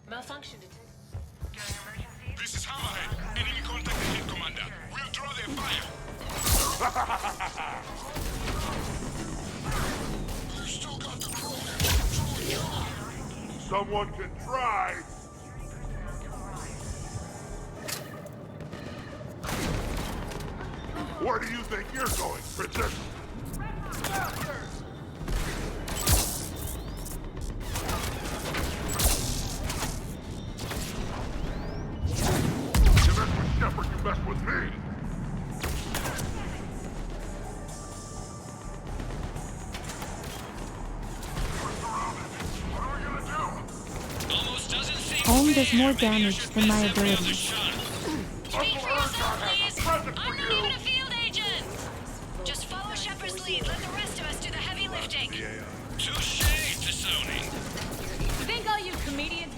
Malfunction detected. This is Hammerhead. Enemy contact ahead, Commander. We'll draw their fire. You still got the crew. Someone can try. Where do you think you're going, Princess? You mess with Shepard, you mess with me. Almost doesn't seem Home does fair. more Maybe I damage should than my miss every other abilities. shot. Speak for yourself, please! I'm not even a field agent! Just follow Shepard's lead. Let the rest of us do the heavy lifting. Touche, Tassoni. Think all you comedians...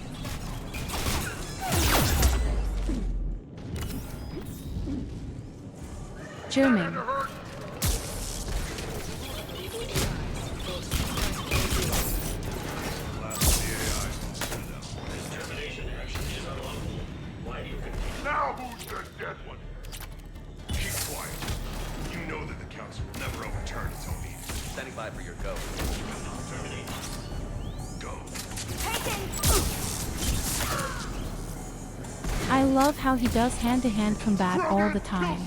German. Now who's the dead one? Keep quiet. You know that the council will never overturn its own needs. Standing by for your go. Terminate. Go. I love how he does hand-to-hand combat all the time.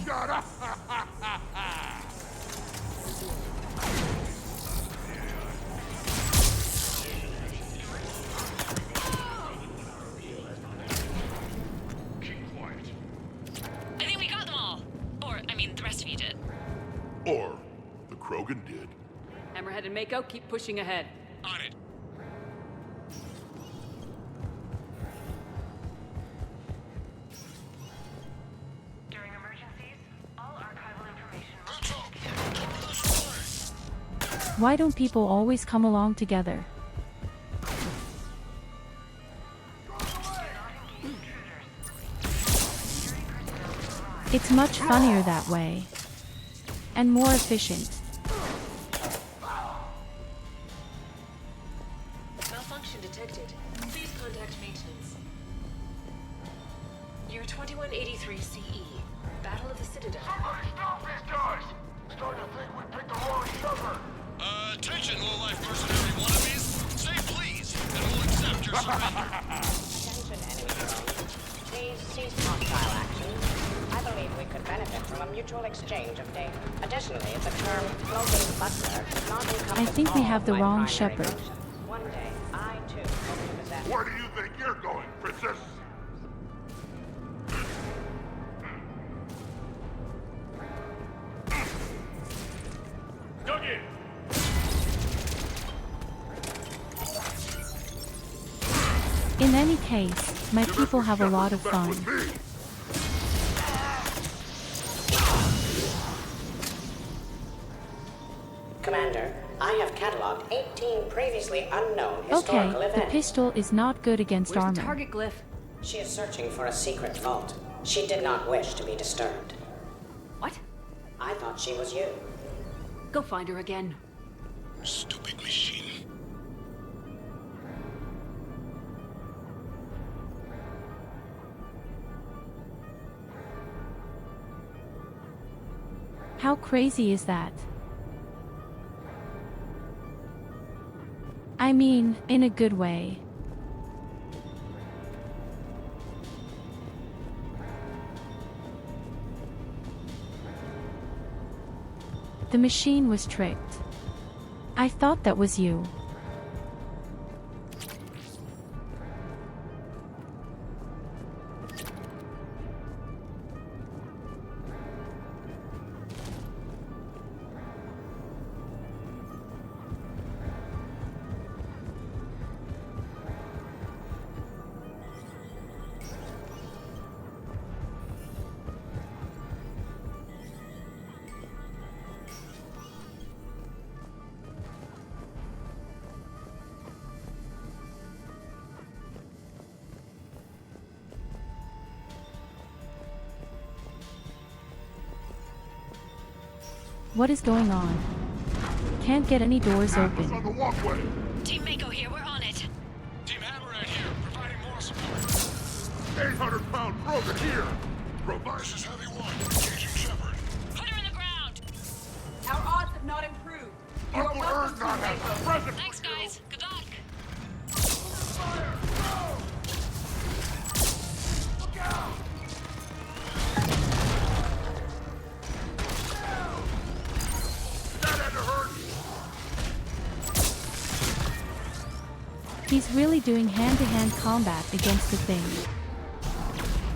I think we got them all. Or, I mean, the rest of you did. Or the Krogan did. Hammerhead and Mako, keep pushing ahead. On it. During emergencies, all archival information Why don't people always come along together? It's much funnier that way. And more efficient. Malfunction detected. Please contact maintenance. Year 2183 CE. Battle of the Citadel. Somebody stop these guys! Starting to think we picked the wrong sugar. Attention, low-life mercenary wannabes. Say please, and we'll accept your surrender. Attention, enemy drone. Please cease hostile actions. I believe we could benefit from a mutual exchange of data. Additionally, the term floating butler does not encompass I think we all have the my wrong primary shepherd. functions. One day, I too hope to possess. Where do you think you're going, princess? Dug in! In any case, my people have a lot of fun. Commander, I have cataloged 18 previously unknown historical Okay, the events. pistol is not good against Where's armor. the target glyph? She is searching for a secret vault. She did not wish to be disturbed. What? I thought she was you. Go find her again. Stupid machine. How crazy is that? I mean, in a good way. The machine was tricked. I thought that was you. What is going on? Can't get any doors open. On the walkway. Team Mako here, we're on it. Team Hammerhead here, providing moral support. 800-pound Krogan here. This is Heavy 1, engaging Shepard. Put her in the ground! Our odds have not improved. You are Uncle welcome Ern to not has Mako. a present Thanks, for you. guys. Good luck. Fire! Go! Look out! That had to hurt. He's really doing hand-to-hand combat against the thing.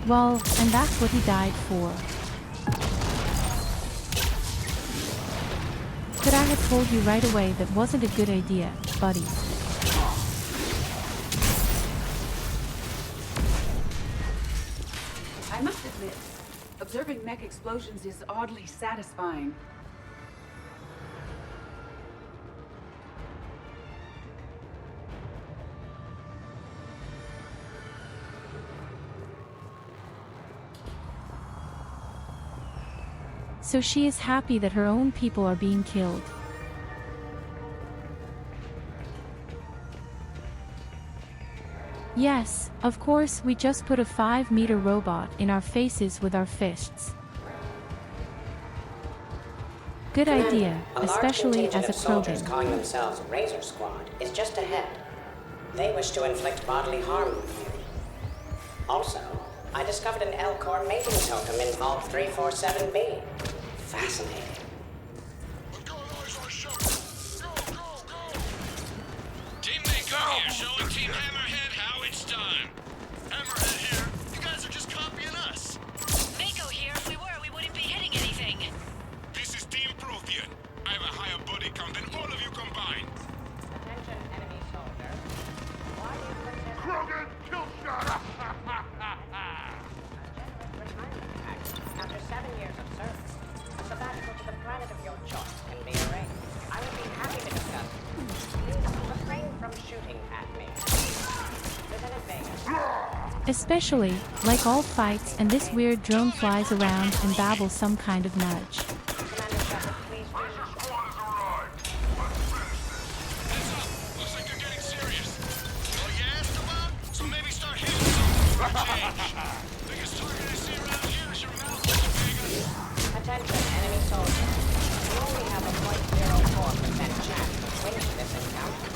Well, and that's what he died for. Could I have told you right away that wasn't a good idea, buddy? I must admit, observing mech explosions is oddly satisfying. So she is happy that her own people are being killed. Yes, of course, we just put a 5-meter robot in our faces with our fists. Good idea, A large especially contingent as a of soldiers Krogan. calling themselves Razor Squad is just ahead. They wish to inflict bodily harm on you. Also, I discovered an L-Core mating totem in Vault 347B. Fascinating. Team Mako here, showing Team Hammerhead how it's done. Hammerhead here. You guys are just copying us. Mako here. If we were, we wouldn't be hitting anything. This is Team Prothean. I have a higher body count than all of you combined. Attention, enemy soldier. Why do you protect... Krogan, kill shot! After 7 years of service, a sabbatical to the planet of your choice can be arranged. I would be happy to discuss. Please refrain from shooting at me. Lieutenant Vega. Especially, like all fights and this weird drone flies around and babbles some kind of nudge. Commander Shepard, please do. Looks like you're getting serious. Oh, you asked about? So maybe start hitting something for a change. Biggest target I see around here is your mouth, Mr. Vega. Attention, enemy soldier. You only have a 0.04% chance of winning this encounter.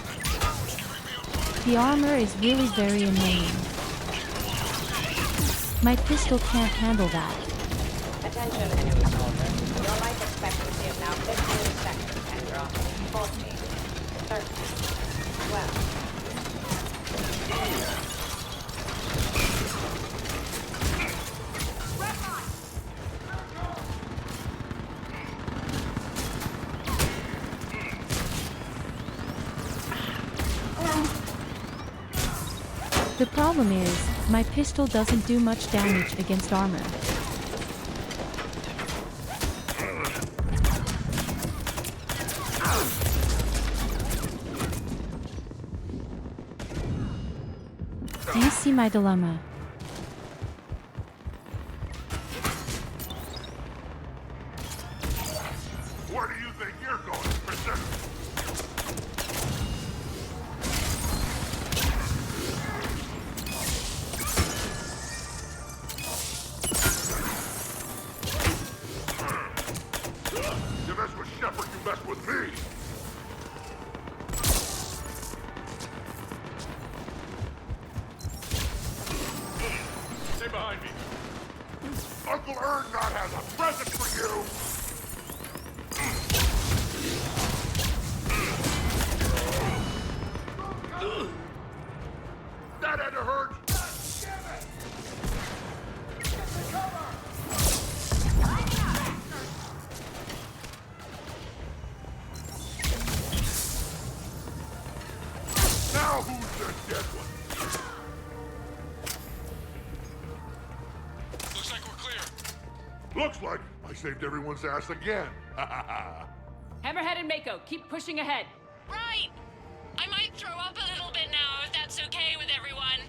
The armor is really very annoying. My pistol can't handle that. Attention, enemy soldier. Your life expectancy is now 15 seconds and dropping 14, 13, 12. The problem is, my pistol doesn't do much damage against armor. Do you see my dilemma? Where do you think you're going, prisoner? You mess with Shepard, you mess with me! Stay behind me. Uncle Erngot has a present for you! That had to hurt! Now who's the dead one? Looks like we're clear. Looks like I saved everyone's ass again. Hammerhead and Mako, keep pushing ahead. Right! I might throw up a little bit now, if that's okay with everyone.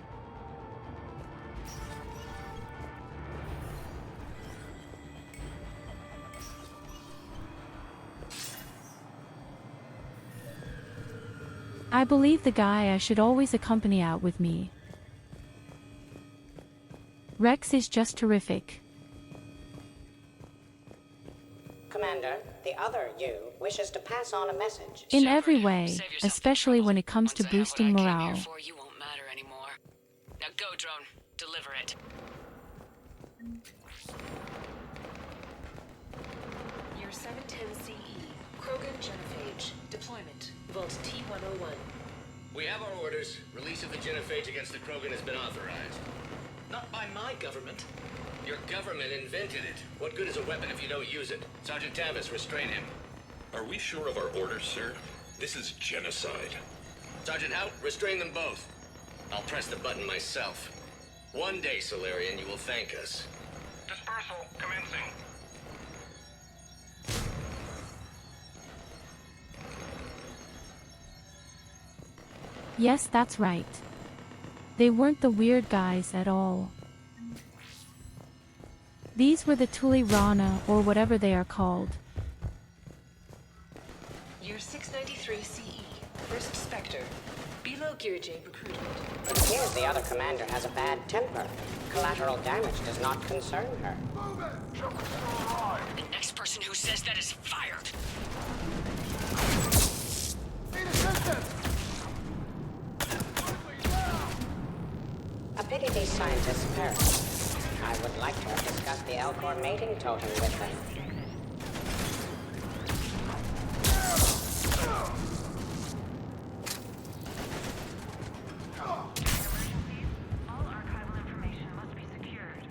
I believe the guy I should always accompany out with me. Rex is just terrific. Commander, the other you wishes to pass on a message. In every way, especially when it comes to boosting morale. You won't matter anymore. Now go, drone. Deliver it. Year 710 CE. Krogan Genophage. Deployment. Vault T-101. We have our orders. Release of the genophage against the Krogan has been authorized. Not by my government. Your government invented it. What good is a weapon if you don't use it? Sergeant Tavis, restrain him. Are we sure of our orders, sir? This is genocide. Sergeant Hout, restrain them both. I'll press the button myself. One day, Solarian, you will thank us. Dispersal commencing. Yes, that's right. They weren't the weird guys at all. These were the Tuli Rana, or whatever they are called. Year 693 CE. First Spectre. Below Gearjay recruitment. It appears the other commander has a bad temper. Collateral damage does not concern her. The next person who says that is fired. Need assistance! A pity these scientists perish. would like to have discussed the Elcor mating totem with them. All archival information must be secured.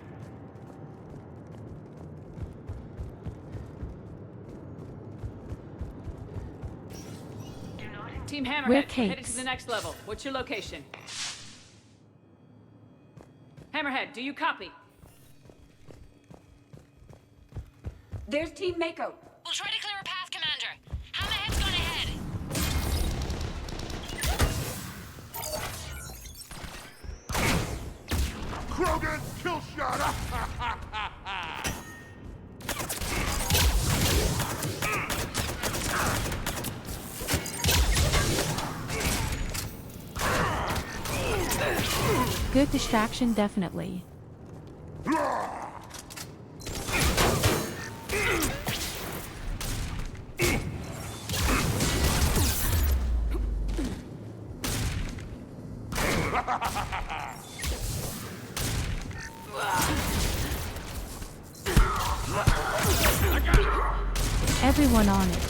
Team Hammerhead, We're headed cakes. to the next level. What's your location? Hammerhead, do you copy? There's Team Mako. We'll try to clear a path, Commander. Hammerhead's gone ahead. Krogan, kill shot! Good distraction, definitely. Everyone on it.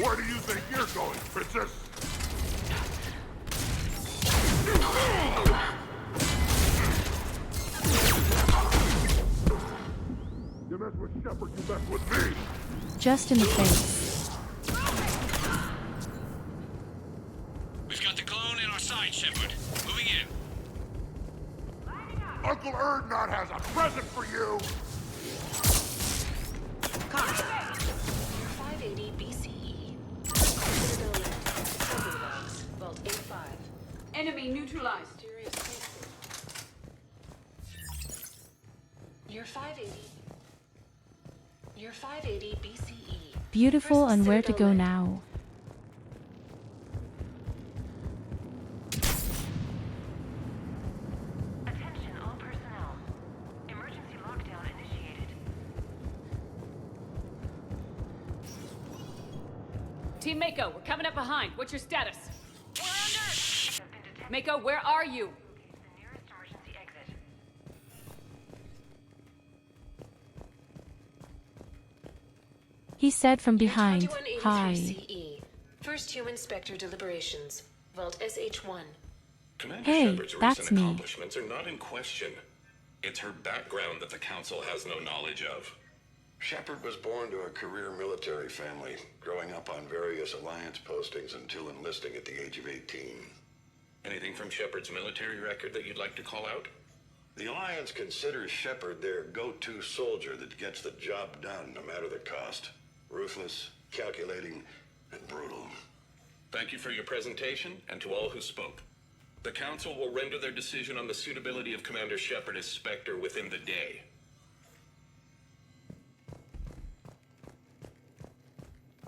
Where do you think you're going, princess? You mess with Shepard, you mess with me! Just in the face. We've got the clone in our sight, Shepard. Moving in. Uncle Erdnot has a present for you! 580 BCE. Citadel left. Sentry logs. Vault 85. Enemy neutralized. Mysterious space station. You're 580. You're 580 BCE. Beautiful, First and where to Citadel go left. now? Attention all personnel. Emergency lockdown initiated. Team Mako, we're coming up behind. What's your status? We're under! Mako, where are you? The nearest emergency exit. He said from behind, 2183 hi. CE. First human Spectre deliberations. Vault SH1. Commander Hey, Shepard's that's recent me. accomplishments are not in question. It's her background that the Council has no knowledge of. Shepard was born to a career military family, growing up on various Alliance postings until enlisting at the age of 18. Anything from Shepard's military record that you'd like to call out? The Alliance considers Shepard their go-to soldier that gets the job done, no matter the cost. Ruthless, calculating, and brutal. Thank you for your presentation, and to all who spoke. The Council will render their decision on the suitability of Commander Shepard as Spectre within the day.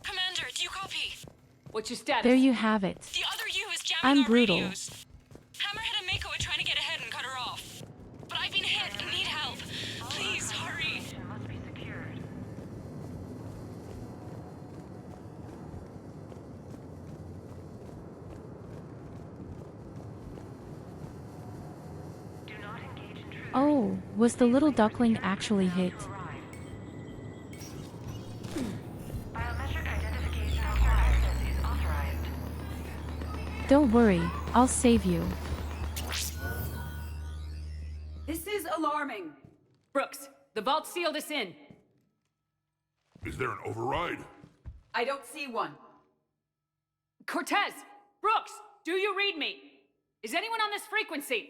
Commander, do you copy? What's your status? There you have it. The other U is jamming I'm our brutal. radios. Hammerhead and Mako are trying to get ahead and cut her off. But I've been hit and need help. Please, hurry. Must be secured. Do not engage intruders. Oh, was the little duckling actually hit? Biometric identification required is authorized. Don't worry, I'll save you. This is alarming. Brooks, the vault sealed us in. Is there an override? I don't see one. Cortez! Brooks! Do you read me? Is anyone on this frequency?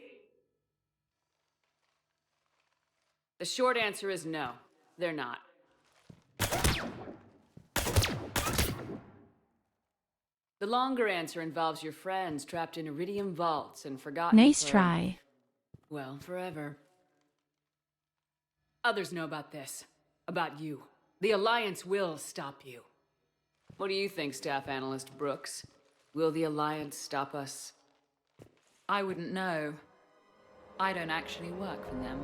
The short answer is no. They're not. The longer answer involves your friends trapped in Iridium vaults and forgotten Nice for... try. well, forever. Others know about this. About you. The Alliance will stop you. What do you think, Staff Analyst Brooks? Will the Alliance stop us? I wouldn't know. I don't actually work for them.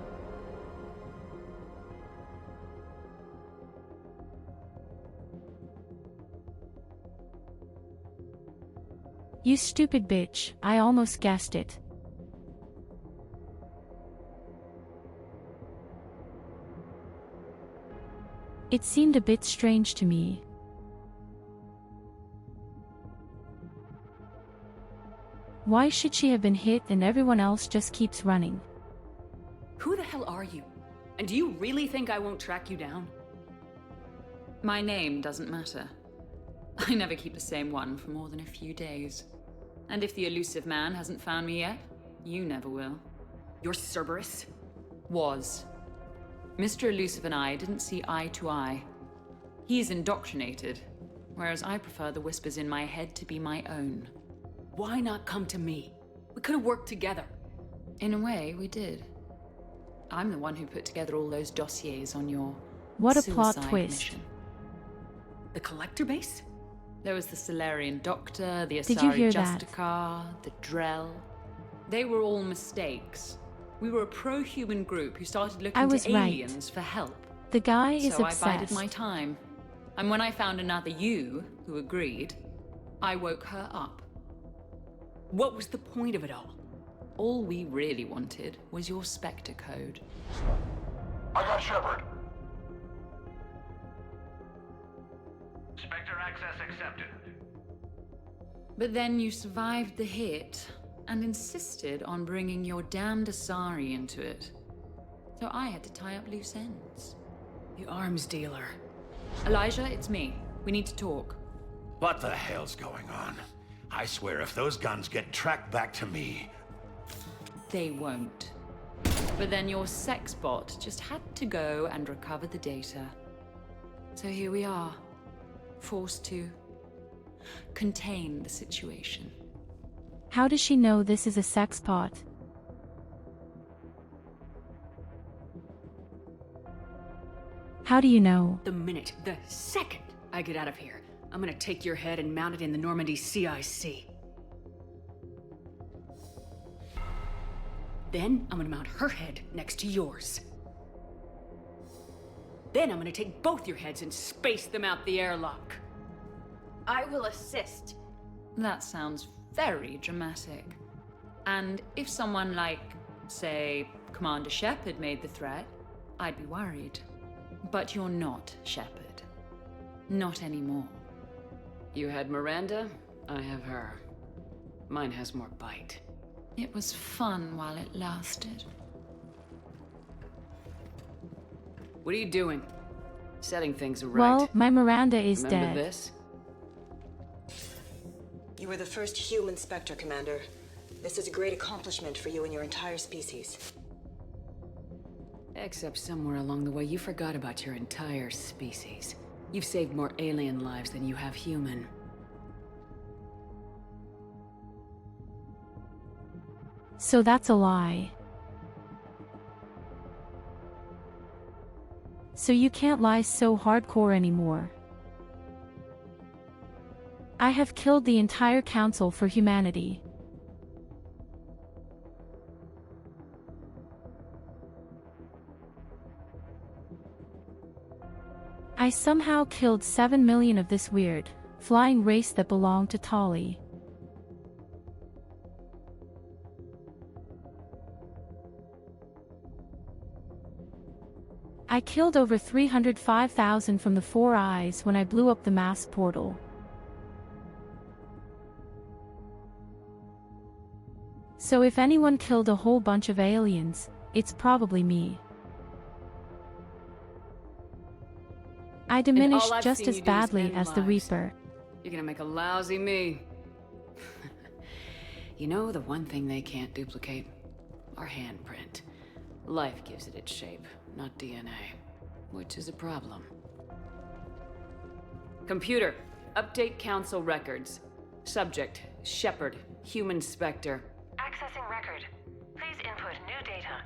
You stupid bitch, I almost guessed it. It seemed a bit strange to me. Why should she have been hit and everyone else just keeps running? Who the hell are you? And do you really think I won't track you down? My name doesn't matter. I never keep the same one for more than a few days. And if the elusive man hasn't found me yet, you never will. You're Cerberus? Was. Mr. Elusive and I didn't see eye to eye. He's indoctrinated, whereas I prefer the whispers in my head to be my own. Why not come to me? We could have worked together. In a way, we did. I'm the one who put together all those dossiers on your What a plot suicide twist. mission. The collector base? There was the Solarian Doctor, the Did you Asari hear that? Justicar, the Drell. They were all mistakes. We were a pro-human group who started looking I was to right. aliens for help. The guy is So obsessed. I bided my time. And when I found another you who agreed, I woke her up. What was the point of it all? All we really wanted was your Spectre code. I got Shepard. Spectre access accepted. But then you survived the hit and insisted on bringing your damned Asari into it. So I had to tie up loose ends. The arms dealer. Elijah, it's me. We need to talk. What the hell's going on? I swear if those guns get tracked back to me... They won't. But then your sex bot just had to go and recover the data. So here we are, forced to contain the situation. How does she know this is a sex pot? How do you know? The second I get out of here, I'm gonna take your head and mount it in the Normandy CIC. Then I'm gonna mount her head next to yours. Then I'm gonna take both your heads and space them out the airlock. I will assist. That sounds very dramatic. And if someone like, say, Commander Shepard made the threat, I'd be worried. But you're not Shepard. Not anymore. You had Miranda, I have her. Mine has more bite. It was fun while it lasted. What are you doing? Setting things right. Well, my Miranda is Remember dead. this? You were the first human Spectre, Commander. This is a great accomplishment for you and your entire species. Except somewhere along the way you forgot about your entire species. You've saved more alien lives than you have human. So that's a lie. So you can't lie so hardcore anymore. I have killed the entire Council for Humanity. I somehow killed 7 million of this weird, flying race that belonged to Tali. I killed over 305,000 from the Four Eyes when I blew up the mass portal. So if anyone killed a whole bunch of aliens, it's probably me. I diminished all I've just seen as you do is badly end as the lives. Reaper. You're gonna make a lousy me. You know the one thing they can't duplicate? Our handprint. Life gives it its shape, not DNA. Which is a problem. Computer, update Council records. Subject, Shepard, Human Spectre. Accessing record. Please input new data.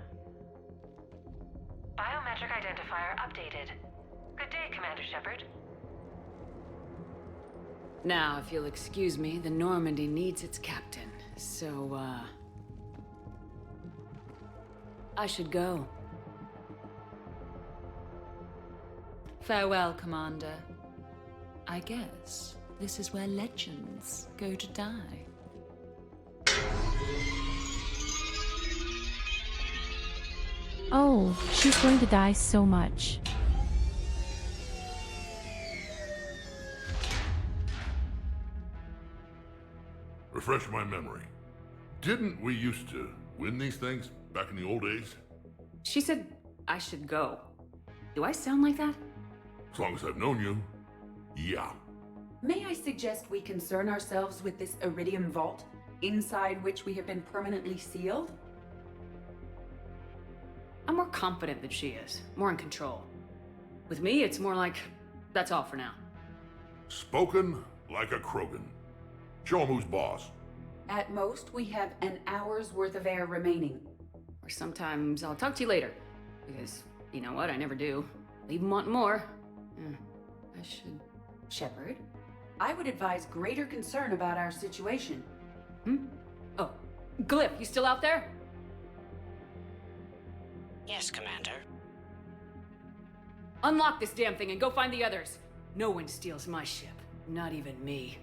Biometric identifier updated. Good day, Commander Shepard. Now, if you'll excuse me, the Normandy needs its captain. So, I should go. Farewell, Commander. I guess this is where legends go to die. Oh, she's going to die so much. Refresh my memory. Didn't we used to win these things back in the old days? She said I should go. Do I sound like that? As long as I've known you, yeah. May I suggest we concern ourselves with this Iridium vault, inside which we have been permanently sealed? I'm more confident than she is, more in control. With me, it's more like, that's all for now. Spoken like a Krogan. Show him who's boss. At most, we have an hour's worth of air remaining. Or sometimes I'll talk to you later. Because, you know what, I never do. Leave 'em wanting more. I should... Shepard, I would advise greater concern about our situation. Oh, Glyph, you still out there? Yes, Commander. Unlock this damn thing and go find the others. No one steals my ship. Not even me.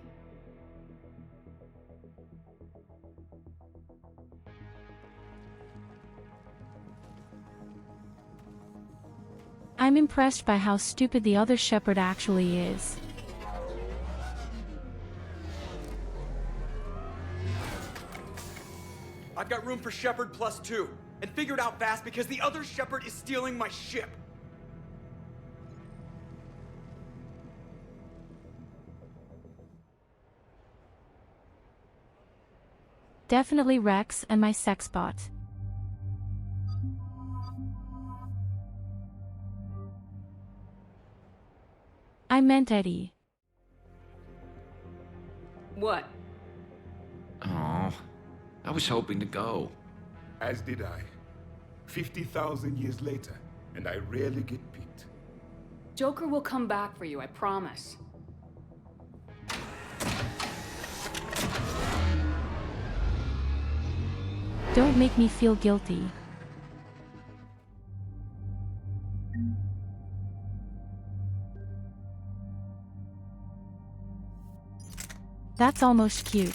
I'm impressed by how stupid the other Shepard actually is. I've got room for Shepard +2, and figured out fast because the other Shepard is stealing my ship. Definitely Rex and my sex bot. I meant Eddie. What? Oh, I was hoping to go. As did I. 50,000 years later, and I rarely get picked. Joker will come back for you, I promise. Don't make me feel guilty. That's almost cute.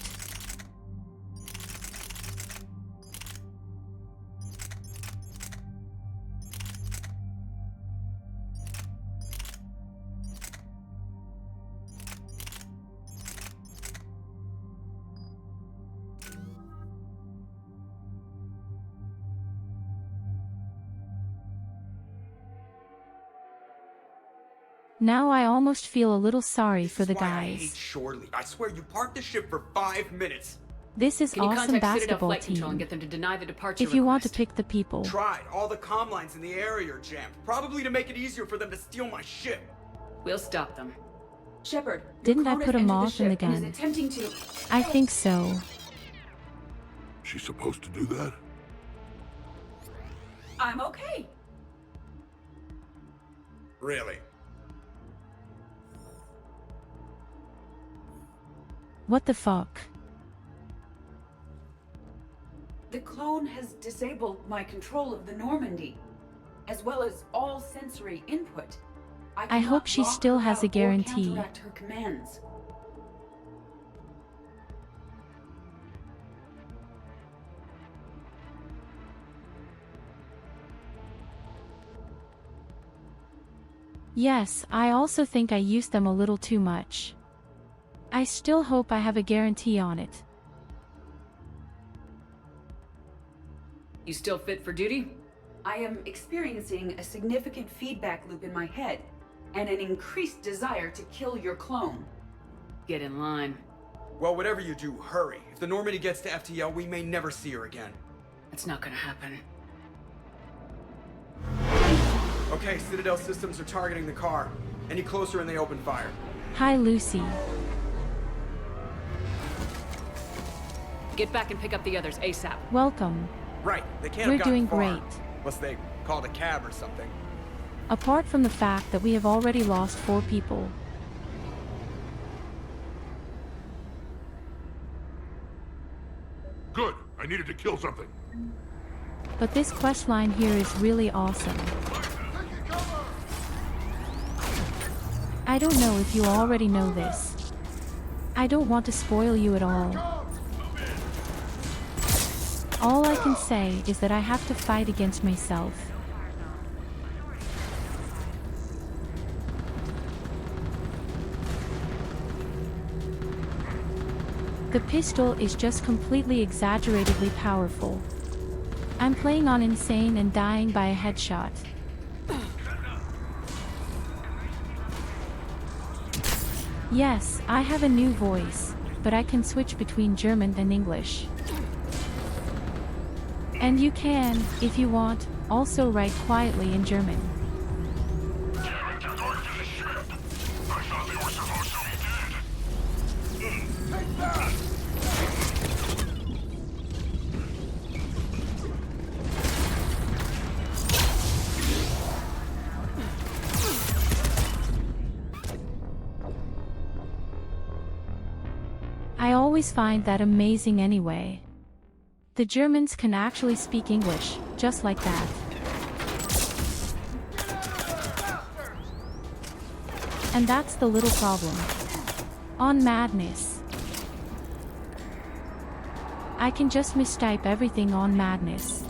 Now I almost feel a little sorry for the That's why I hate guys. Shorely. I swear you parked the ship for 5 minutes. This is Can you awesome contact Citadel basketball Flight Control and team. get them to deny the departure If you want to request? pick the people. Tried. All the comm lines in the area are jammed. Probably to make it easier for them to steal my ship. We'll stop them. Shepard, Didn't I Cronus put a entered moth in the ship and is gun? attempting to... I think so. She's supposed to do that? I'm okay. Really? What the fuck? The clone has disabled my control of the Normandy, as well as all sensory input. I hope cannot she lock still her has out a or guarantee. counteract her commands. Yes, I also think I used them a little too much. I still hope I have a guarantee on it. You still fit for duty? I am experiencing a significant feedback loop in my head, and an increased desire to kill your clone. Get in line. Well, whatever you do, hurry. If the Normandy gets to FTL, we may never see her again. That's not gonna happen. Okay, Citadel systems are targeting the car. Any closer and they open fire. Hi, Lucy. Get back and pick up the others ASAP. Welcome. Right, they can't We're have gotten doing far. great. Unless they called a cab or something. Apart from the fact that we have already lost 4 people. Good. I needed to kill something. But this questline here is really awesome. I don't know if you already know this. I don't want to spoil you at all. All I can say is that I have to fight against myself. The pistol is just completely exaggeratedly powerful. I'm playing on insane and dying by a headshot. Yes, I have a new voice, but I can switch between German and English. And you can, if you want, also write quietly in German. I always find that amazing anyway. The Germans can actually speak English, just like that. And that's the little problem. On Madness, I can just mistype everything on Madness.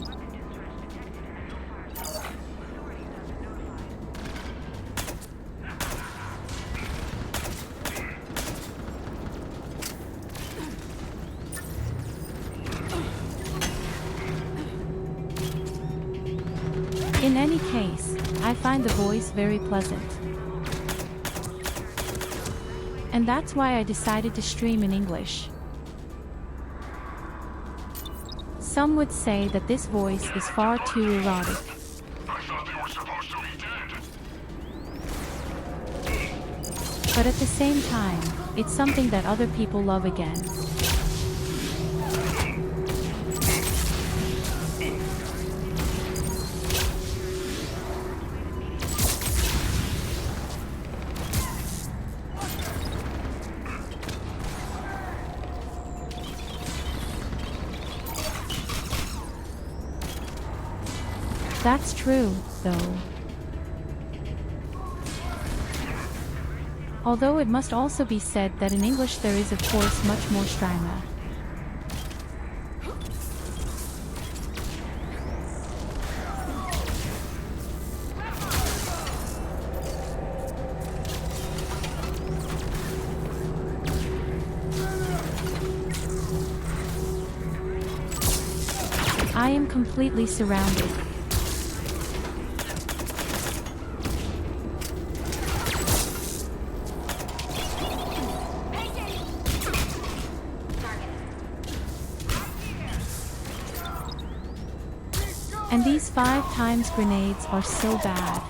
In any case, I find the voice very pleasant. And that's why I decided to stream in English. Some would say that this voice is far too erotic. But at the same time, it's something that other people love again. That's true, though. Although it must also be said that in English there is of course much more Strima. I am completely surrounded. And these 5x grenades are so bad.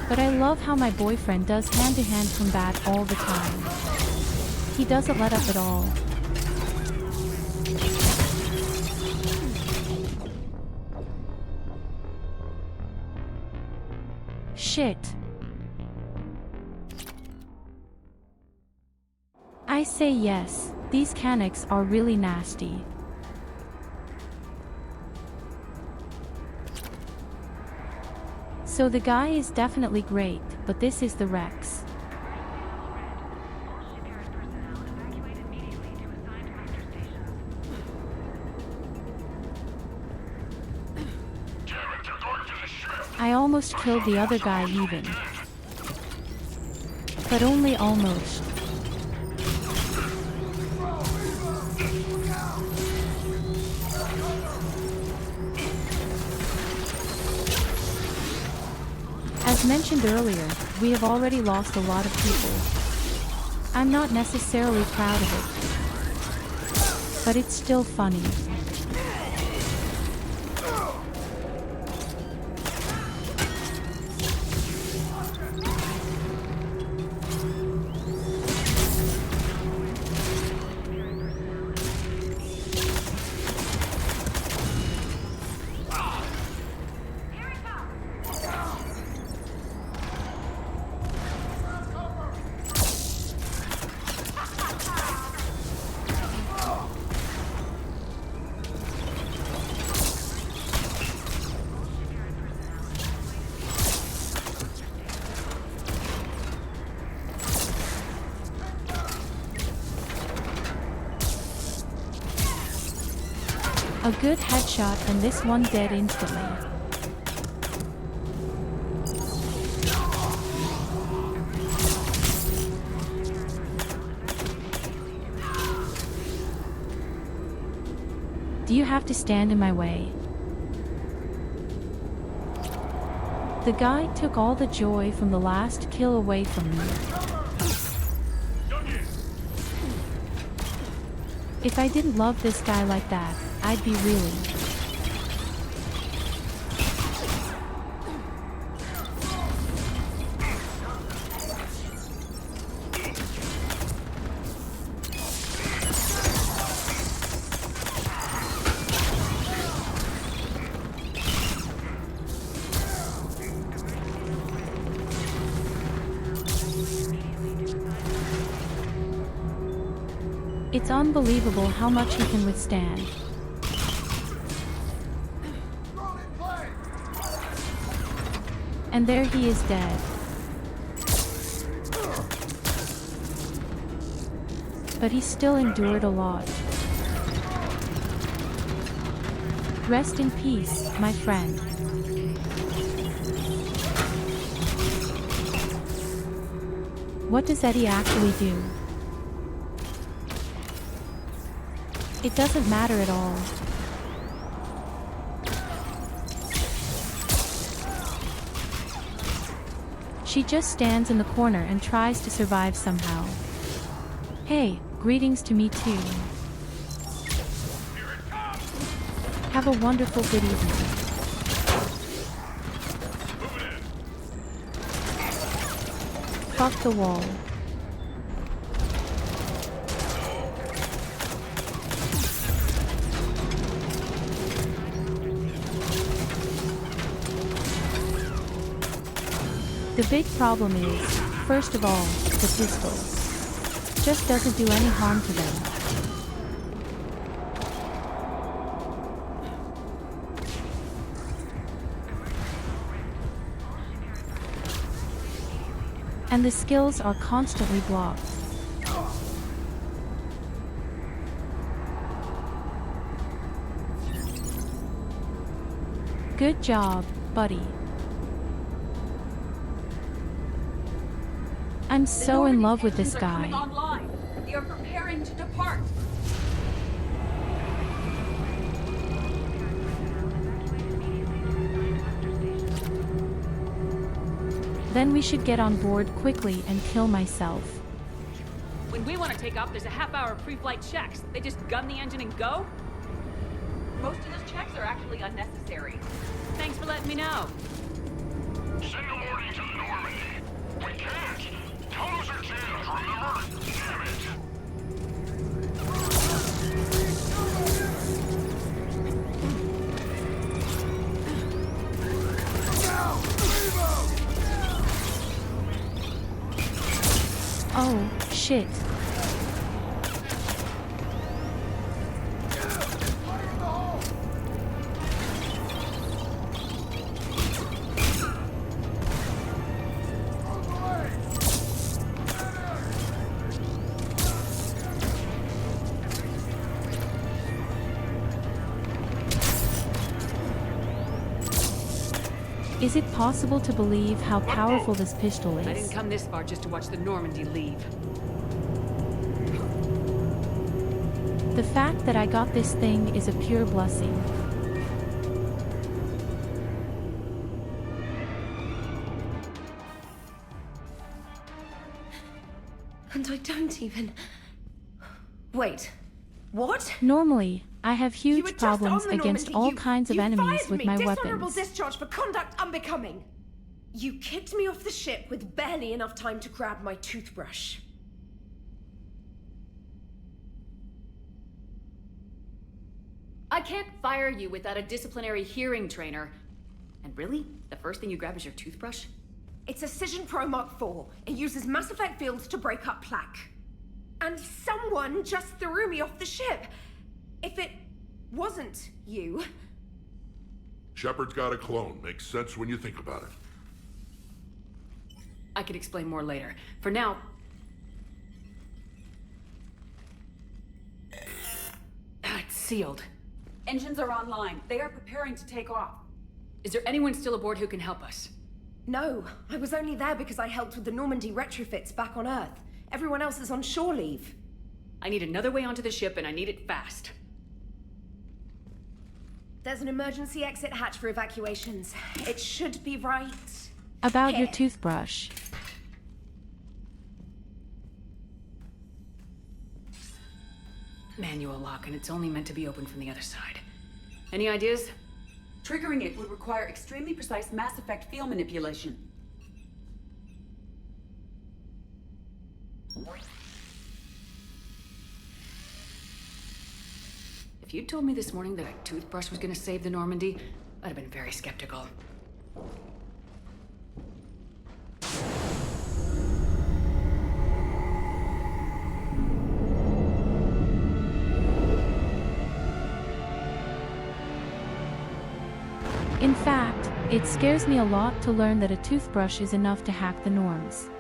But I love how my boyfriend does hand-to-hand combat all the time. He doesn't let up at all. Shit. I say yes, these canics are really nasty. So the guy is definitely great, but this is the Rex. I almost killed the other guy even. But only almost. As mentioned earlier, we have already lost a lot of people. I'm not necessarily proud of it, but it's still funny. A good headshot and this one dead instantly. Do you have to stand in my way? The guy took all the joy from the last kill away from me. If I didn't love this guy like that, I'd be really. It's unbelievable how much he can withstand. And there he is dead. But he still endured a lot. Rest in peace, my friend. What does Eddie actually do? It doesn't matter at all. She just stands in the corner and tries to survive somehow. Hey, greetings to me too. Have a wonderful good evening. Fuck the wall. The big problem is, first of all, the pistol. Just doesn't do any harm to them. And the skills are constantly blocked. Good job, buddy. I'm so in love with this guy. They are preparing to depart. Then we should get on board quickly and kill myself. When we want to take off, there's a half-hour pre-flight checks. They just gun the engine and go? Most of those checks are actually unnecessary. Thanks for letting me know. Send a warning to the Normandy. We can't. Tunnels are jammed, remember? Damn it. Oh, shit. Is it possible to believe how powerful this pistol is? I didn't come this far just to watch the Normandy leave. The fact that I got this thing is a pure blessing. And I don't even... Wait. What? Normally, I have You were huge just problems on the against Normandy. all kinds of You enemies fired with me. my Dishonorable weapons. discharge for conduct unbecoming. You kicked me off the ship with barely enough time to grab my toothbrush. I can't fire you without a disciplinary hearing trainer. And really? The first thing you grab is your toothbrush? It's a Cision Pro Mark IV. It uses Mass Effect fields to break up plaque. And someone just threw me off the ship. If it wasn't you... Shepard's got a clone. Makes sense when you think about it. I could explain more later. For now... It's sealed. Engines are online. They are preparing to take off. Is there anyone still aboard who can help us? No, I was only there because I helped with the Normandy retrofits back on Earth. Everyone else is on shore leave. I need another way onto the ship, and I need it fast. There's an emergency exit hatch for evacuations. It should be right About here. your toothbrush. Manual lock, and it's only meant to be opened from the other side. Any ideas? Triggering it would require extremely precise Mass Effect field manipulation. If you'd told me this morning that a toothbrush was gonna save the Normandy, I'd have been very skeptical. In fact, it scares me a lot to learn that a toothbrush is enough to hack the norms.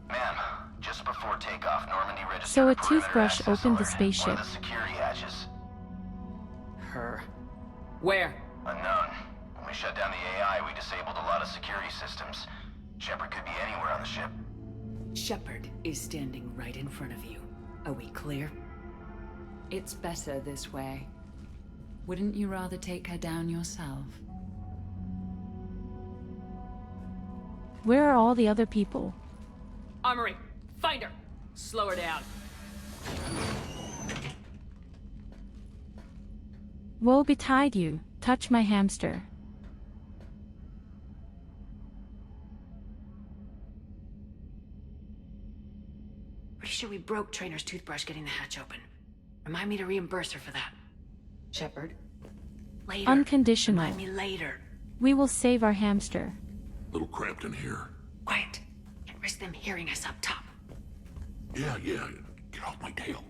Ma'am, just before takeoff, Normandy registered So a perimeter toothbrush access opened the alert. spaceship. One of the security hatches. Her. Where? Unknown. When we shut down the AI, we disabled a lot of security systems. Shepard could be anywhere on the ship. Shepard is standing right in front of you. Are we clear? It's better this way. Wouldn't you rather take her down yourself? Where are all the other people? Armory, find her! Slow her down. Woe betide you, touch my hamster. Pretty sure we broke Trainer's toothbrush getting the hatch open. Remind me to reimburse her for that. Shepard? Later. Unconditional. Remind me later. We will save our hamster. Little cramped in here. Quiet. Can't risk them hearing us up top. Yeah. Get off my tail.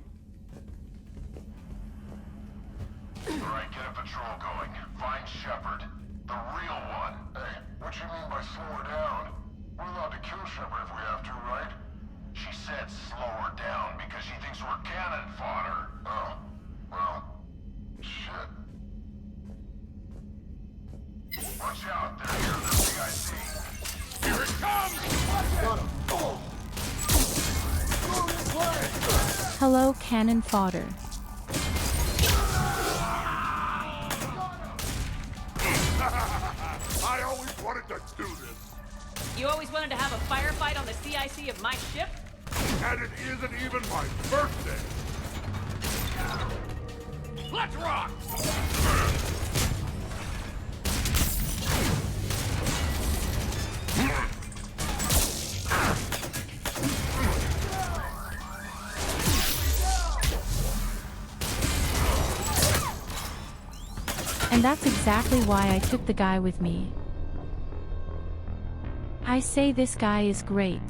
Alright, get a patrol going. Find Shepard. The real one. Hey, what you mean by slow her down? We're allowed to kill Shepard if we have to, right? She said slow her down because she thinks we're cannon fodder. Oh, well, shit. Watch out, they're here in the CIC. Here it comes! Got him. Hello, cannon fodder. I always wanted to do this. You always wanted to have a firefight on the CIC of my ship? And it isn't even my birthday. Let's rock! And that's exactly why I took the guy with me. I say this guy is great.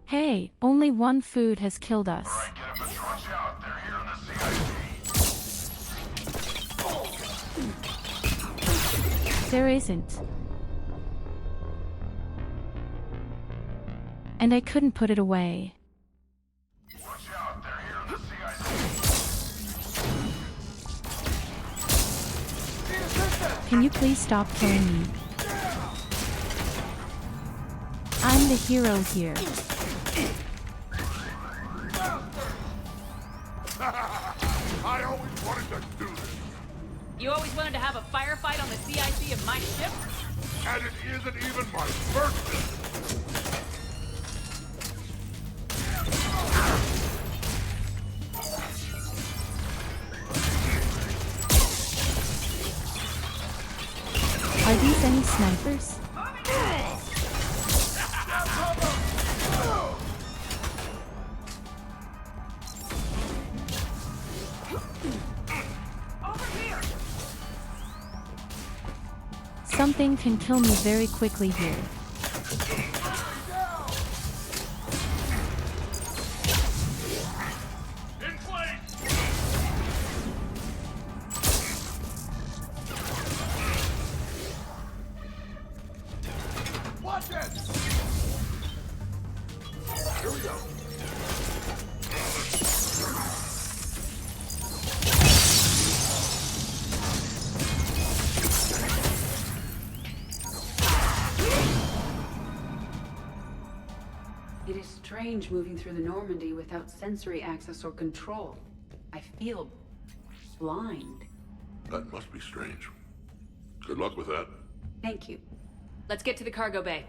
Hey, only one food has killed us. Alright, get a patrol. Watch out, they're here in the CIC. There isn't. And I couldn't put it away. Watch out, they're here in the CIC. Can you please stop killing me? I'm the hero here. I always wanted to do this. You always wanted to have a firefight on the CIC of my ship? And it isn't even my birthday. Are these any snipers? Something can kill me very quickly here. strange moving through the Normandy without sensory access or control. I feel blind. That must be strange. Good luck with that. Thank you. Let's get to the cargo bay.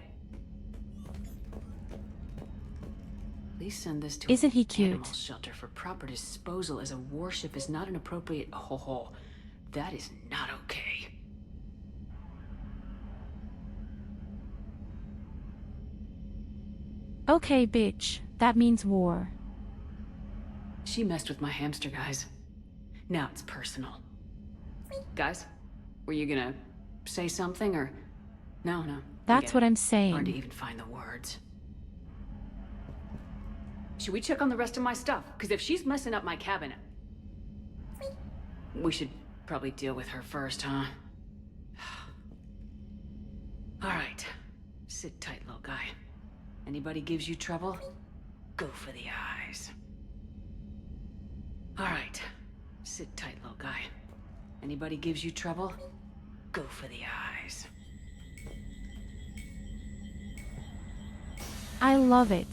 Please send this to Isn't he an cute? animal shelter for proper disposal, as a warship is not an appropriate. Oh, that is not okay. Okay, bitch. That means war. She messed with my hamster, guys. Now it's personal. Guys, were you gonna say something, or... No. That's what I'm saying. Hard to even find the words. Should we check on the rest of my stuff? Because if she's messing up my cabin... We should probably deal with her first, huh? Alright. Sit tight, little guy. Anybody gives you trouble, go for the eyes. Alright. Sit tight, little guy. Anybody gives you trouble, go for the eyes. I love it.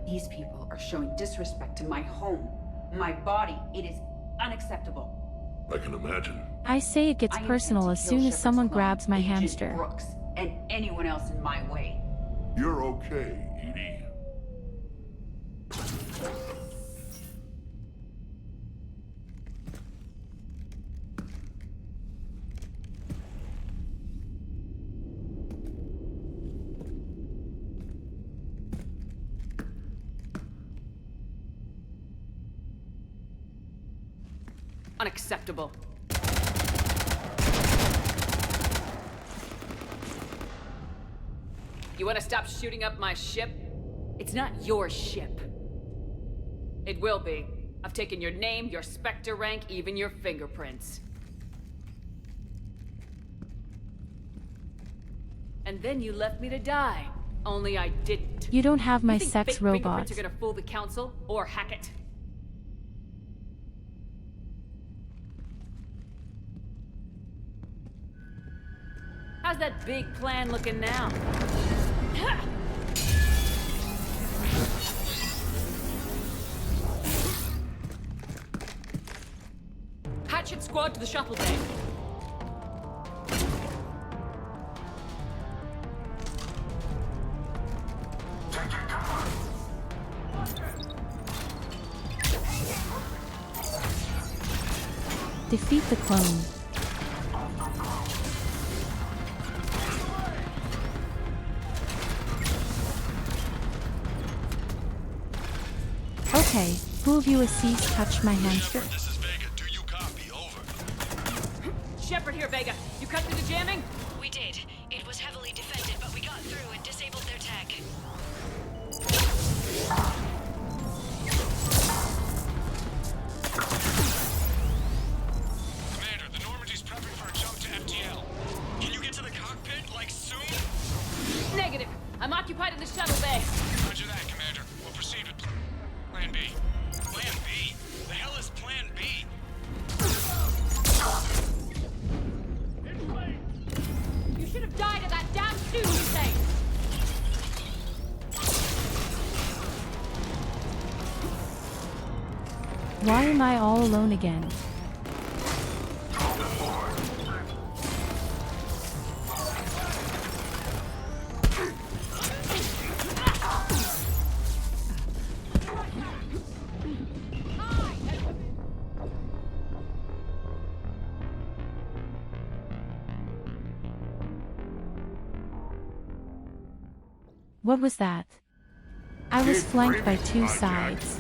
These people are showing disrespect to my home, my body. It is unacceptable. I can imagine. I say it gets personal as soon as someone grabs my hamster. Brooks and anyone else in my way. You're okay, Edie. Unacceptable. You want to stop shooting up my ship? It's not your ship. It will be. I've taken your name, your Spectre rank, even your fingerprints. And then you left me to die. Only I didn't. You don't have my You think sex fake robot. fingerprints are gonna fool the council or Hackett? How's that big plan looking now? Hatchet squad to the shuttle bay. Defeat the clone. Okay, who of you Assis touched my hamster? This is Vega. Do you copy? Over. Shepard here, Vega. You cut through the jamming? We did. It was heavily defended, but we got through and disabled their tech. Commander, the Normandy's prepping for a jump to FTL. Can you get to the cockpit, like, soon? Negative. I'm occupied in the shuttle bay. Roger that, Commander. We'll proceed with Plan B. Plan B? The hell is Plan B? You should have died in that damn suit, you say! Why am I all alone again? What was that? I was flanked by two sides.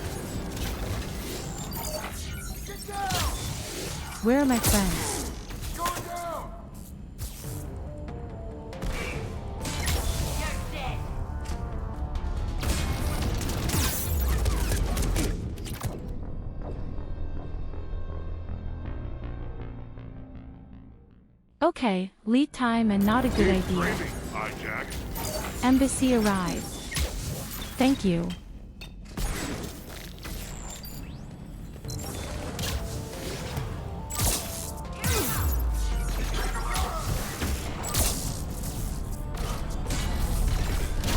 Where are my friends? Okay, lead time and not a good idea. Embassy arrived. Thank you.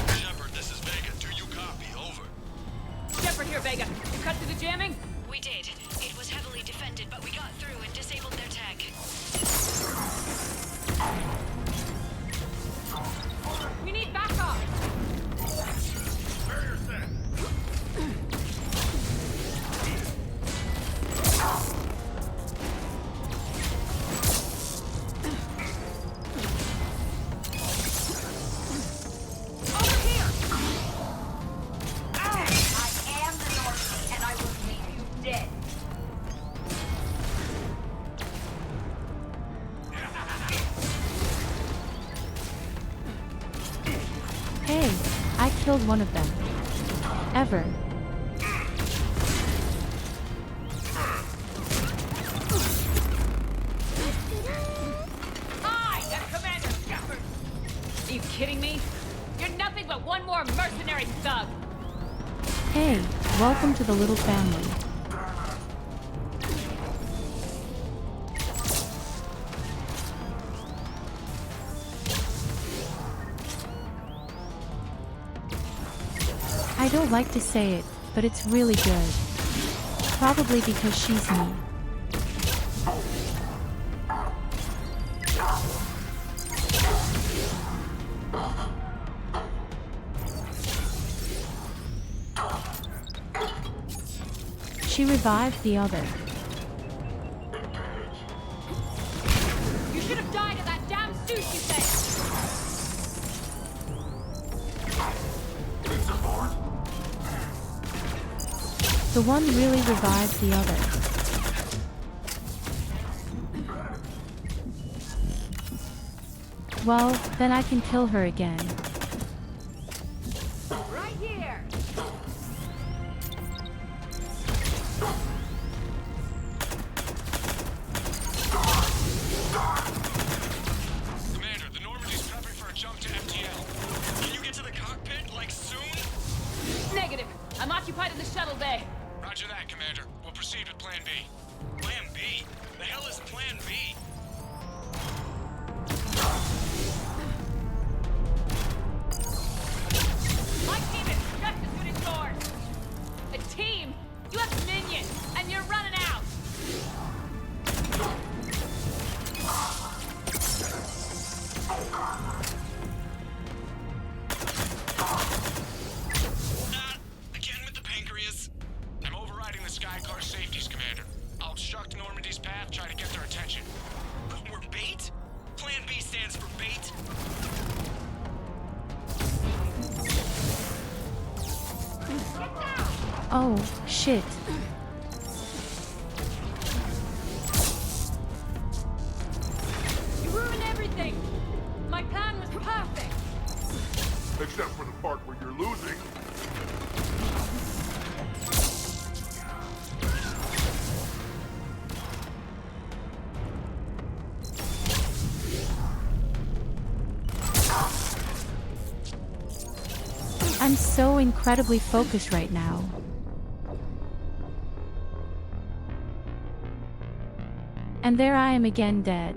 Shepard, this here, Vega. You cut through the jamming? We did. It was heavily defended, but we got through and disabled their tech. We need backup! Barrier set. Over here! I am the North, and I will leave you dead. Hey, I killed one of them. Ever. I am Commander Shepard! Are you kidding me? You're nothing but one more mercenary thug! Hey, welcome to the little family. I don't like to say it, but it's really good. Probably because she's me. She revived the other. You should have died in that damn suit, you say! The one really revived the other. Well, then I can kill her again. Right here! Commander, the Normandy's prepping for a jump to FTL. Can you get to the cockpit, like, soon? Negative. I'm occupied in the shuttle bay. Roger that, Commander. We'll proceed with Plan B. Plan B? The hell is Plan B? My team is just as good as yours! A team? You have minions, and you're running out! Again with the pancreas. I'm overriding the Skycar safeties, Commander. I'll obstruct Normandy's path, try to get their attention. But we're bait? Plan B stands for bait? Oh, shit. You ruined everything! My plan was perfect! Except for the part where you're losing. I'm so incredibly focused right now. And there I am again dead.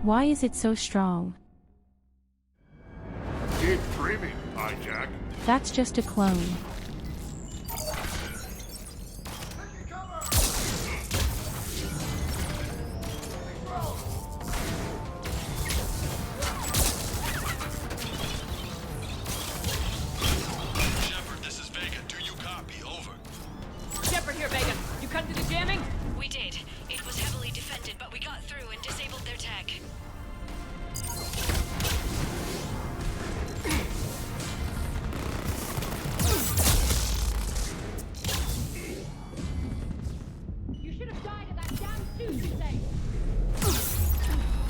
Why is it so strong? Keep dreaming, hijack. That's just a clone. Shepard, this is Vega. Do you copy? Over. Shepard here, Vega. You cut through the jamming? We did. It was heavily defended, but we got through and disabled their tech. You should have died in that damn suit, you say!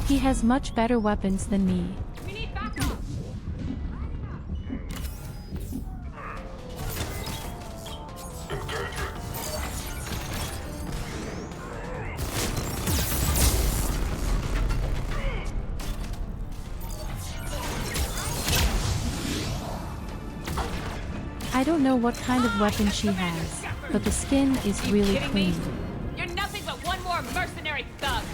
He has much better weapons than me. We need backup! I don't know what kind of weapon she has, but the skin is Are you really kidding clean. me? You're nothing but one more mercenary thug!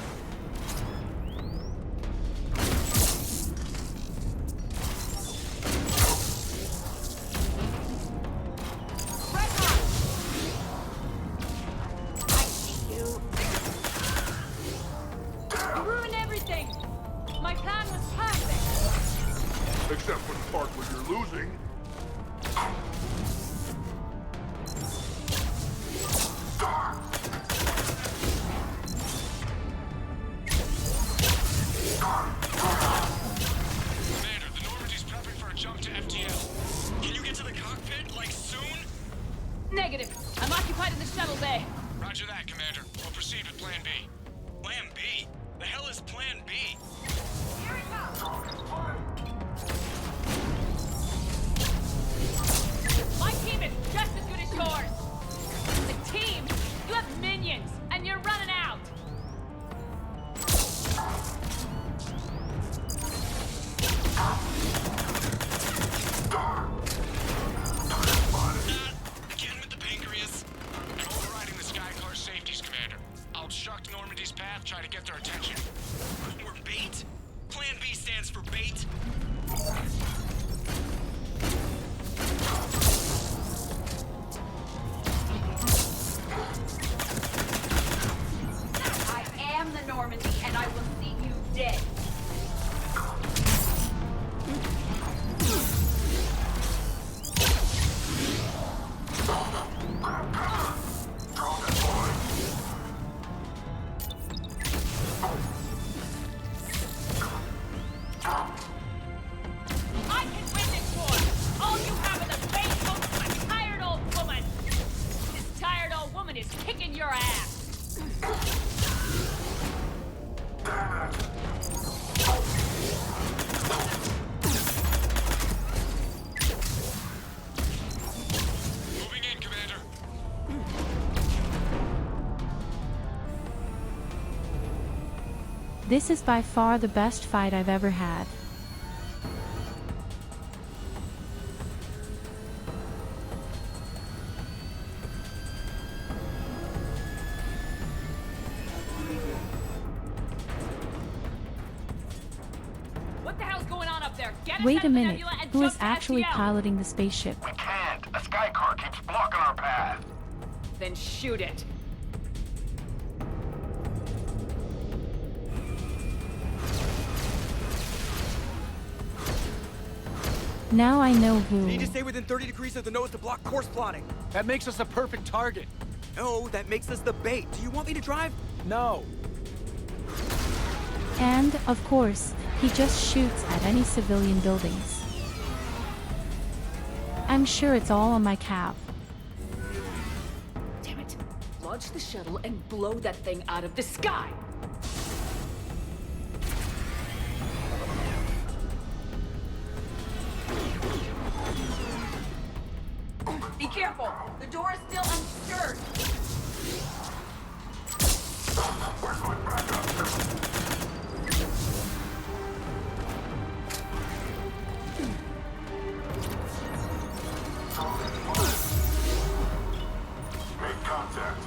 part when you're losing. Commander, the Normandy's prepping for a jump to FTL. Can you get to the cockpit, like, soon? Negative. I'm occupied in the shuttle bay. Roger that, Commander. We'll proceed with Plan B. Plan B? The hell is Plan B? My team is just as good as yours. The team? You have minions, and you're running out. Again with the pancreas. I'm overriding the Skycar's safeties, Commander. I'll obstruct Normandy's path, try to get their attention. We're bait? Plan B stands for bait? I am the Normandy, and I will see you dead. I can win this war. All you have is a base hope of a tired old woman. This tired old woman is kicking your ass. Moving in, Commander. This is by far the best fight I've ever had. What the hell's going on up there? Get us Wait out a of the minute, nebula and who is jump to actually FTL. piloting the spaceship? We can't. A sky car keeps blocking our path. Then shoot it. Now I know who. Need to stay within 30 degrees of the nose to block course plotting. That makes us a perfect target. No, that makes us the bait. Do you want me to drive? No. And, of course, he just shoots at any civilian buildings. I'm sure it's all on my cap. Damn it. Launch the shuttle and blow that thing out of the sky. Be careful. The door is still unsecured. Make contact.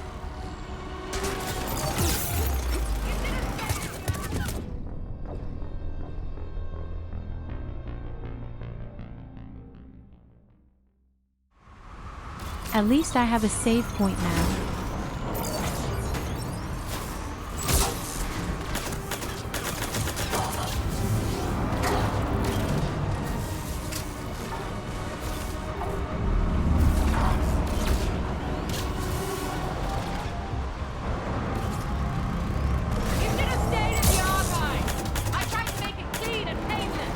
At least I have a save point now. You should have stayed in the archive. I tried to make it clean and painless.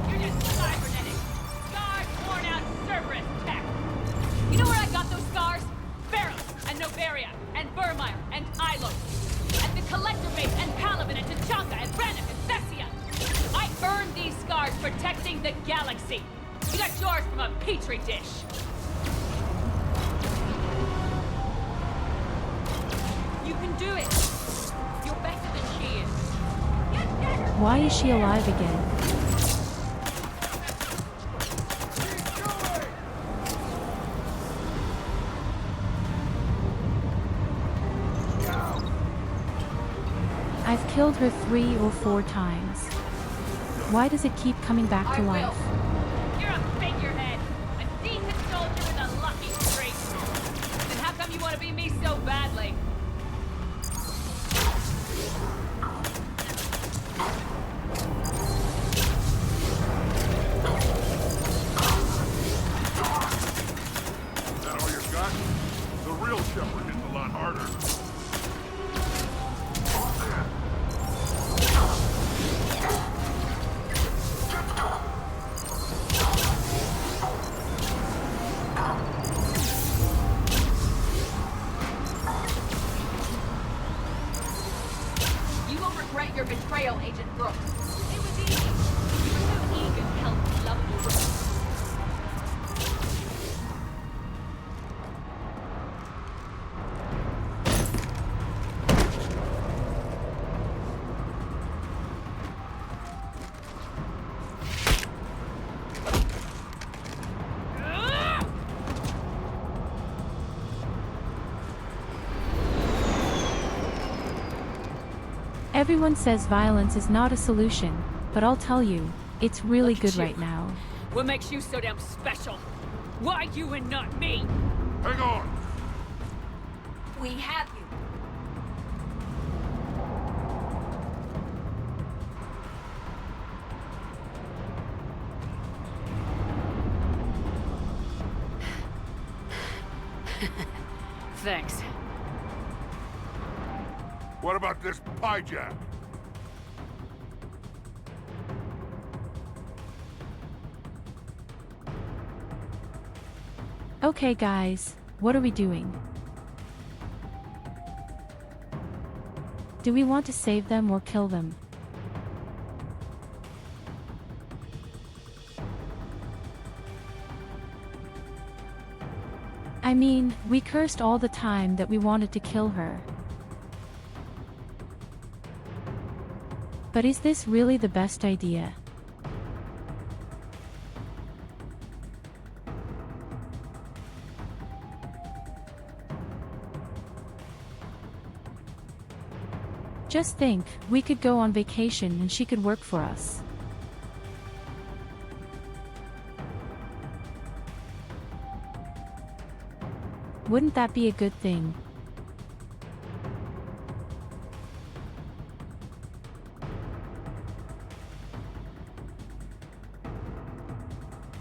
You're just cybernetic. Scars, worn out Cerberus tech. You know where I got those scars? Barrows, and Novaria, and Burmeyer, and Ilos. At the Collector Base, and Palaven, and Tachanka, and Brannick, and Thessia. I earned these scars protecting the galaxy. You got yours from a petri dish. You can do it. You're better than she is. Why is she alive again? I've killed her 3 or 4 times. Why does it keep coming back to life? You're a figurehead, a decent soldier with a lucky streak. Then how come you want to be me so badly? Is that all you got? The real Shepherd hits a lot harder. You will regret your betrayal, Agent Brooks. It was easy. You were so eager to help lovable Brooks. Everyone says violence is not a solution, but I'll tell you, it's really good right now. What makes you so damn special? Why you and not me? Hang on! We have you. Thanks. What about this pie jam? Okay guys, what are we doing? Do we want to save them or kill them? I mean, we cursed all the time that we wanted to kill her. But is this really the best idea? Just think, we could go on vacation and she could work for us. Wouldn't that be a good thing?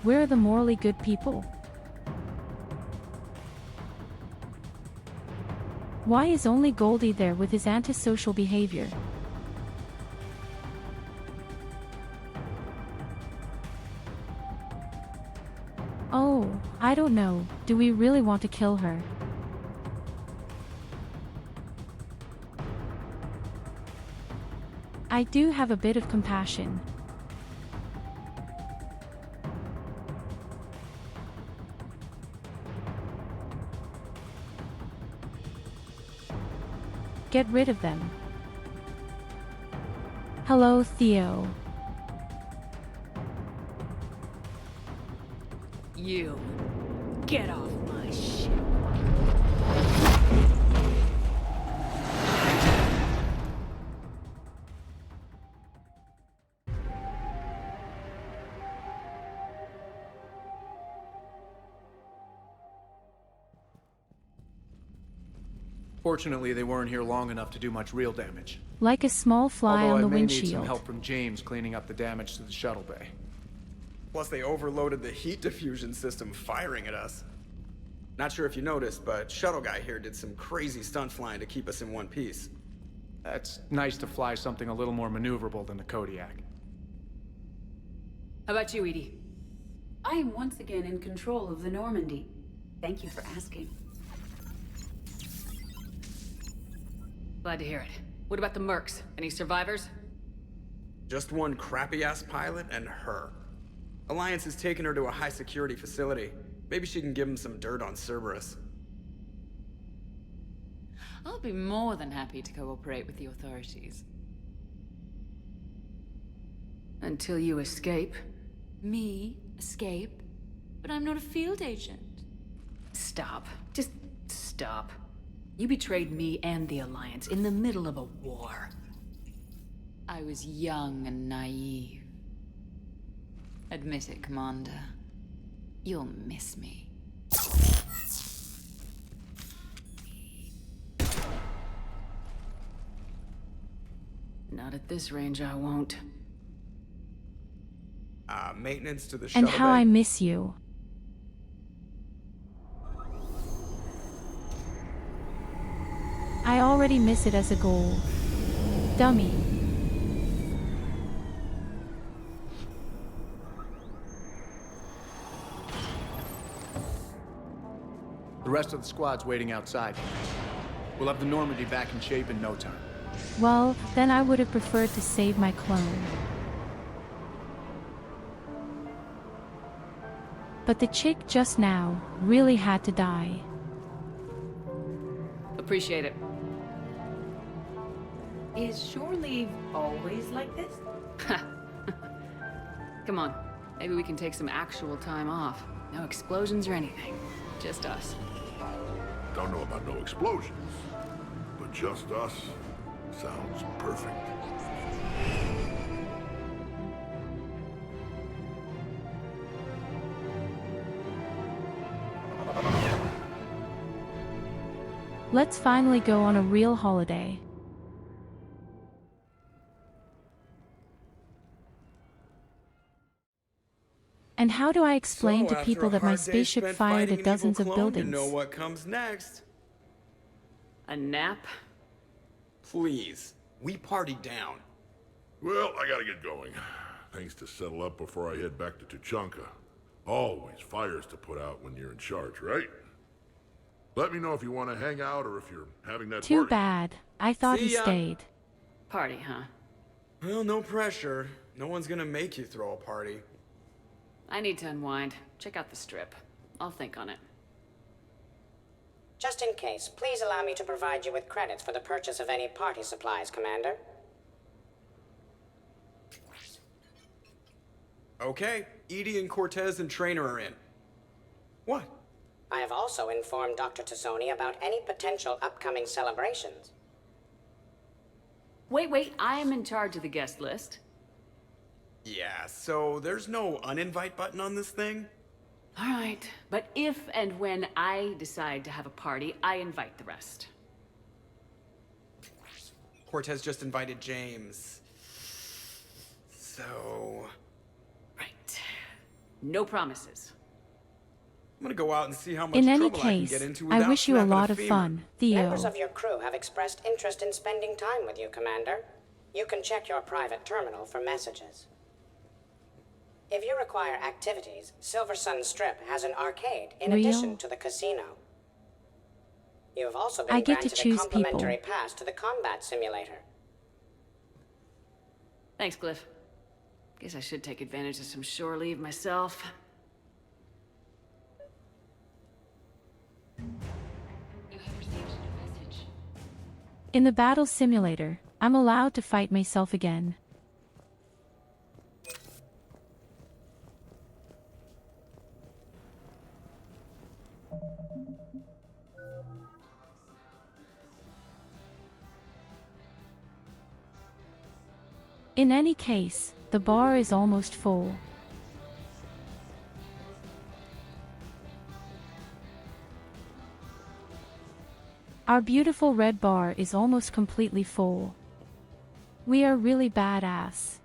Where are the morally good people? Why is only Goldie there with his antisocial behavior? Oh, I don't know, do we really want to kill her? I do have a bit of compassion. Get rid of them. Hello, Theo. You. Get off my ship. Fortunately, they weren't here long enough to do much real damage. Like a small fly Although on the I may need some windshield. help from James cleaning up the damage to the shuttle bay. Plus, they overloaded the heat diffusion system firing at us. Not sure if you noticed, but Shuttle Guy here did some crazy stunt flying to keep us in one piece. It's nice to fly something a little more maneuverable than the Kodiak. How about you, Edie? I am once again in control of the Normandy. Thank you for asking. Glad to hear it. What about the mercs? Any survivors? Just one crappy-ass pilot and her. Alliance has taken her to a high-security facility. Maybe she can give him some dirt on Cerberus. I'll be more than happy to cooperate with the authorities. Until you escape. Me? Escape? But I'm not a field agent. Stop. Just stop. You betrayed me and the Alliance in the middle of a war. I was young and naive. Admit it, Commander. You'll miss me. Not at this range, I won't. Maintenance to the shuttle And how bay? I miss you. I already miss it as a goal. Dummy. The rest of the squad's waiting outside. We'll have the Normandy back in shape in no time. Well, then I would have preferred to save my clone. But the chick just now really had to die. Appreciate it. Is shore leave always like this? Come on. Maybe we can take some actual time off. No explosions or anything. Just us. Don't know about no explosions, but just us sounds perfect. Let's finally go on a real holiday. And how do I explain to people that my spaceship fired at dozens of buildings? You know what comes next. A nap? Please, we party down. Well, I gotta get going. Things to settle up before I head back to Tuchanka. Always fires to put out when you're in charge, right? Let me know if you want to hang out or if you're having that Too party. bad. I thought he See ya. stayed. Party, huh? Well, no pressure. No one's gonna make you throw a party. I need to unwind. Check out the strip. I'll think on it. Just in case, please allow me to provide you with credits for the purchase of any party supplies, Commander. Okay, Edie and Cortez and Trainer are in. What? I have also informed Dr. Tassoni about any potential upcoming celebrations. Wait, I am in charge of the guest list. Yeah, so there's no uninvite button on this thing? Alright, but if and when I decide to have a party, I invite the rest. Cortez just invited James. So... Right. No promises. I'm gonna go out and see how much In any trouble I can case, get into I without wish you a snapping lot of femur. fun, Theo. Members of your crew have expressed interest in spending time with you, Commander. You can check your private terminal for messages. If you require activities, Silver Sun Strip has an arcade in Real? addition to the casino. You have also been I get to granted a choose complimentary people. pass to the combat simulator. Thanks, Cliff. Guess I should take advantage of some shore leave myself. In the battle simulator, I'm allowed to fight myself again. In any case, the bar is almost full. Our beautiful red bar is almost completely full. We are really badass.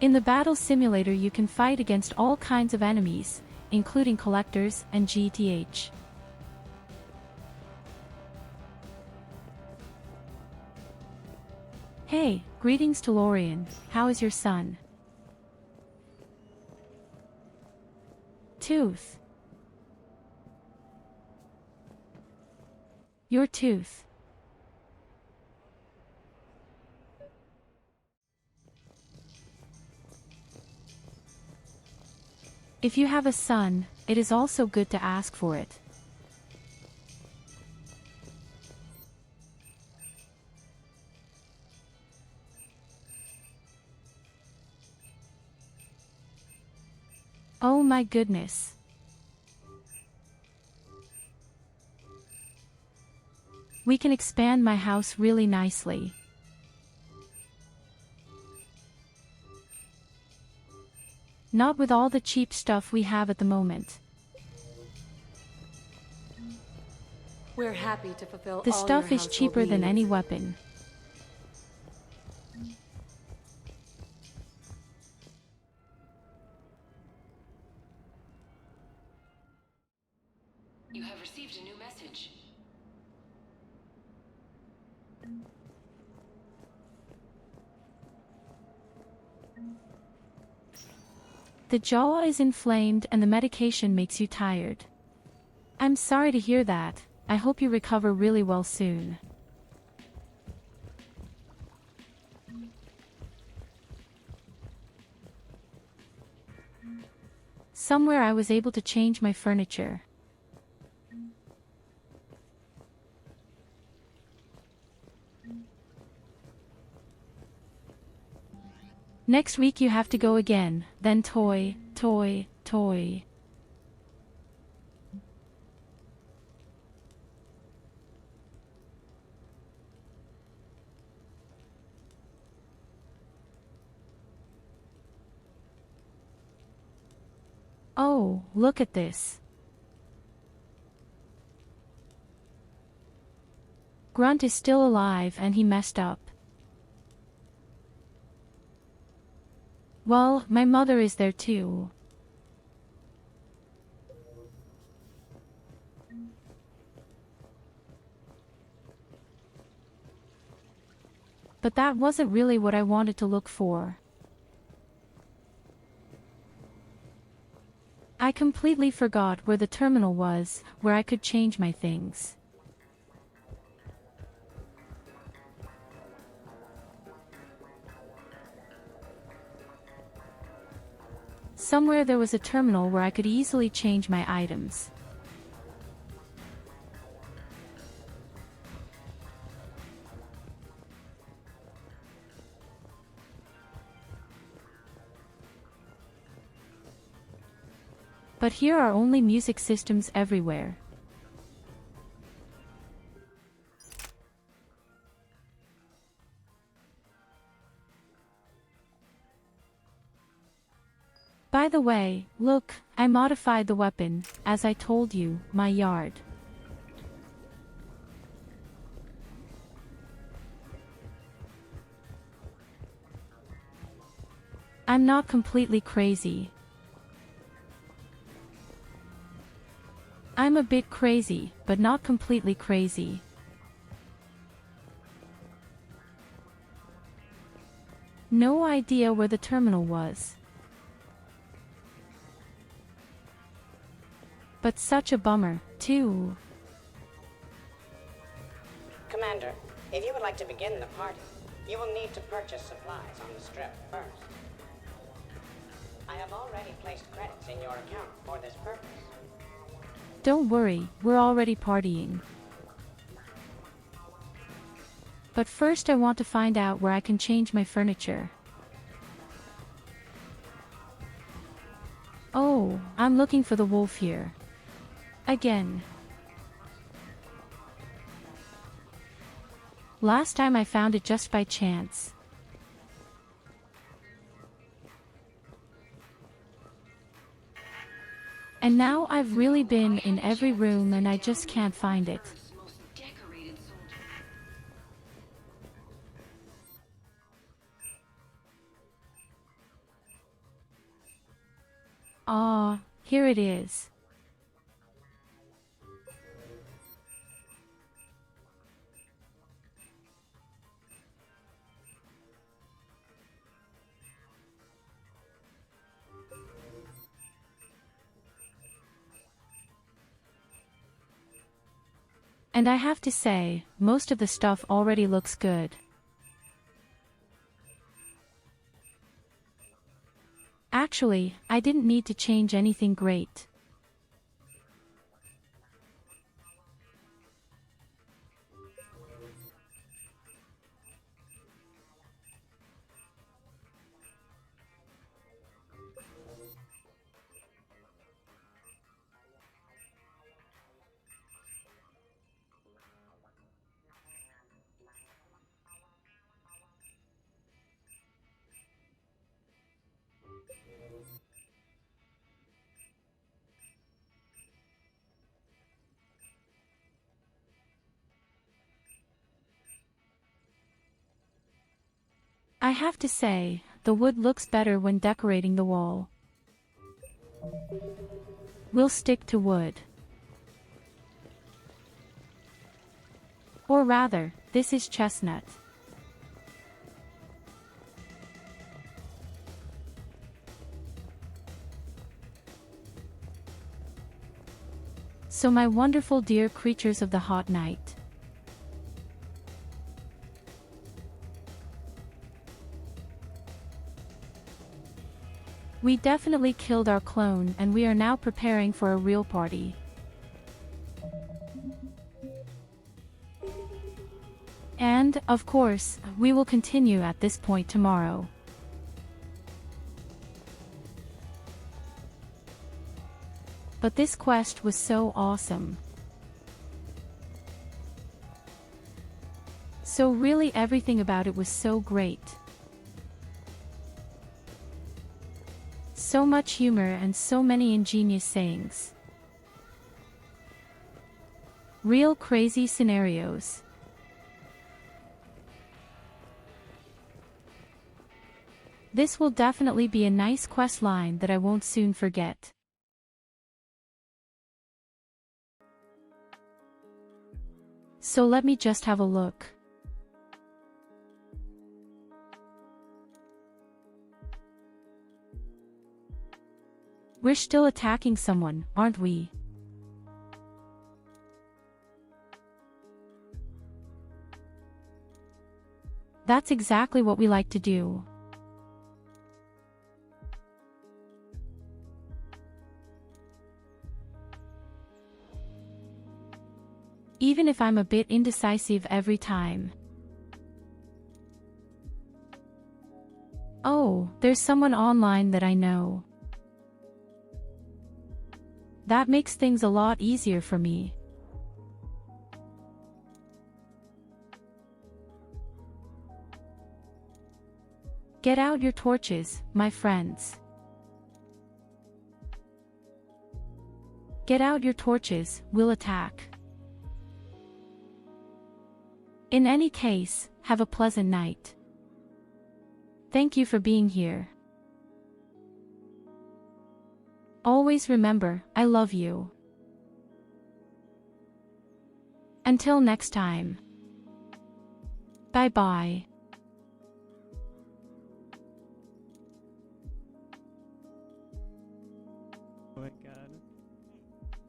In the battle simulator you can fight against all kinds of enemies, including collectors and GTH. Hey, greetings to Lorian. How is your son? Tooth. Your tooth. If you have a son, it is also good to ask for it. my goodness. We can expand my house really nicely. Not with all the cheap stuff we have at the moment. We're happy to fulfill The all stuff your is cheaper household than any needs. weapon. You have received a new message. The jaw is inflamed and the medication makes you tired. I'm sorry to hear that. I hope you recover really well soon. Somewhere I was able to change my furniture. Next week you have to go again, then toy. Oh, look at this. Grunt is still alive and he messed up. Well, my mother is there too. But that wasn't really what I wanted to look for. I completely forgot where the terminal was, where I could change my things. Somewhere there was a terminal where I could easily change my items. But here are only music systems everywhere. By the way, look, I modified the weapon, as I told you, my yard. I'm not completely crazy. I'm a bit crazy, but not completely crazy. No idea where the terminal was. But such a bummer, too. Commander, if you would like to begin the party, you will need to purchase supplies on the strip first. I have already placed credits in your account for this purpose. Don't worry, we're already partying. But first I want to find out where I can change my furniture. Oh, I'm looking for the wolf here. Again. Last time I found it just by chance. And now I've really been in every room and I just can't find it. Ah, here it is. And I have to say, most of the stuff already looks good. Actually, I didn't need to change anything great. I have to say, the wood looks better when decorating the wall. We'll stick to wood. Or rather, this is chestnut. So my wonderful dear creatures of the hot night. We definitely killed our clone and we are now preparing for a real party. And, of course, we will continue at this point tomorrow. But this quest was so awesome. So really everything about it was so great. So much humor and so many ingenious sayings. Real crazy scenarios. This will definitely be a nice quest line that I won't soon forget. So let me just have a look. We're still attacking someone, aren't we? That's exactly what we like to do. Even if I'm a bit indecisive every time. Oh, there's someone online that I know. That makes things a lot easier for me. Get out your torches, my friends. Get out your torches, we'll attack. In any case, have a pleasant night. Thank you for being here. Always remember, I love you. Until next time. Bye-bye. Oh my god.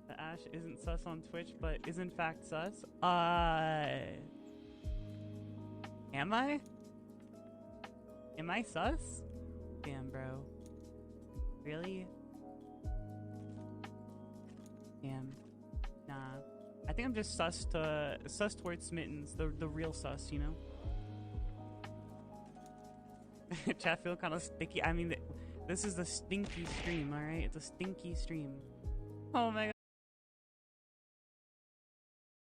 The Ash isn't sus on Twitch, but is in fact sus. Am I? Am I sus? Damn, bro. Really? Damn. Nah. I think I'm just sus towards Smittens, the real sus, you know? Chat feel kind of sticky. I mean, this is the stinky stream, alright? It's a stinky stream. Oh my god.